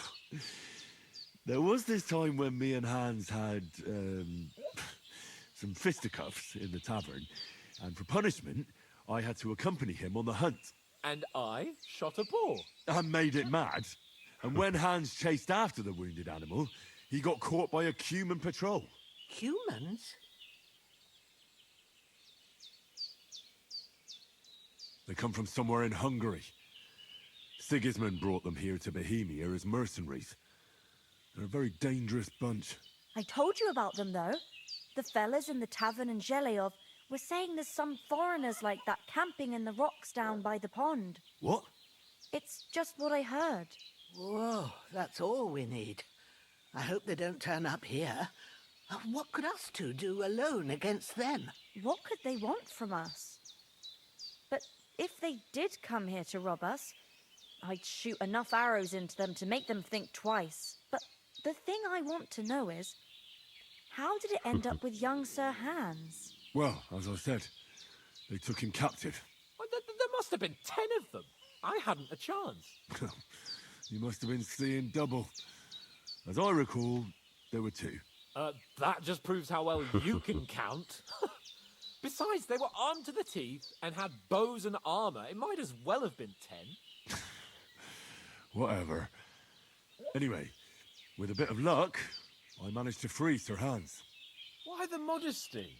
there was this time when me and Hans had some fisticuffs in the tavern, and for punishment, I had to accompany him on the hunt. And I shot a boar. And made it mad. And when Hans chased after the wounded animal, he got caught by a human patrol. Humans? They come from somewhere in Hungary. Sigismund brought them here to Bohemia as mercenaries. They're a very dangerous bunch. I told you about them, though. The fellas in the tavern in Zheleov were saying there's some foreigners like that camping in the rocks down by the pond. What? It's just what I heard. Whoa, that's all we need. I hope they don't turn up here. What could us two do alone against them? What could they want from us? But if they did come here to rob us, I'd shoot enough arrows into them to make them think twice. But the thing I want to know is, how did it end up with young Sir Hans? Well, as I said, they took him captive. Well, there must have been 10 of them. I hadn't a chance. You must have been seeing double. As I recall, there were 2. That just proves how well you can count. Besides, they were armed to the teeth and had bows and armor. It might as well have been 10. Whatever. Anyway, with a bit of luck, I managed to free Sir Hans. Why the modesty?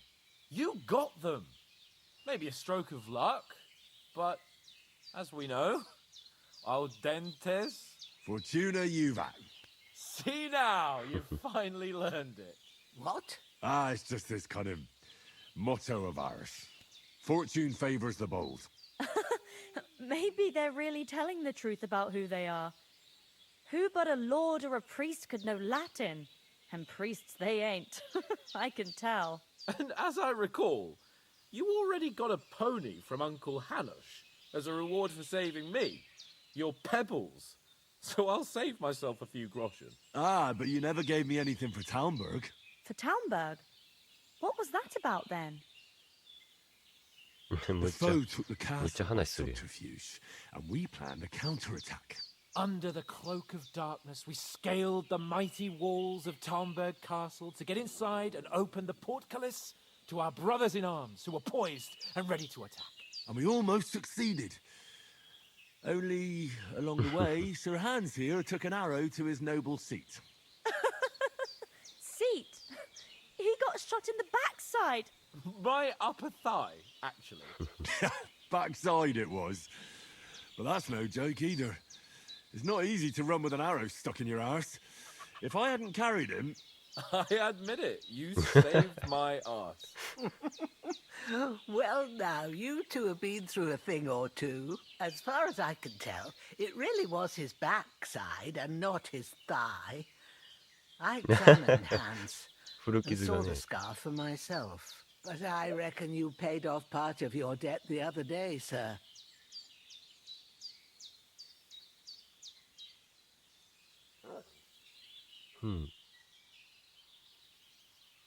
You got them. Maybe a stroke of luck, but as we know, al dentes. Fortuna juvat. See now, you've finally learned it. What? It's just this kind of motto of ours. Fortune favors the bold. Maybe they're really telling the truth about who they are. Who but a lord or a priest could know Latin? And priests they ain't. I can tell. And as I recall, you already got a pony from Uncle Hanush as a reward for saving me. Your pebbles. So I'll save myself a few groschen. Ah, but you never gave me anything for Townburg. For Townburg? What was that about then? The foe took the castle with subterfuge, and we planned a counterattack. Under the cloak of darkness, we scaled the mighty walls of Townburg Castle to get inside and open the portcullis to our brothers in arms who were poised and ready to attack. And we almost succeeded. Only, along the way, Sir Hans here took an arrow to his noble seat. Seat? He got shot in the backside. My upper thigh, actually. Backside it was. But that's no joke either. It's not easy to run with an arrow stuck in your arse. If I hadn't carried him... I admit it, you saved my arse. Well, now, you two have been through a thing or two. As far as I can tell, it really was his backside and not his thigh. I examined Hans and saw the scar for myself. But I reckon you paid off part of your debt the other day, sir.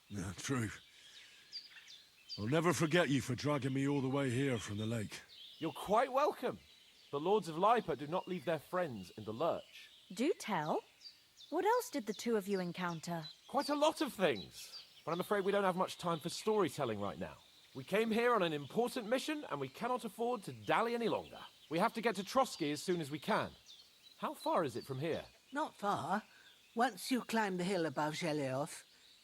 Yeah, true. I'll never forget you for dragging me all the way here from the lake. You're quite welcome. The Lords of Lipa do not leave their friends in the lurch. Do tell. What else did the two of you encounter? Quite a lot of things. But I'm afraid we don't have much time for storytelling right now. We came here on an important mission, and we cannot afford to dally any longer. We have to get to Trotsky as soon as we can. How far is it from here? Not far. Once you climb the hill above Zheleov,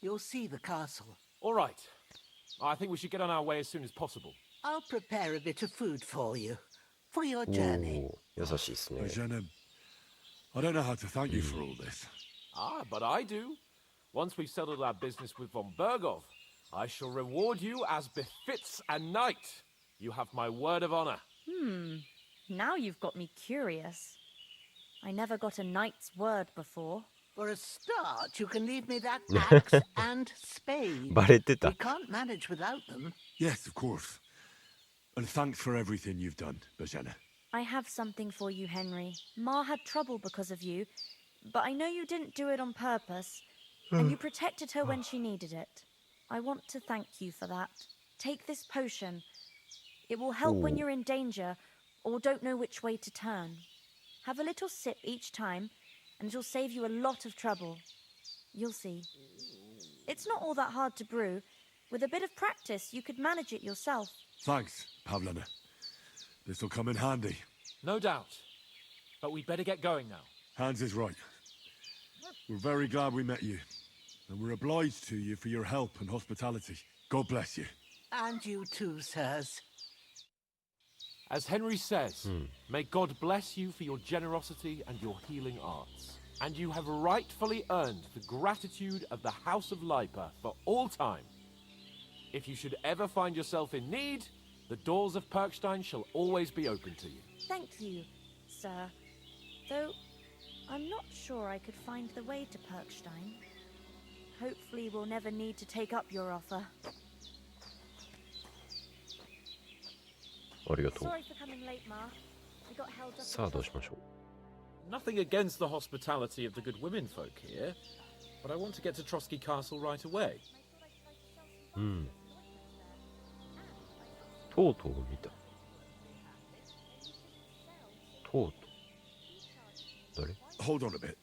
you'll see the castle. All right. I think we should get on our way as soon as possible. I'll prepare a bit of food for you. For your journey. 優しいですね。 Jenna, I don't know how to thank you for all this. Ah, but I do. Once we've settled our business with von Bergov, I shall reward you as befits a knight. You have my word of honor. Now you've got me curious. I never got a knight's word before. For a start, you can leave me that axe and spade. バレてた。 We can't manage without them. Yes, of course. And thanks for everything you've done, Bajana. I have something for you, Henry. Ma had trouble because of you, but I know you didn't do it on purpose, and you protected her when she needed it. I want to thank you for that. Take this potion. It will help when you're in danger or don't know which way to turn. Have a little sip each time, and it'll save you a lot of trouble. You'll see. It's not all that hard to brew. With a bit of practice, you could manage it yourself. Thanks, Pavlana. This'll come in handy. No doubt. But we'd better get going now. Hans is right. We're very glad we met you. And we're obliged to you for your help and hospitality. God bless you. And you too, sirs. As Henry says, may God bless you for your generosity and your healing arts. And you have rightfully earned the gratitude of the House of Lipa for all time. If you should ever find yourself in need, the doors of Perkstein shall always be open to you. Thank you, sir. Though, I'm not sure I could find the way to Perkstein. Hopefully we'll never need to take up your offer. ありがとう。 Sorry for coming late, Ma. We got held up. さあどうしましょ Nothing against the hospitality of the good women folk here, but I want to get to Trotsky Castle right away. う。とうとう見た。とうとう。誰？ Hold on a bit.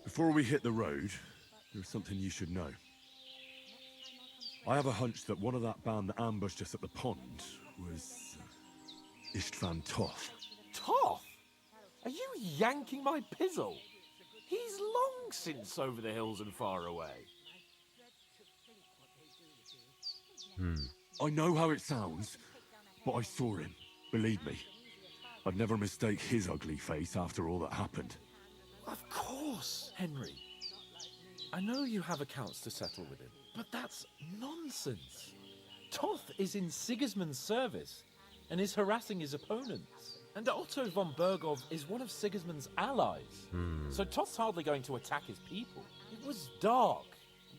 Before we hit the road, there's something you should know. I have a hunch that one of that band that ambushed us at the pond was Istvan Toth. Toth? Are you yanking my pizzle? He's long since over the hills and far away. I know how it sounds, but I saw him. Believe me. I'd never mistake his ugly face after all that happened. Of course, Henry. I know you have accounts to settle with him, but that's nonsense. Toth is in Sigismund's service and is harassing his opponents. And Otto von Bergov is one of Sigismund's allies. So Toth's hardly going to attack his people. It was dark.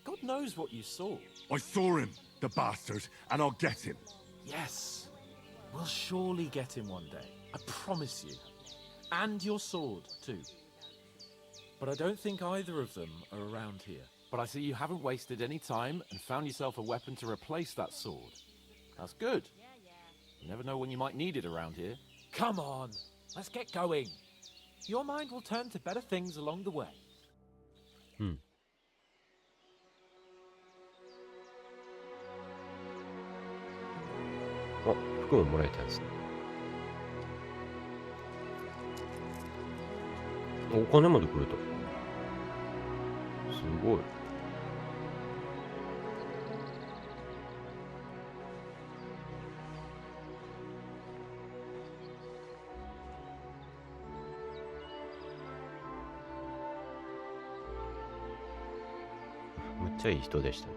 God knows what you saw. I saw him, the bastard, and I'll get him. Yes. We'll surely get him one day. I promise you. And your sword, too. But I don't think either of them are around here. But I see you haven't wasted any time and found yourself a weapon to replace that sword. That's good. You never know when you might need it around here. Come on, let's get going. Your mind will turn to better things along the way. あ、服ももらえたんですね。お金までくれた。すごい。むっちゃいい人でしたね。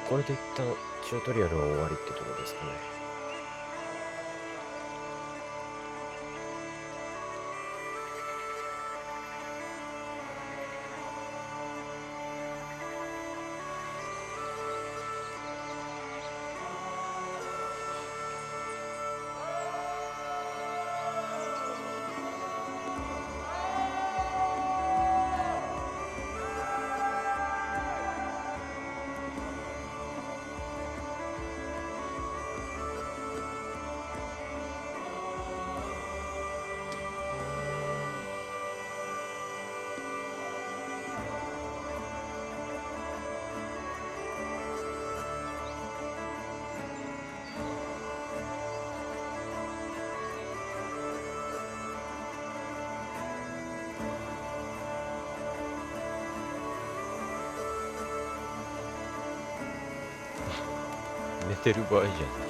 これで一旦チュートリアルは終わりってとこですかね。寝てる場合じゃない。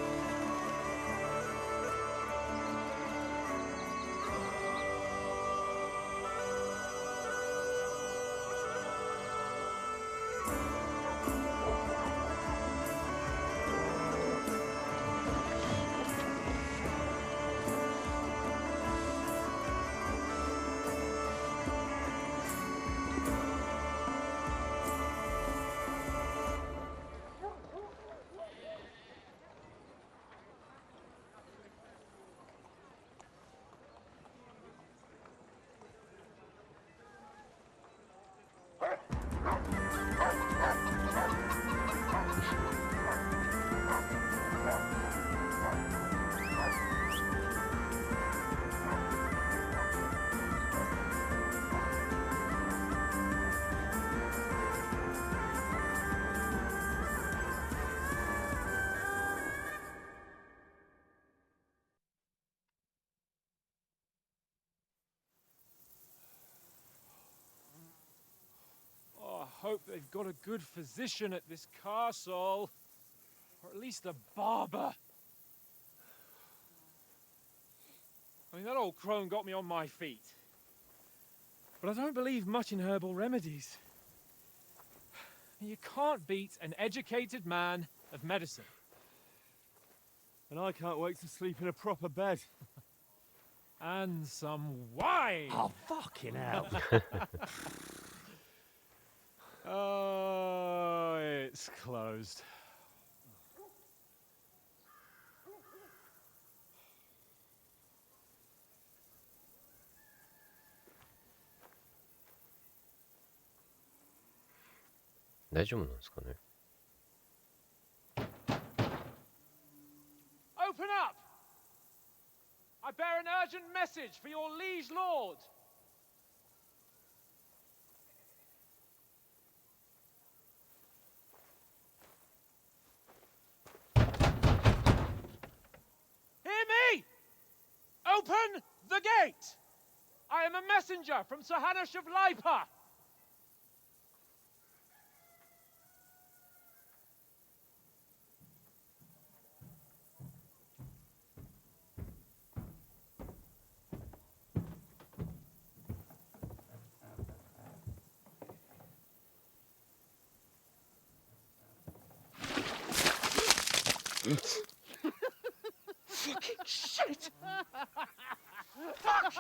I hope they've got a good physician at this castle. Or at least a barber. I mean, that old crone got me on my feet. But I don't believe much in herbal remedies. You can't beat an educated man of medicine. And I can't wait to sleep in a proper bed. And some wine! Oh, fucking hell. Oh, it's closed.大丈夫なんですかね。 Open up! I bear an urgent message for your liege lord. Hear me! Open the gate! I am a messenger from Sir Hanush of Lipa. Fucking shit! Fuck!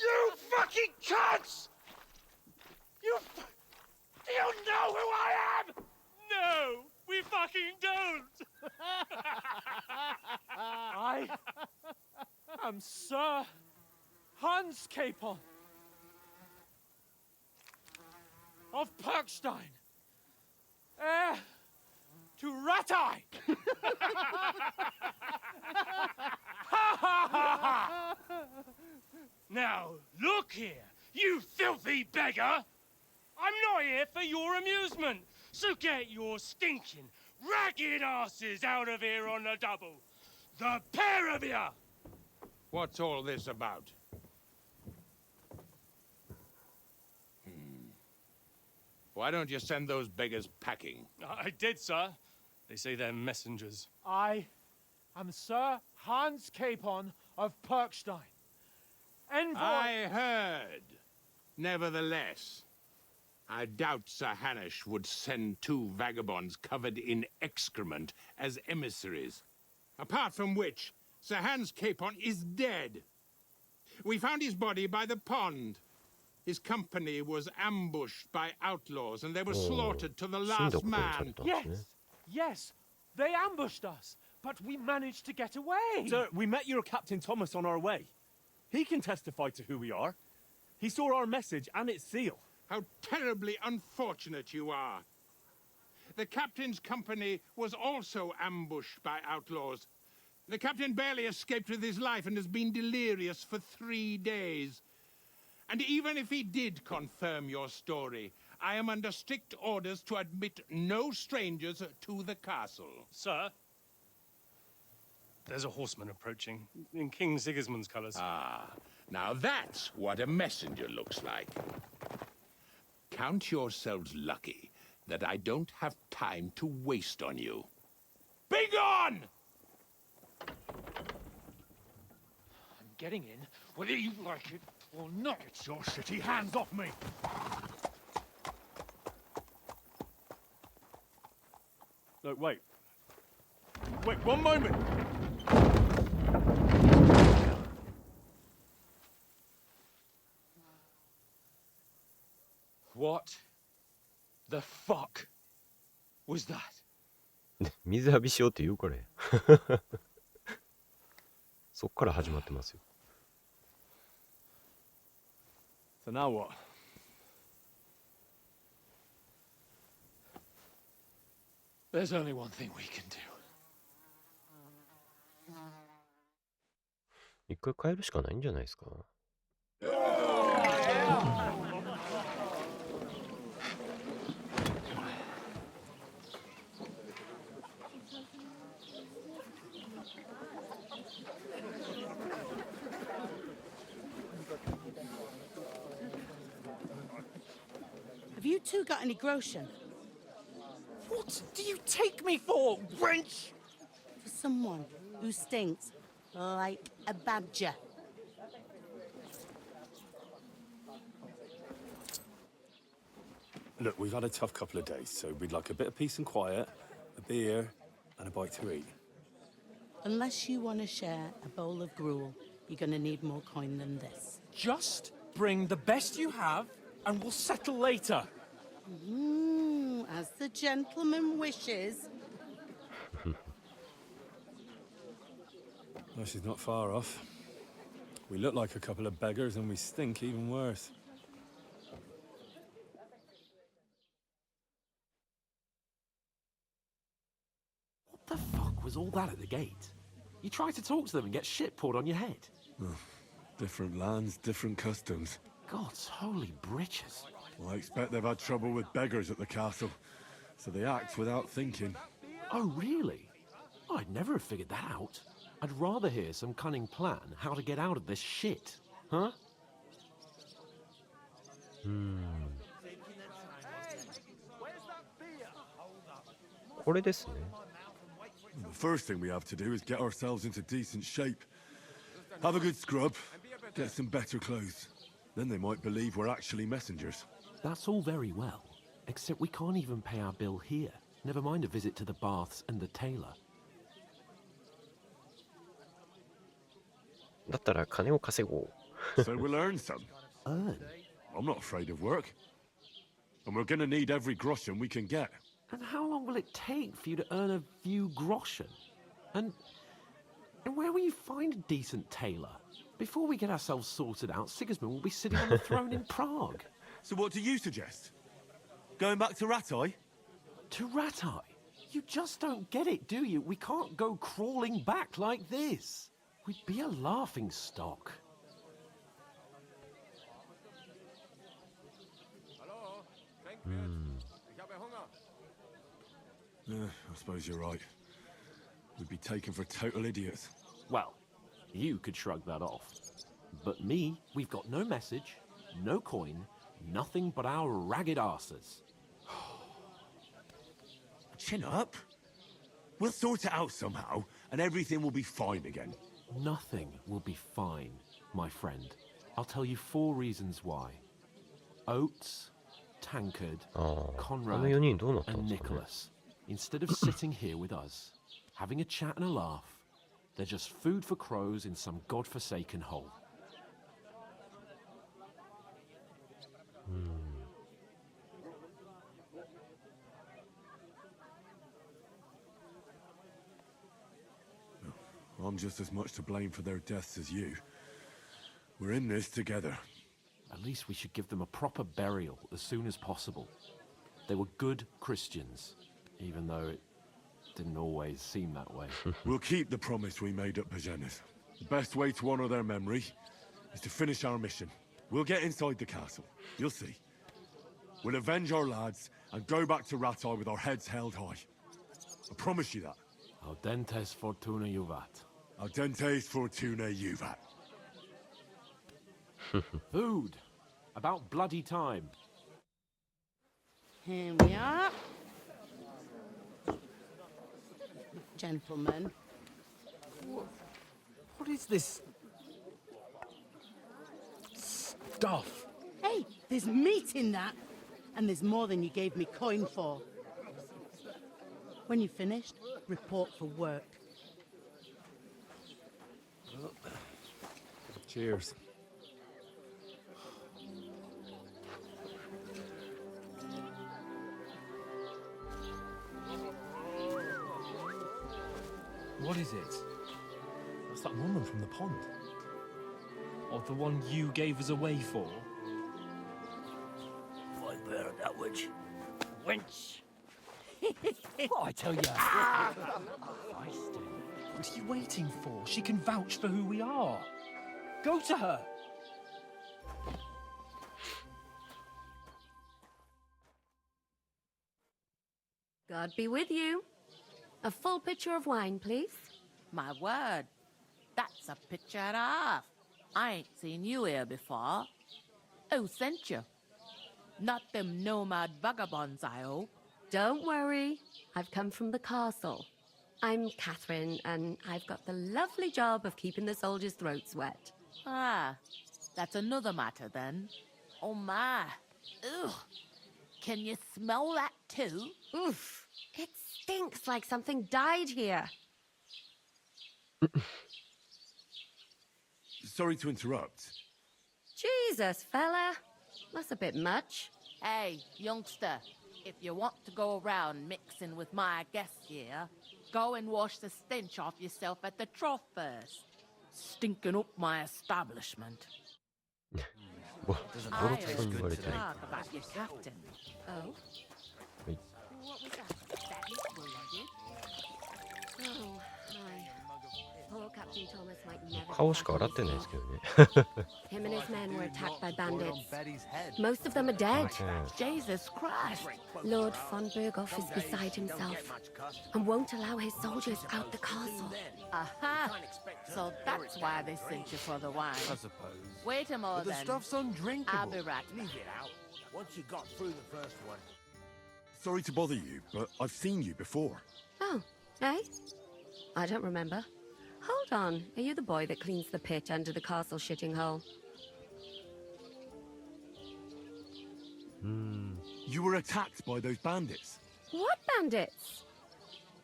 You fucking cunts! Do you know who I am? No, we fucking don't! I am Sir Hans Capon of Perkstein, heir to Ratai! Now, look here, you filthy beggar! I'm not here for your amusement, so get your stinking, ragged asses out of here on the double. The pair of you! What's all this about? Why don't you send those beggars packing? I did, sir. They say they're messengers. I am Sir Hans Capon of Perkstein. Envoy... I heard. Nevertheless, I doubt Sir Hanush would send 2 vagabonds covered in excrement as emissaries. Apart from which, Sir Hans Capon is dead. We found his body by the pond. His company was ambushed by outlaws, and they were slaughtered to the last man. Yes, they ambushed us, but we managed to get away. Sir, we met your Captain Thomas on our way. He can testify to who we are. He saw our message and its seal. How terribly unfortunate you are. The captain's company was also ambushed by outlaws. The captain barely escaped with his life and has been delirious for 3 days. And even if he did confirm your story, I am under strict orders to admit no strangers to the castle. Sir, there's a horseman approaching in King Sigismund's colours. Ah, now that's what a messenger looks like. Count yourselves lucky that I don't have time to waste on you. Be gone! I'm getting in, whether you like it or not. Get your shitty hands off me! No, wait. Wait, one moment! What the fuck was that? 水浴びしようって言うこれ。そっから始まってますよ。So now what? There's only one thing we can do. 一回変えるしかないんじゃないですか。Have you two got any groschen? What do you take me for, wench? For someone who stinks like a badger. Look, we've had a tough couple of days, so we'd like a bit of peace and quiet, a beer, and a bite to eat. Unless you want to share a bowl of gruel, you're going to need more coin than this. Just bring the best you have, and we'll settle later. As the gentleman wishes. Well, she's not far off. We look like a couple of beggars, and we stink even worse. What the fuck was all that at the gate? You tried to talk to them and get shit poured on your head. Oh, different lands, different customs. God's holy britches. Well, I expect they've had trouble with beggars at the castle, so they act without thinking. Oh, really? I'd never have figured that out. I'd rather hear some cunning plan how to get out of this shit. Huh? これですね。 The first thing we have to do is get ourselves into decent shape. Have a good scrub, get some better clothes. Then they might believe we're actually messengers. That's all very well, except we can't even pay our bill here. Never mind a visit to the baths and the tailor. だったら金を稼ごう。So we'll earn some. Earn? I'm not afraid of work. And we're gonna need every groschen we can get. And how long will it take for you to earn a few groschen? And where will you find a decent tailor? Before we get ourselves sorted out, Sigismund will be sitting on the throne in Prague. So what do you suggest? Going back to Rattay? To Rattay? You just don't get it, do you? We can't go crawling back like this. We'd be a laughing stock. I suppose you're right. We'd be taken for total idiots. Well, you could shrug that off. But me, we've got no message, no coin, nothing but our ragged arses. Chin up. We'll sort it out somehow, and everything will be fine again. Nothing will be fine, my friend. I'll tell you 4 reasons why. Oates, Tankard, Conrad, and Nicholas. Instead of sitting here with us, having a chat and a laugh, they're just food for crows in some godforsaken hole. I'm just as much to blame for their deaths as you. We're in this together. At least we should give them a proper burial as soon as possible. They were good Christians, even though it didn't always seem that way. We'll keep the promise we made at Pagenis. The best way to honor their memory is to finish our mission. We'll get inside the castle. You'll see. We'll avenge our lads and go back to Rattay with our heads held high. I promise you that. Audentes fortuna juvat. Audentes fortuna juvat. Food. About bloody time. Here we are. Gentlemen. What is this stuff? Hey, there's meat in that. And there's more than you gave me coin for. When you're finished, report for work. Cheers. What is it? That's that woman from the pond. Or the one you gave us away for? I bear that witch. Wench! What I tell you? What are you waiting for? She can vouch for who we are. Go to her. God be with you. A full pitcher of wine, please. My word, that's a picture and a half. I ain't seen you here before. Who sent you? Not them nomad vagabonds, I hope. Don't worry. I've come from the castle. I'm Catherine, and I've got the lovely job of keeping the soldiers' throats wet. Ah, that's another matter then. Oh my. Ugh. Can you smell that too? Oof. It stinks like something died here. Sorry to interrupt. Jesus, fella. That's a bit much. Hey, youngster, if you want to go around mixing with my guests here, go and wash the stench off yourself at the trough first. Stinking up my establishment. I heard good talk about your captain. Oh? What was that? That his bullet? Oh, hi. Poor Captain Thomas might never... 顔しか洗ってないですけどね。 Him and his men were attacked by bandits. Most of them are dead. Jesus Christ! Lord von Berghoff is beside himself and won't allow his soldiers out the castle. Aha! So that's why they sent you for the wine. I suppose. Wait a moment. But the stuff's undrinkable. I'll be right back. Leave it out. Once you got through the first one. Sorry to bother you, but I've seen you before. Oh, eh? I don't remember. Hold on. Are you the boy that cleans the pit under the castle shitting hole? You were attacked by those bandits. What bandits?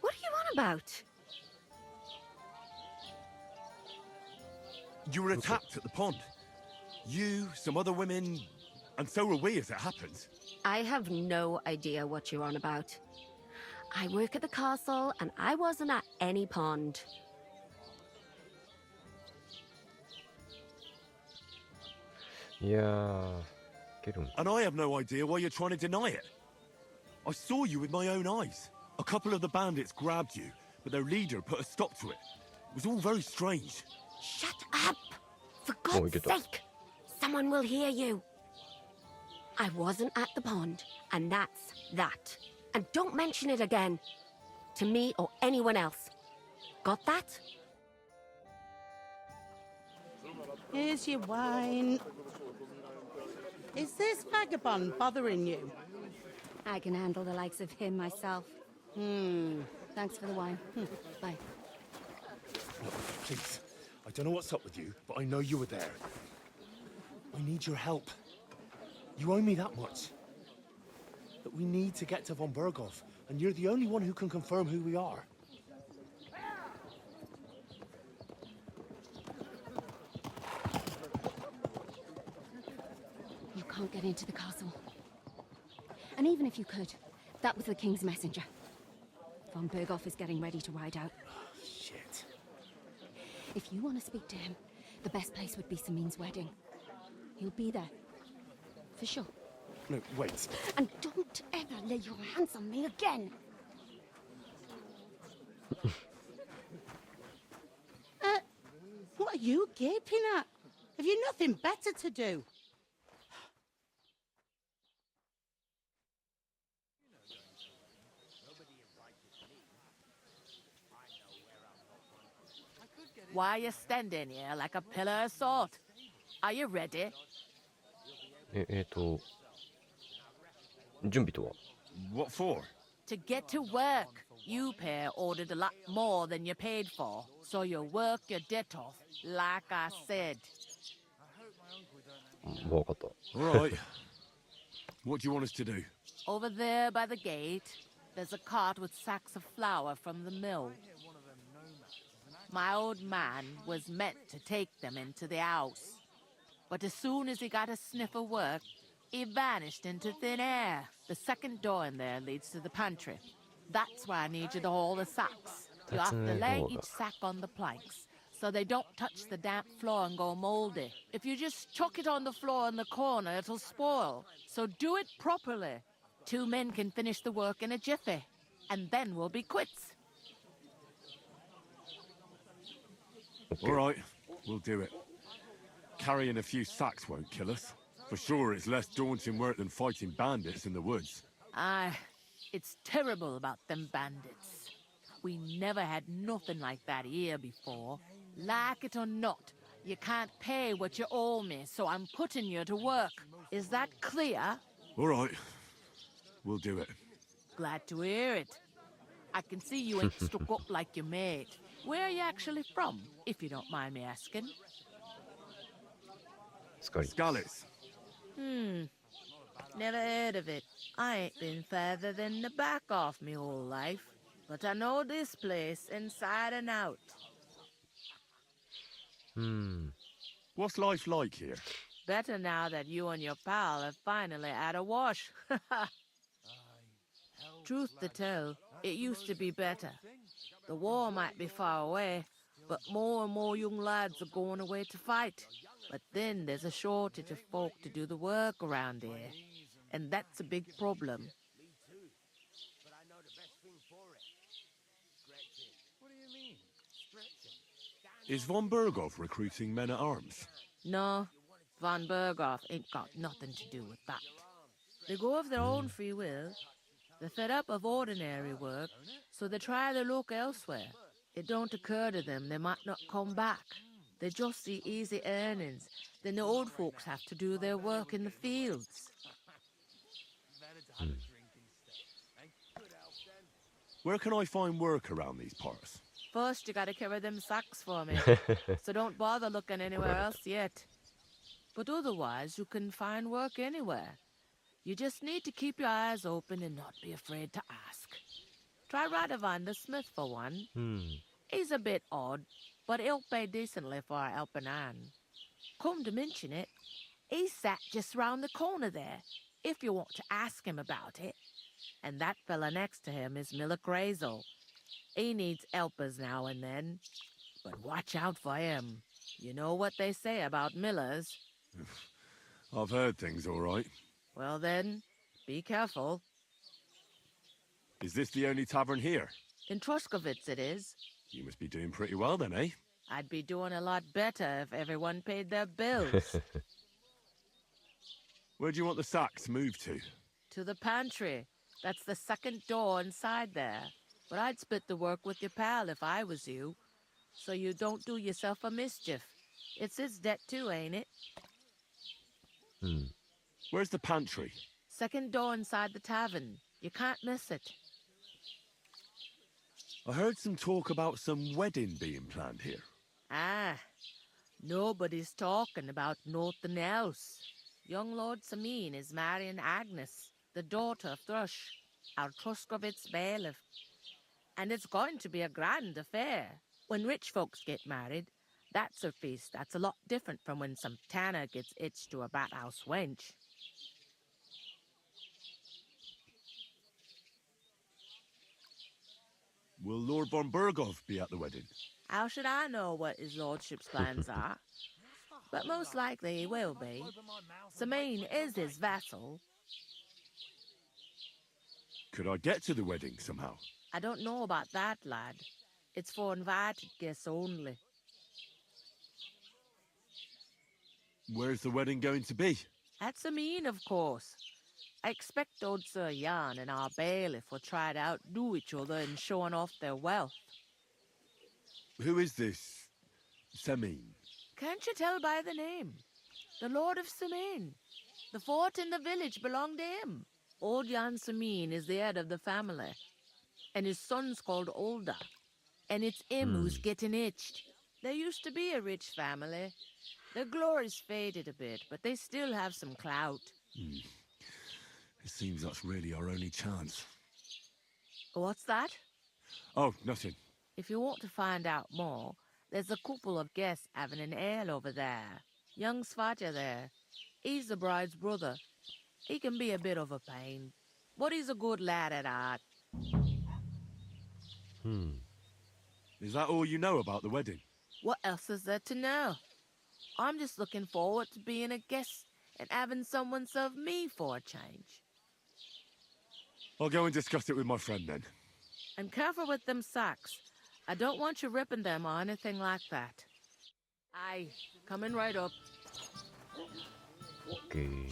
What are you on about? You were attacked at the pond. You, some other women, and so were we as it happens. I have no idea what you're on about. I work at the castle, and I wasn't at any pond. Yeah, get him. And I have no idea why you're trying to deny it. I saw you with my own eyes. A couple of the bandits grabbed you, but their leader put a stop to it. It was all very strange. Shut up! For God's sake! Someone will hear you. I wasn't at the pond, and that's that. And don't mention it again. To me or anyone else. Got that? Here's your wine. Is this vagabond bothering you? I can handle the likes of him myself. Thanks for the wine. Bye. Look, please. I don't know what's up with you, but I know you were there. I need your help. You owe me that much. But we need to get to von Berghoff, and you're the only one who can confirm who we are. You can't get into the castle. And even if you could, that was the King's messenger. Von Berghoff is getting ready to ride out. Shit. If you want to speak to him, the best place would be Samin's wedding. He'll be there. For sure. No, wait. And don't ever lay your hands on me again! What are you gaping at? Have you nothing better to do? Why are you standing here like a pillar of salt? Are you ready? 準備とは What for? To get to work. You pair ordered a lot more than you paid for, so you'll work your debt off, like I said. わかった。All right. What do you want us to do? Over there by the gate, there's a cart with sacks of flour from the mill. My old man was meant to take them into the house. But as soon as he got a sniff of work, he vanished into thin air. The second door in there leads to the pantry. That's why I need you to haul the sacks. You have to lay each sack on the planks, so they don't touch the damp floor and go moldy. If you just chuck it on the floor in the corner, it'll spoil. So do it properly. 2 men can finish the work in a jiffy, and then we'll be quits. All right, we'll do it. Carrying a few sacks won't kill us. For sure, it's less daunting work than fighting bandits in the woods. Aye, it's terrible about them bandits. We never had nothing like that here before. Like it or not, you can't pay what you owe me, so I'm putting you to work. Is that clear? All right, we'll do it. Glad to hear it. I can see you ain't stuck up like your mate. Where are you actually from, if you don't mind me asking? Scarlets. Never heard of it. I ain't been further than the back off me whole life. But I know this place inside and out. What's life like here? Better now that you and your pal have finally had a wash. Truth to tell, it used to be better. The war might be far away, but more and more young lads are going away to fight. But then there's a shortage of folk to do the work around here. And that's a big problem. Is von Berghoff recruiting men-at-arms? No, von Berghoff ain't got nothing to do with that. They go of their own free will. They're fed up of ordinary work, so they try their luck elsewhere. It don't occur to them they might not come back. They just see easy earnings. Then the old folks have to do their work in the fields. Where can I find work around these parts? First, you gotta carry them sacks for me, so don't bother looking anywhere else yet. But otherwise, you can find work anywhere. You just need to keep your eyes open and not be afraid to ask. Try Radovan the smith for one. He's a bit odd, but he'll pay decently for a helping hand. Come to mention it, he's sat just round the corner there, if you want to ask him about it. And that fella next to him is Miller Crazel. He needs helpers now and then, but watch out for him. You know what they say about Millers. I've heard things all right. Well then, be careful. Is this the only tavern here? In Troskovitz it is. You must be doing pretty well then, eh? I'd be doing a lot better if everyone paid their bills. Where do you want the sacks moved to? To the pantry. That's the second door inside there. But I'd split the work with your pal if I was you. So you don't do yourself a mischief. It's his debt too, ain't it? Where's the pantry? Second door inside the tavern. You can't miss it. I heard some talk about some wedding being planned here. Ah, nobody's talking about nothing else. Young Lord Samin is marrying Agnes, the daughter of Thrush, our Troskovitz bailiff. And it's going to be a grand affair. When rich folks get married, that's a feast that's a lot different from when some tanner gets hitched to a bathouse wench. Will Lord von Berghoff be at the wedding? How should I know what his lordship's plans are? But most likely he will be. Samin is his vassal. Could I get to the wedding somehow? I don't know about that, lad. It's for invited guests only. Where's the wedding going to be? At Samin, of course. I expect old Sir Jan and our bailiff will try to outdo each other in showing off their wealth. Who is this Semin? Can't you tell by the name? The Lord of Samin. The fort and the village belong to him. Old Jan Samin is the head of the family. And his son's called Olda. And it's him who's getting itched. There used to be a rich family. Their glory's faded a bit, but they still have some clout. It seems that's really our only chance. What's that? Oh, nothing. If you want to find out more, there's a couple of guests having an ale over there. Young Svaja there. He's the bride's brother. He can be a bit of a pain, but he's a good lad at heart. Is that all you know about the wedding? What else is there to know? I'm just looking forward to being a guest and having someone serve me for a change. I'll go and discuss it with my friend then. And careful with them sacks. I don't want you ripping them or anything like that. Aye, coming right up. Okay.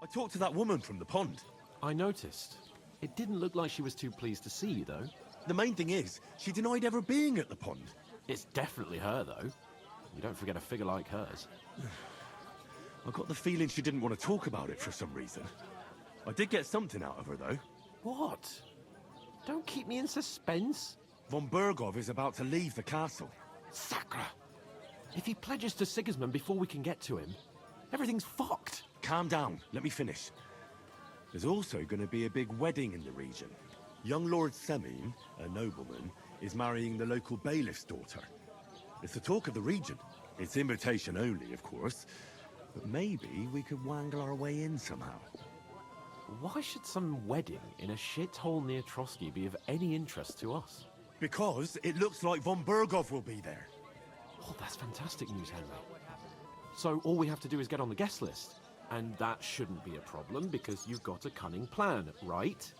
I talked to that woman from the pond. I noticed. It didn't look like she was too pleased to see you, though. The main thing is, she denied ever being at the pond. It's definitely her, though. You don't forget a figure like hers. I got the feeling she didn't want to talk about it for some reason. I did get something out of her, though. What? Don't keep me in suspense. Von Berghoff is about to leave the castle. Sacra! If he pledges to Sigismund before we can get to him, everything's fucked. Calm down. Let me finish. There's also going to be a big wedding in the region. Young Lord Semin, a nobleman, is marrying the local bailiff's daughter. It's the talk of the region. It's invitation only, of course. But maybe we could wangle our way in somehow. Why should some wedding in a shithole near Trotsky be of any interest to us? Because it looks like von Berghoff will be there. Oh, that's fantastic news, Henry. So all we have to do is get on the guest list. And that shouldn't be a problem because you've got a cunning plan, right?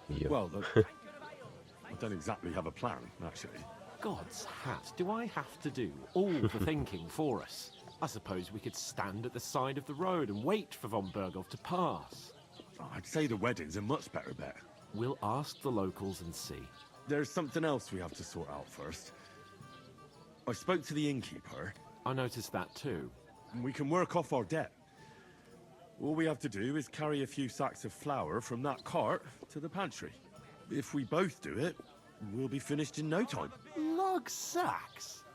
Yeah. Well, I don't exactly have a plan, actually. God's hat, do I have to do all the thinking for us? I suppose we could stand at the side of the road and wait for von Berghoff to pass. I'd say the wedding's a much better bet. We'll ask the locals and see. There's something else we have to sort out first. I spoke to the innkeeper. I noticed that too. We can work off our debt. All we have to do is carry a few sacks of flour from that cart to the pantry. If we both do it, we'll be finished in no time. Work sacks?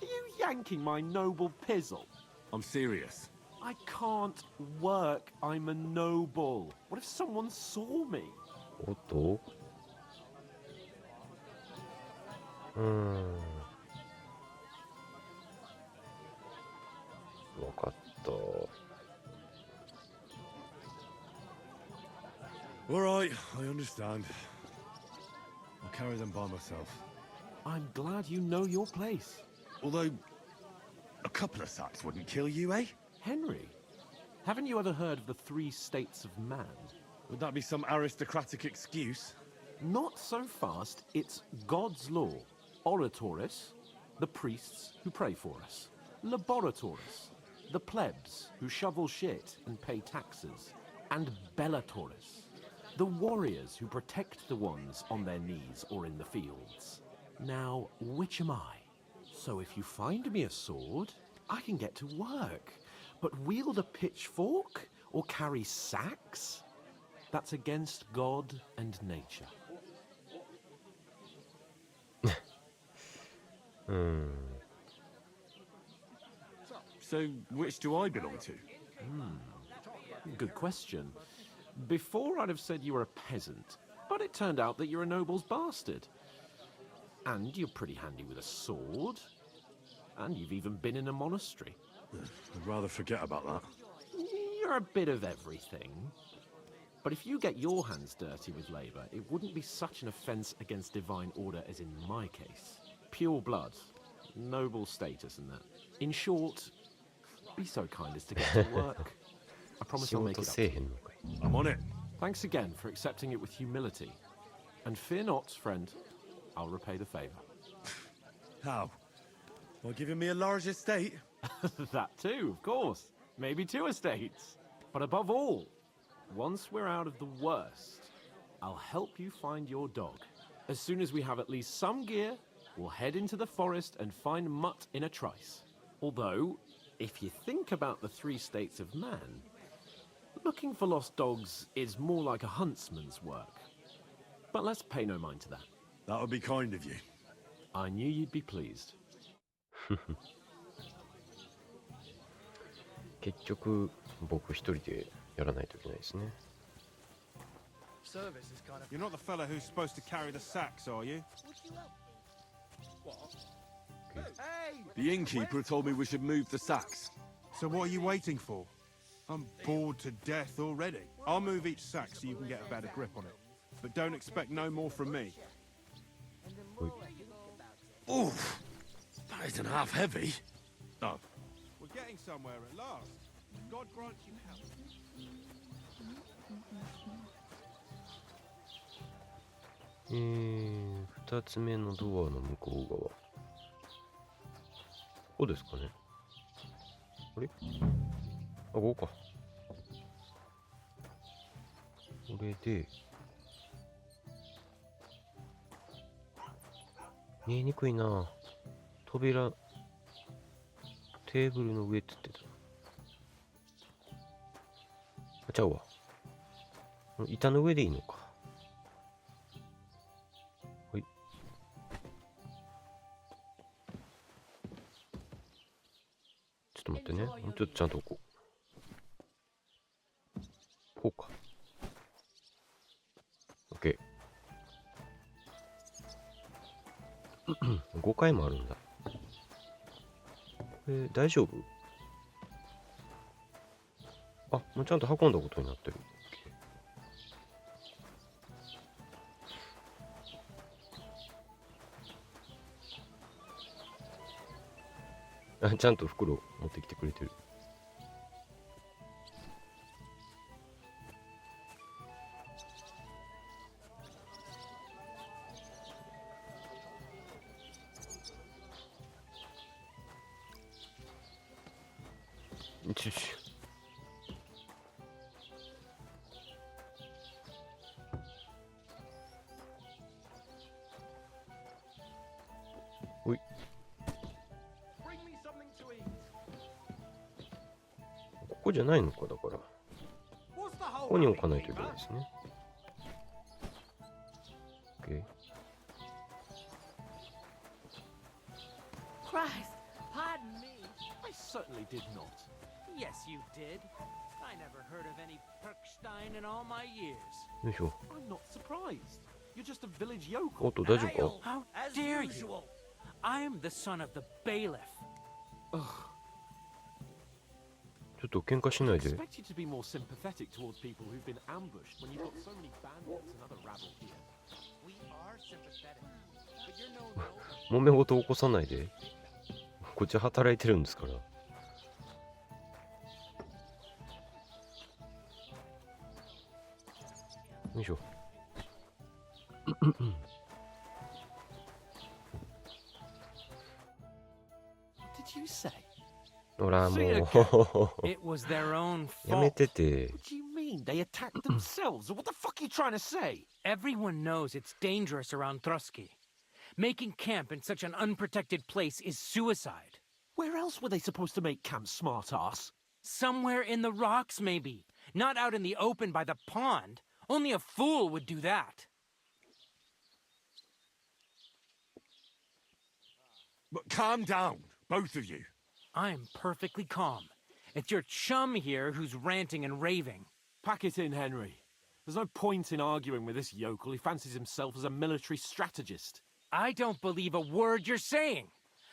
Are you yanking my noble pizzle? I'm serious. I can't work. I'm a noble. What if someone saw me? おっと。わかった。All right, I understand. I'll carry them by myself. I'm glad you know your place. Although, a couple of sacks wouldn't kill you, eh? Henry, haven't you ever heard of the 3 states of man? Would that be some aristocratic excuse? Not so fast. It's God's law. Oratoris, the priests who pray for us. Laboratoris, the plebs who shovel shit and pay taxes. And Bellatoris, the warriors who protect the ones on their knees or in the fields. Now, which am I? So if you find me a sword, I can get to work. But wield a pitchfork or carry sacks? That's against God and nature. So, which do I belong to? Good question. Before I'd have said you were a peasant, but it turned out that you're a noble's bastard. And you're pretty handy with a sword. And you've even been in a monastery. I'd rather forget about that. You're a bit of everything. But if you get your hands dirty with labour, it wouldn't be such an offence against divine order as in my case. Pure blood, noble status and that. In short, be so kind as to get to work. I promise I'll make it up to you. I'm on it. Thanks again for accepting it with humility. And fear not, friend, I'll repay the favour. How? By giving me a large estate? That too, of course. Maybe 2 estates. But above all, once we're out of the worst, I'll help you find your dog. As soon as we have at least some gear, we'll head into the forest and find Mutt in a trice. Although, if you think about the 3 states of man, looking for lost dogs is more like a huntsman's work. But let's pay no mind to that. That would be kind of you. I knew you'd be pleased. 結局僕一人でやらないといけないですね。 You're not the fella who's supposed to carry the sacks, are you? The innkeeper told me we should move the sacks. So what are you waiting for? I'm bored to death already. I'll move each sack so you can get a better grip on it. But don't expect no more from me. Oof! That isn't half heavy. Oh. We're getting somewhere at last. God grant you help. 2つ目のドアの向こう側。ここですかね。あれ？あ、ここか。これで、見えにくいな。扉、テーブルの上って言ってた。あ、ちゃうわ。板の上でいいのか。はい。ちょっと待ってね。ちょっとちゃんとこう。こうか。OK。5回もあるんだ。大丈夫？あ、もうちゃんと運んだことになってる。あ、ちゃんと袋持ってきてくれてる。よしよし。おい。ここじゃないのか、だから。ここに置かないといけないですね。OK。certainly did not. Yes, you did. I never heard of any Perkstein in all my years. よいしょ。 I'm not surprised. You're just a village yokel. おっと、大丈夫か？ How dare you? I'm the son of the bailiff. ちょっと喧嘩しないで。 expect you to be more sympathetic towards people who've been ambushed when you've got so many bandits and other rabble here. We are sympathetic, but you're no noble. 揉め事起こさないで。こっち働いてるんですから。よいしょ。Did you say? ほらもう It was their own やめ fault. てて。 What do you mean? They attacked themselves? What the fuck are you trying to say? Everyone knows it's dangerous around Trotsky. Making camp in such an unprotected place is suicide. Where else were they supposed to make camp, smart-ass? Somewhere in the rocks, maybe. Not out in the open by the pond. Only a fool would do that. But calm down, both of you. I'm perfectly calm. It's your chum here who's ranting and raving. Pack it in, Henry. There's no point in arguing with this yokel. He fancies himself as a military strategist. I don't believe a word you're saying.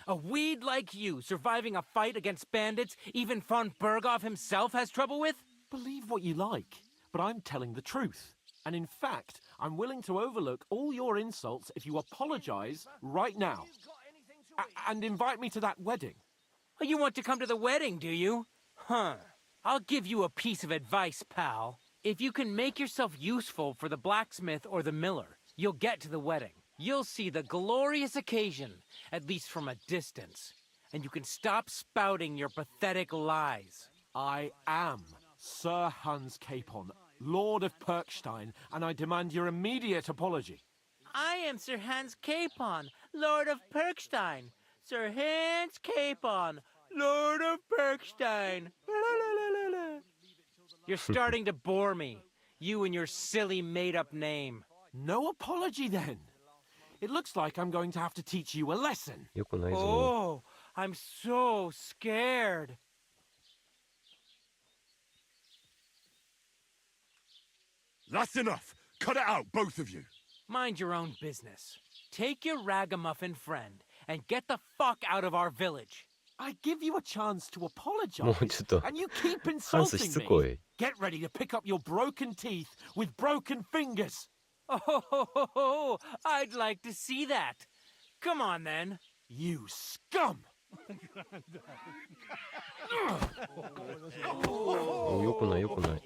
A weed like you surviving a fight against bandits even von Berghoff himself has trouble with? Believe what you like, but I'm telling the truth. And in fact, I'm willing to overlook all your insults if you apologize right now. And invite me to that wedding. Oh, you want to come to the wedding, do you? Huh. I'll give you a piece of advice, pal. If you can make yourself useful for the blacksmith or the miller, you'll get to the wedding. You'll see the glorious occasion, at least from a distance. And you can stop spouting your pathetic lies. I am Sir Hans Capon, Lord of Perkstein, and I demand your immediate apology. I am Sir Hans Capon, Lord of Perkstein. Sir Hans Capon, Lord of Perkstein. You're starting to bore me. You and your silly made-up name. No apology, then. It looks like I'm going to have to teach you a lesson. よくないぞ。 Oh, I'm so scared. That's enough. Cut it out, both of you. Mind your own business. Take your ragamuffin friend and get the fuck out of our village. I give you a chance to も apologize, うちょっと and you keep ハンス insulting しつこ me. い。 Get ready to pick up your broken teeth with broken fingers. Oh, I'd like to see that. Come on, then. You scum! およくないよくない。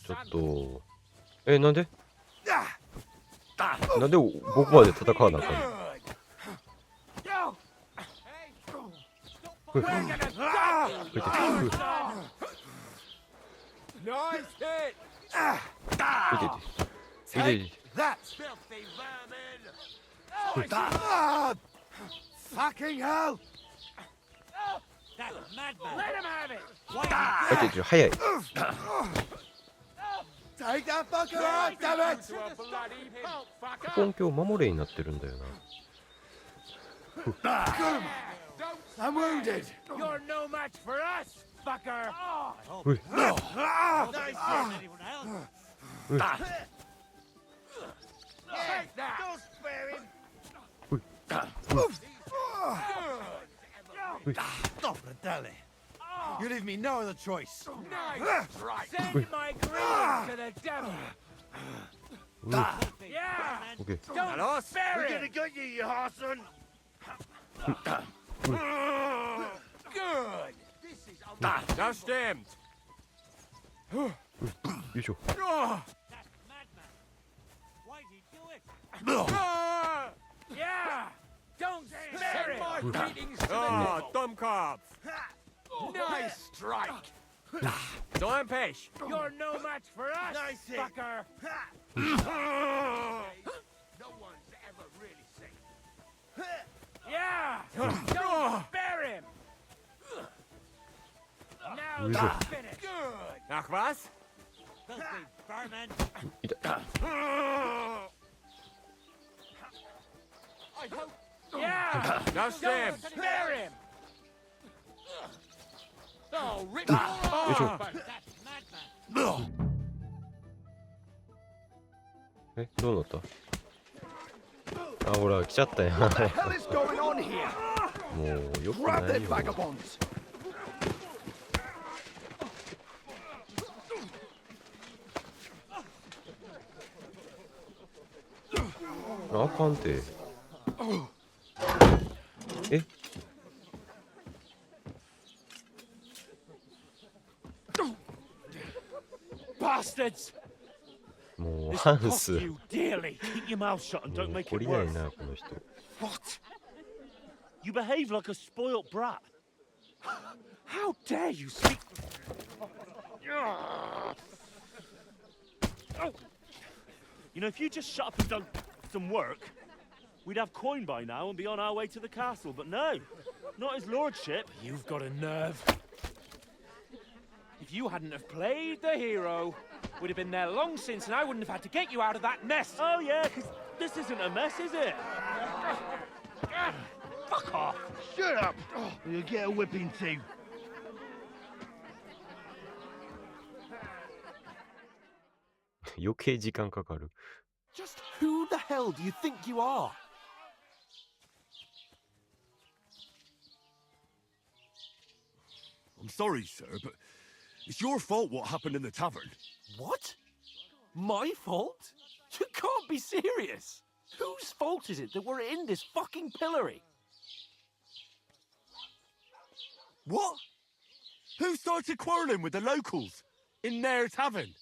ちょっと。なんでなんで僕まで戦わなあかんの？ふい。ふいて。ふい。 Nice hit! ふいてて。ふいてて。 That filthy vermin! Fucking hell! That madman. Let him have it. ふいてて。早い。 Take that fucker out, damn it! 根拠を守れになってるんだよな。 I'm wounded! You're no match for us, fucker. ふい。 Nice hit, anyone else? ふい。 Take that! Don't spare him! ふい。ふい。 Stop the dally! You leave me no other choice. Nice strike. Send my greetings to the devil. Yeah. Okay. Don't spare We're him. gonna get you, you Harson! Good. This is Now stemmed. よいしょ。 that madman. Why'd he do it? Yeah. Don't spare him. Send my greetings to the Ah, devil. dumb cops. Nice strike! Don't push. You're no match for us, Nice hit. fucker. No one's ever really safe. Yeah. Don't spare him. Now Where's let's it? finish. Good. Nach was? Filthy vermin. 痛い。Yeah! Just him! Clear him! Oh, rip Yo allいしょ off! That's madman. え、どうなったあ、ほら、来ちゃったよ。 What the hell is going on here? もう、よく Grab ない them よ。 vagabonds! あかんて。え Bastards! もう、 This ハン cost ス。 you dearly. Keep your mouth shut and don't もう make 懲 it りない worse. な、この人。 What? You behave like a spoilt brat. How dare you speak? You know, if you just shut up and done some work, we'd have coin by now and be on our way to the castle. But no, not his lordship. You've got a nerve. If you hadn't have played the hero, we'd have been there long since, and I wouldn't have had to get you out of that mess. Oh yeah, because this isn't a mess, is it? Fuck off! Shut up! Or you'll get a whipping too. 余計時間かかる。 Just who the hell do you think you are? I'm sorry, sir, but it's your fault what happened in the tavern. What? My fault? You can't be serious. Whose fault is it that we're in this fucking pillory? What? Who started quarrelling with the locals in their tavern?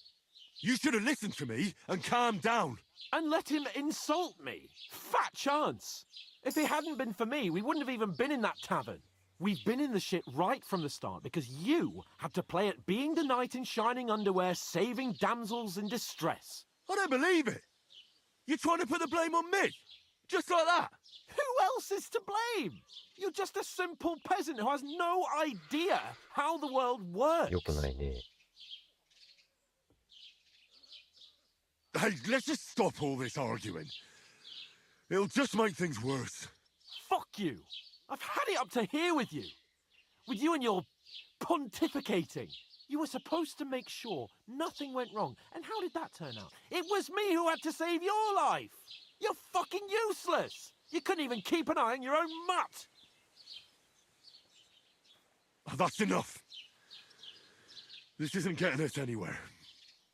You should have listened to me and calmed down. And let him insult me? Fat chance. If it hadn't been for me, we wouldn't have even been in that tavern. We've been in the shit right from the start because you had to play at being the knight in shining underwear, saving damsels in distress. I don't believe it. You're trying to put the blame on me? Just like that? Who else is to blame? You're just a simple peasant who has no idea how the world works. よくないね。 Hey, let's just stop all this arguing. It'll just make things worse. Fuck you. I've had it up to here with you. With you and your pontificating. You were supposed to make sure nothing went wrong. And how did that turn out? It was me who had to save your life. You're fucking useless. You couldn't even keep an eye on your own mutt. That's enough. This isn't getting us anywhere.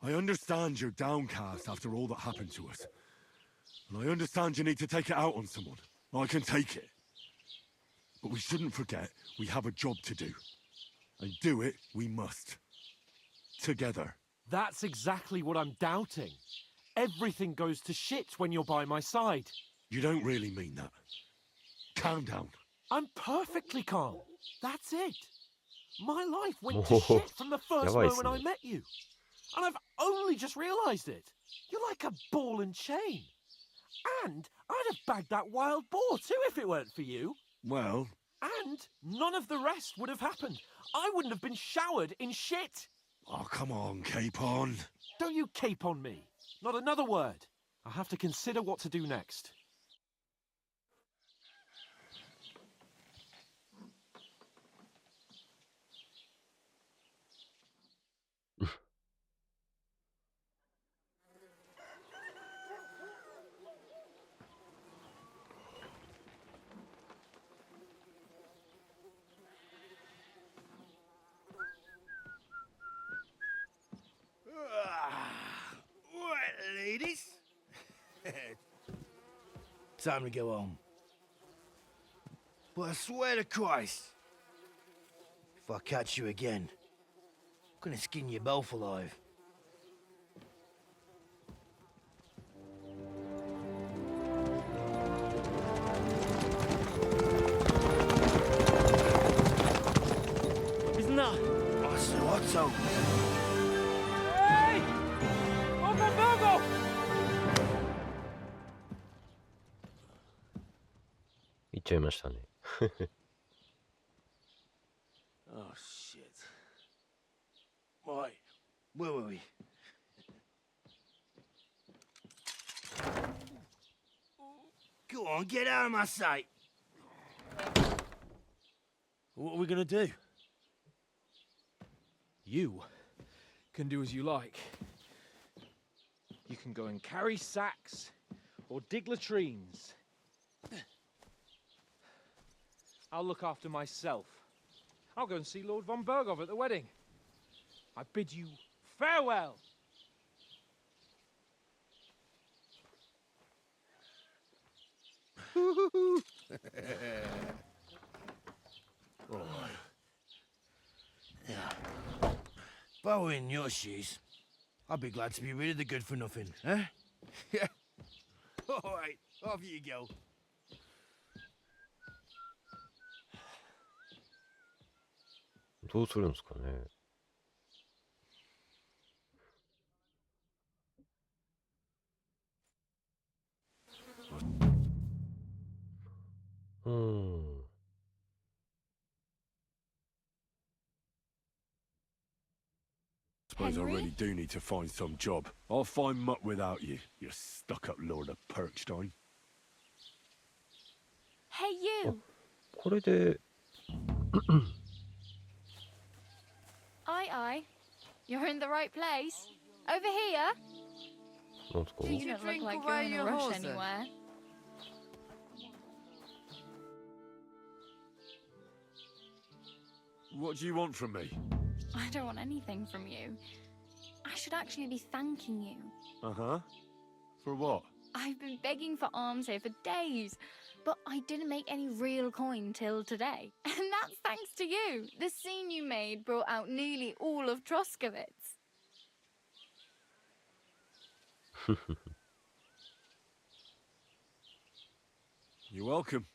I understand you're downcast after all that happened to us. And I understand you need to take it out on someone. I can take it. But we shouldn't forget we have a job to do. And do it we must. Together. That's exactly what I'm doubting. Everything goes to shit when you're by my side. You don't really mean that. Calm down. I'm perfectly calm. That's it. My life went to shit from the first moment I met you. And I've only just realised it. You're like a ball and chain. And I'd have bagged that wild boar too if it weren't for you. Well... And none of the rest would have happened. I wouldn't have been showered in shit. Oh, come on, Capon. Don't you cape on me. Not another word. I'll have to consider what to do next. Right, ladies. Time to go home. But I swear to Christ, if I catch you again, I'm gonna skin you both alive. Isn't that? Otto. Hey! Open Virgo! 行っちゃいましたね。 Oh, shit. Right, where were we? Go on, get out of my sight. What are we gonna do? You can do as you like. You can go and carry sacks or dig latrines. I'll look after myself. I'll go and see Lord von Bergov at the wedding. I bid you farewell. All right. Yeah. If I were in your shoes, I'd be glad to be rid of the good-for-nothing, eh? Yeah. All right, off you go.どうするんですかね。Suppose I really do need to find some job. I'll find mutt without you, you stuck-up Lord of Perkstein. Hey, you! これで Aye, aye. You're in the right place. Over here. なんですか You don't look like you're in a rush anywhere. What do you want from me? I don't want anything from you. I should actually be thanking you. Uh-huh. For what? I've been begging for alms here for days, but I didn't make any real coin till today. And that's thanks to you. The scene you made brought out nearly all of Troskowitz. You're welcome.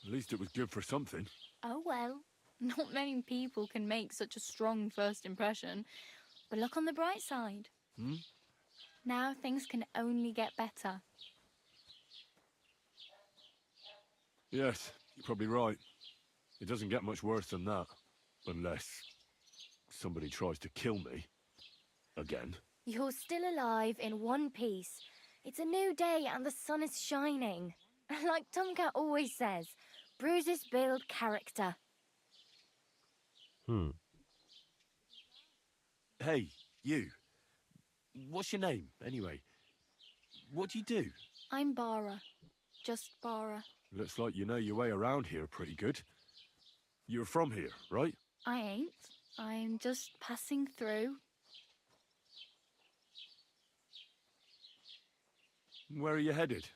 At least it was good for something. Oh well, not many people can make such a strong first impression. But look on the bright side. Hmm? Now things can only get better. Yes, you're probably right. It doesn't get much worse than that. Unless somebody tries to kill me. Again. You're still alive in one piece. It's a new day and the sun is shining. Like Tomcat always says, bruises build character. Hey, you. What's your name, anyway? What do you do? I'm Bara. Just Bara. Looks like you know your way around here pretty good. You're from here, right? I ain't. I'm just passing through. Where are you headed?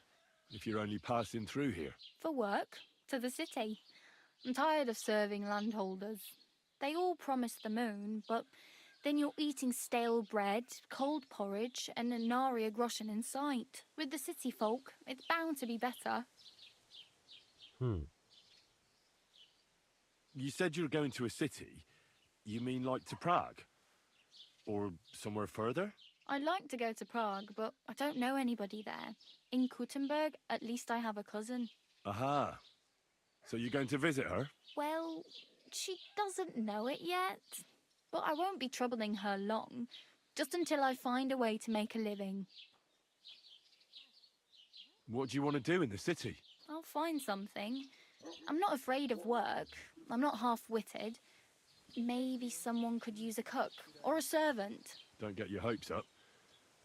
If you're only passing through here. For work. To the city. I'm tired of serving landholders. They all promise the moon, but then you're eating stale bread, cold porridge, and a nary a groschen in sight. With the city folk, it's bound to be better. You said you were going to a city. You mean like to Prague? Or somewhere further? I'd like to go to Prague, but I don't know anybody there. In Kuttenberg, at least I have a cousin. Aha. So you're going to visit her? Well, she doesn't know it yet. But I won't be troubling her long. Just until I find a way to make a living. What do you want to do in the city? I'll find something. I'm not afraid of work. I'm not half-witted. Maybe someone could use a cook or a servant. Don't get your hopes up.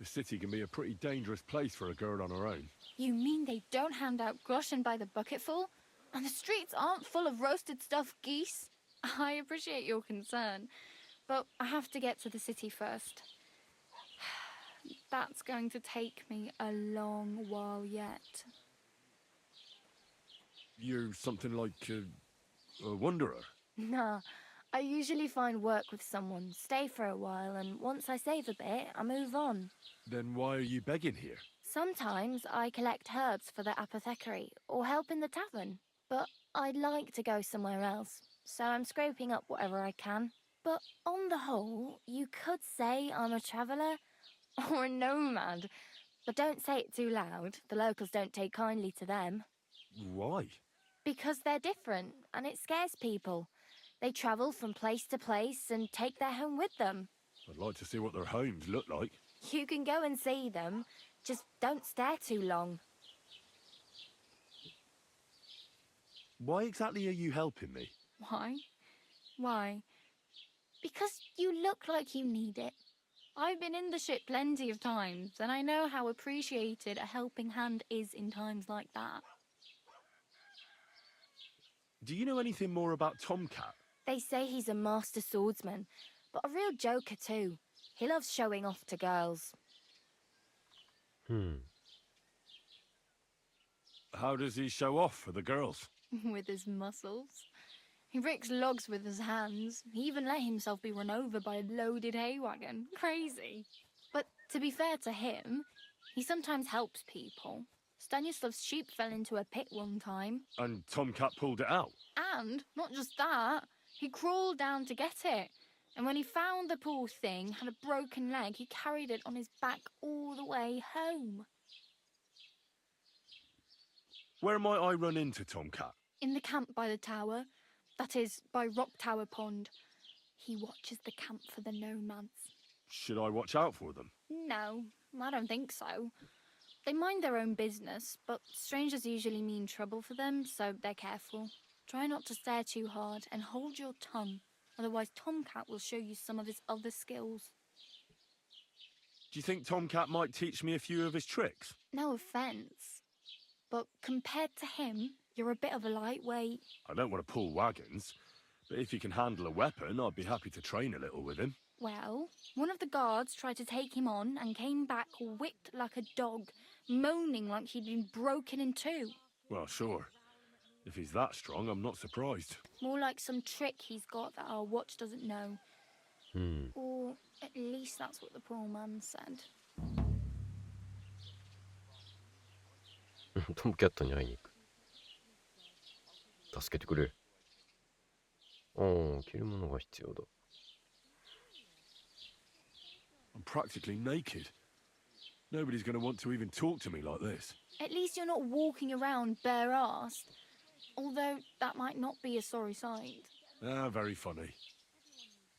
The city can be a pretty dangerous place for a girl on her own. You mean they don't hand out groschen by the bucketful? And the streets aren't full of roasted stuffed geese? I appreciate your concern, but I have to get to the city first. That's going to take me a long while yet. You're something like a wanderer? Nah, I usually find work with someone, stay for a while, and once I save a bit, I move on. Then why are you begging here? Sometimes I collect herbs for the apothecary, or help in the tavern. But I'd like to go somewhere else, so I'm scraping up whatever I can. But on the whole, you could say I'm a traveller, or a nomad. But don't say it too loud, the locals don't take kindly to them. Why? Because they're different, and it scares people. They travel from place to place and take their home with them. I'd like to see what their homes look like. You can go and see them, just don't stare too long. Why exactly are you helping me? Why? Why? Because you look like you need it. I've been in the ship plenty of times, and I know how appreciated a helping hand is in times like that. Do you know anything more about Tomcat? They say he's a master swordsman, but a real joker too. He loves showing off to girls. How does he show off for the girls? With his muscles. He breaks logs with his hands. He even let himself be run over by a loaded hay wagon. Crazy. But to be fair to him, he sometimes helps people. Stanislav's sheep fell into a pit one time. And Tomcat pulled it out? And, not just that, he crawled down to get it. And when he found the poor thing had a broken leg, he carried it on his back all the way home. Where might I run into Tomcat? In the camp by the tower. That is, by Rock Tower Pond. He watches the camp for the nomads. Should I watch out for them? No, I don't think so. They mind their own business, but strangers usually mean trouble for them, so they're careful. Try not to stare too hard and hold your tongue, otherwise Tomcat will show you some of his other skills. Do you think Tomcat might teach me a few of his tricks? No offence, but compared to him, you're a bit of a lightweight. I don't want to pull wagons, but if he can handle a weapon, I'd be happy to train a little with him. Well, one of the guards tried to take him on and came back whipped like a dog, moaning like he'd been broken in two. Well, sure. If he's that strong, I'm not surprised. More like some trick he's got that our watch doesn't know. Or at least that's what the poor man said. トムキャットに会いに行く。助けてくれ。着るものが必要だ。I'm practically naked. Nobody's going to want to even talk to me like this. At least you're not walking around bare-assed. Although that might not be a sorry sight. Ah, very funny.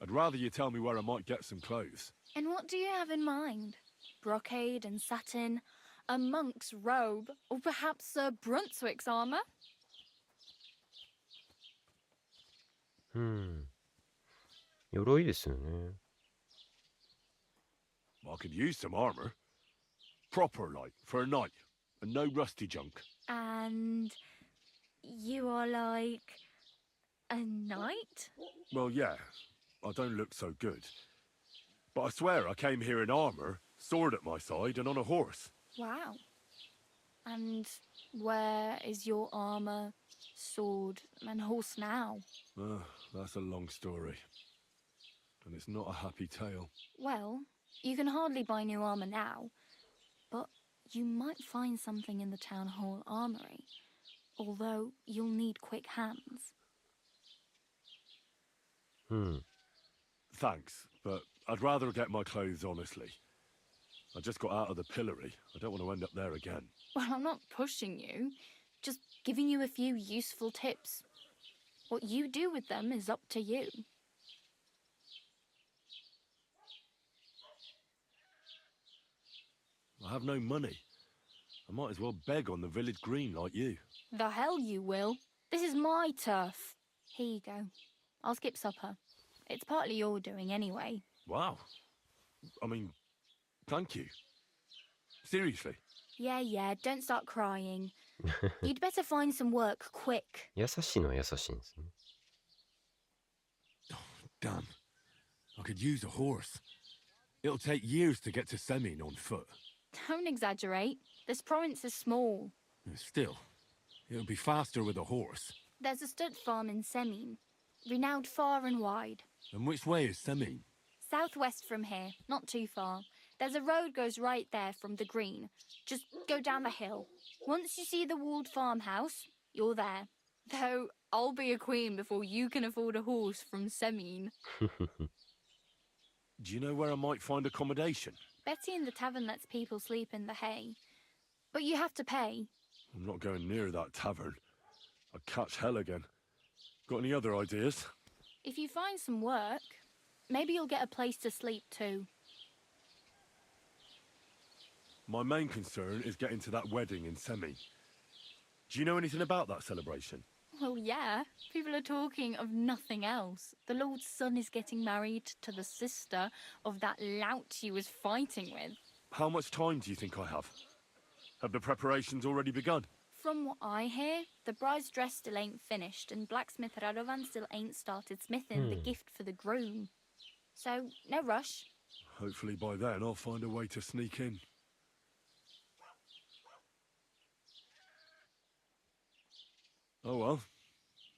I'd rather you tell me where I might get some clothes. And what do you have in mind? Brocade and satin, a monk's robe, or perhaps Sir Brunswick's armour? 鎧ですよね。I could use some armour. Proper, like, for a night. And no rusty junk. And you are like a knight? Well, yeah. I don't look so good. But I swear I came here in armour, sword at my side, and on a horse. Wow. And where is your armour, sword, and horse now? That's a long story. And it's not a happy tale. Well, you can hardly buy new armour now, but you might find something in the town hall armoury, although you'll need quick hands. Thanks, but I'd rather get my clothes honestly. I just got out of the pillory. I don't want to end up there again. Well, I'm not pushing you, just giving you a few useful tips. What you do with them is up to you. I have no money. I might as well beg on the village green like you. The hell you will. This is my turf. Here you go. I'll skip supper. It's partly your doing anyway. Wow. I mean, thank you. Seriously. Yeah, don't start crying. You'd better find some work quick. 優しいのは優しいんですね。Damn. I could use a horse. It'll take years to get to Semin on foot. Don't exaggerate. This province is small. Still, it'll be faster with a horse. There's a stud farm in Semin, renowned far and wide. And which way is Semin? Southwest from here, not too far. There's a road goes right there from the green. Just go down the hill. Once you see the walled farmhouse, you're there. Though I'll be a queen before you can afford a horse from Semin. Do you know where I might find accommodation? Betty in the tavern lets people sleep in the hay. But you have to pay. I'm not going near that tavern. I'd catch hell again. Got any other ideas? If you find some work, maybe you'll get a place to sleep too. My main concern is getting to that wedding in Semin. Do you know anything about that celebration? Well, yeah. People are talking of nothing else. The Lord's son is getting married to the sister of that lout he was fighting with. How much time do you think I have? Have the preparations already begun? From what I hear, the bride's dress still ain't finished, and blacksmith Radovan still ain't started smithing the gift for the groom. So, no rush. Hopefully by then I'll find a way to sneak in. Oh well.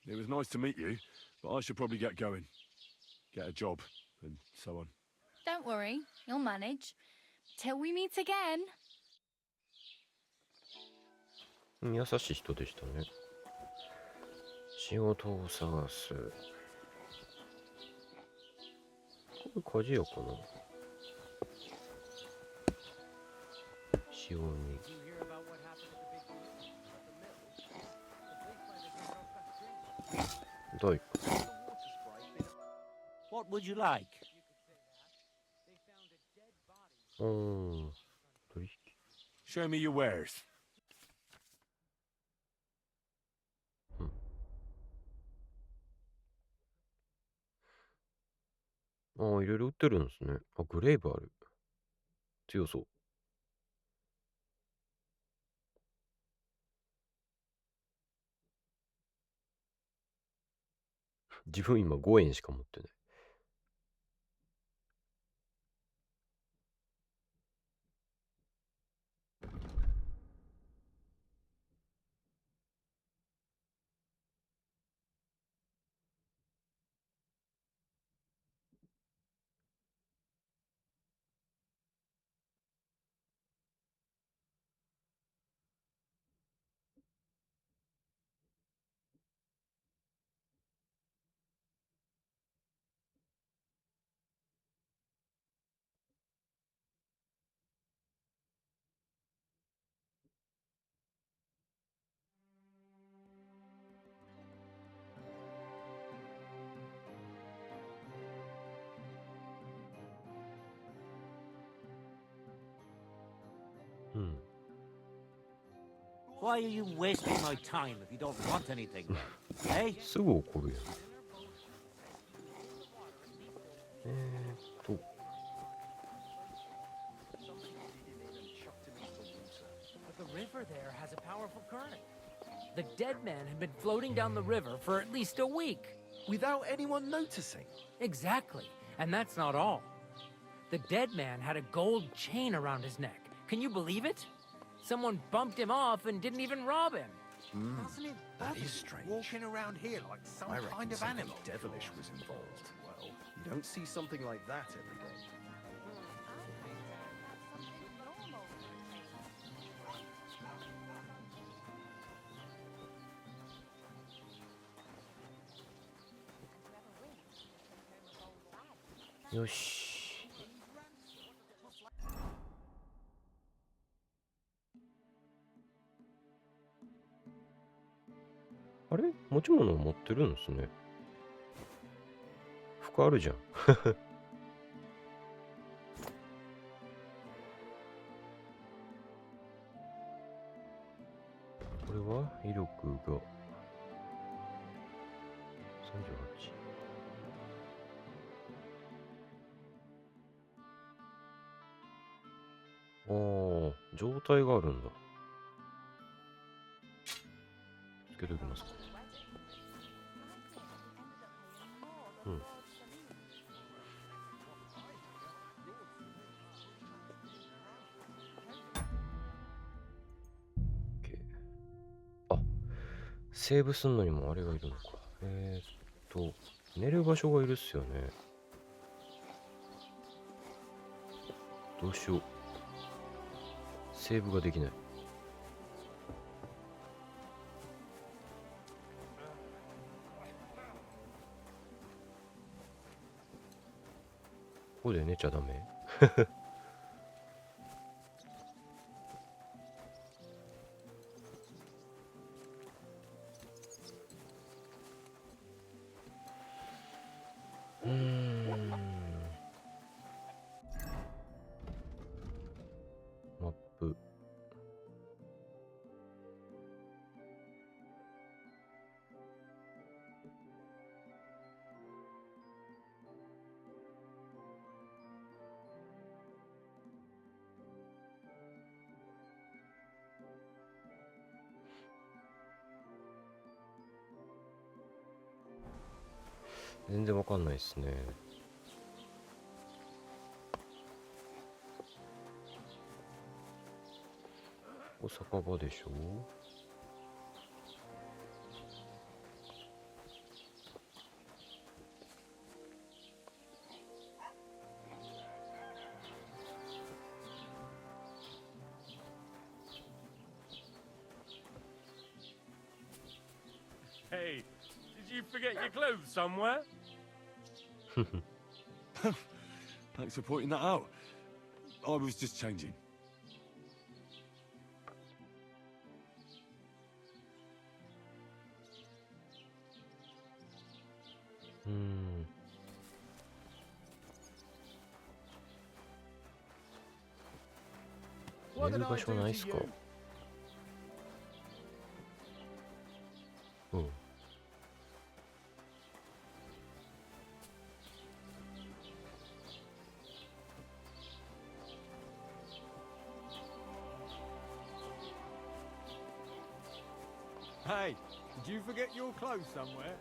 It was nice to meet you, but I should probably get going. Get a job, and so on. Don't worry, you'll manage. Till we meet again. 優しい人でしたね。仕事を探す。これ鍛冶屋かな。塩に。大工。What would you like? 取引。Show me your wares. いろいろ売ってるんですね。グレーブある。強そう。自分今5円しか持ってない。Why are you wasting my time if you don't want anything then? Eh? すぐ怒るやん。But the river there has a powerful current. The dead man had been floating down the river for at least a week. Without anyone noticing? Exactly. And that's not all. The dead man had a gold chain around his neck. Can you believe it? Someone bumped him off and didn't even rob him. Doesn't it That is strange. Walking around here like some I reckon kind of something animal. devilish was involved. Well, you don't see something like that every day. Yoし。あれ持ち物を持ってるんですね。服あるじゃん。これは威力が38。状態があるんだ。つけておきますか。セーブすんのにもあれがいるのか。寝る場所がいるっすよね。どうしよう。セーブができない。ここで寝ちゃダメ。マップ。全然わかんないですね。ここ酒場でしょ。Hey, did you forget your clothes somewhere? Thanks for pointing that out. I was just changing. Hmm. 寝る場所ないっすか？うん。Hey, did you forget your clothes somewhere?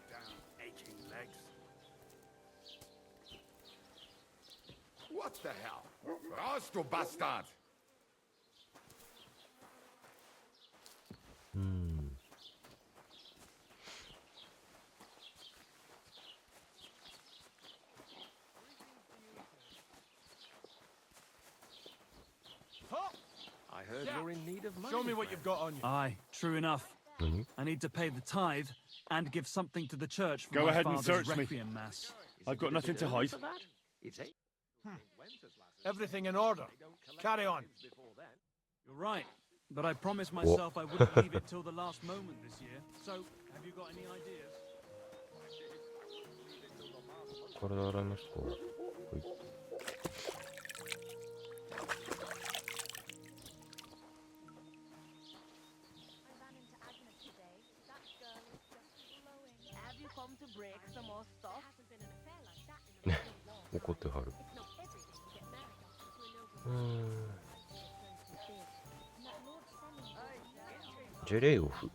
Damn aching legs. What the hell? Raus, du Bastard! I heard you're in need of money. Show me what you've got on you. Aye, true enough. I need to pay the tithe and give something to the church for Go my ahead and father's search me. requiem mass. I've got nothing to hide. Everything in order. Carry on. You're right, but I promised myself I wouldn't leave it till the last moment this year. So, have you got any ideas? 体洗いますか？はい。Have you come to break some more stuff? 怒ってはる。ジェレーオフ。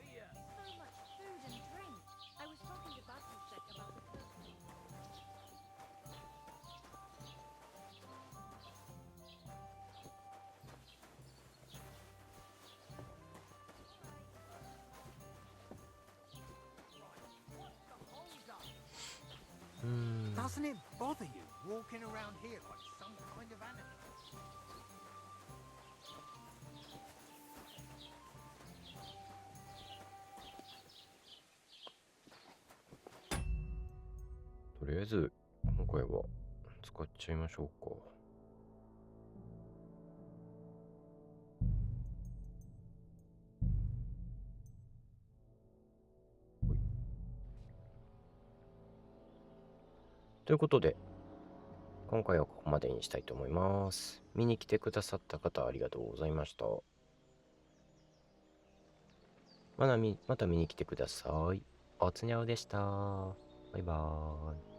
Doesn't it bother you walking around here like some kind of animal? とりあえず今回は使っちゃいましょうか。ということで今回はここまでにしたいと思います。見に来てくださった方ありがとうございました。また見に来てください。おつにゃおでした。バイバーイ。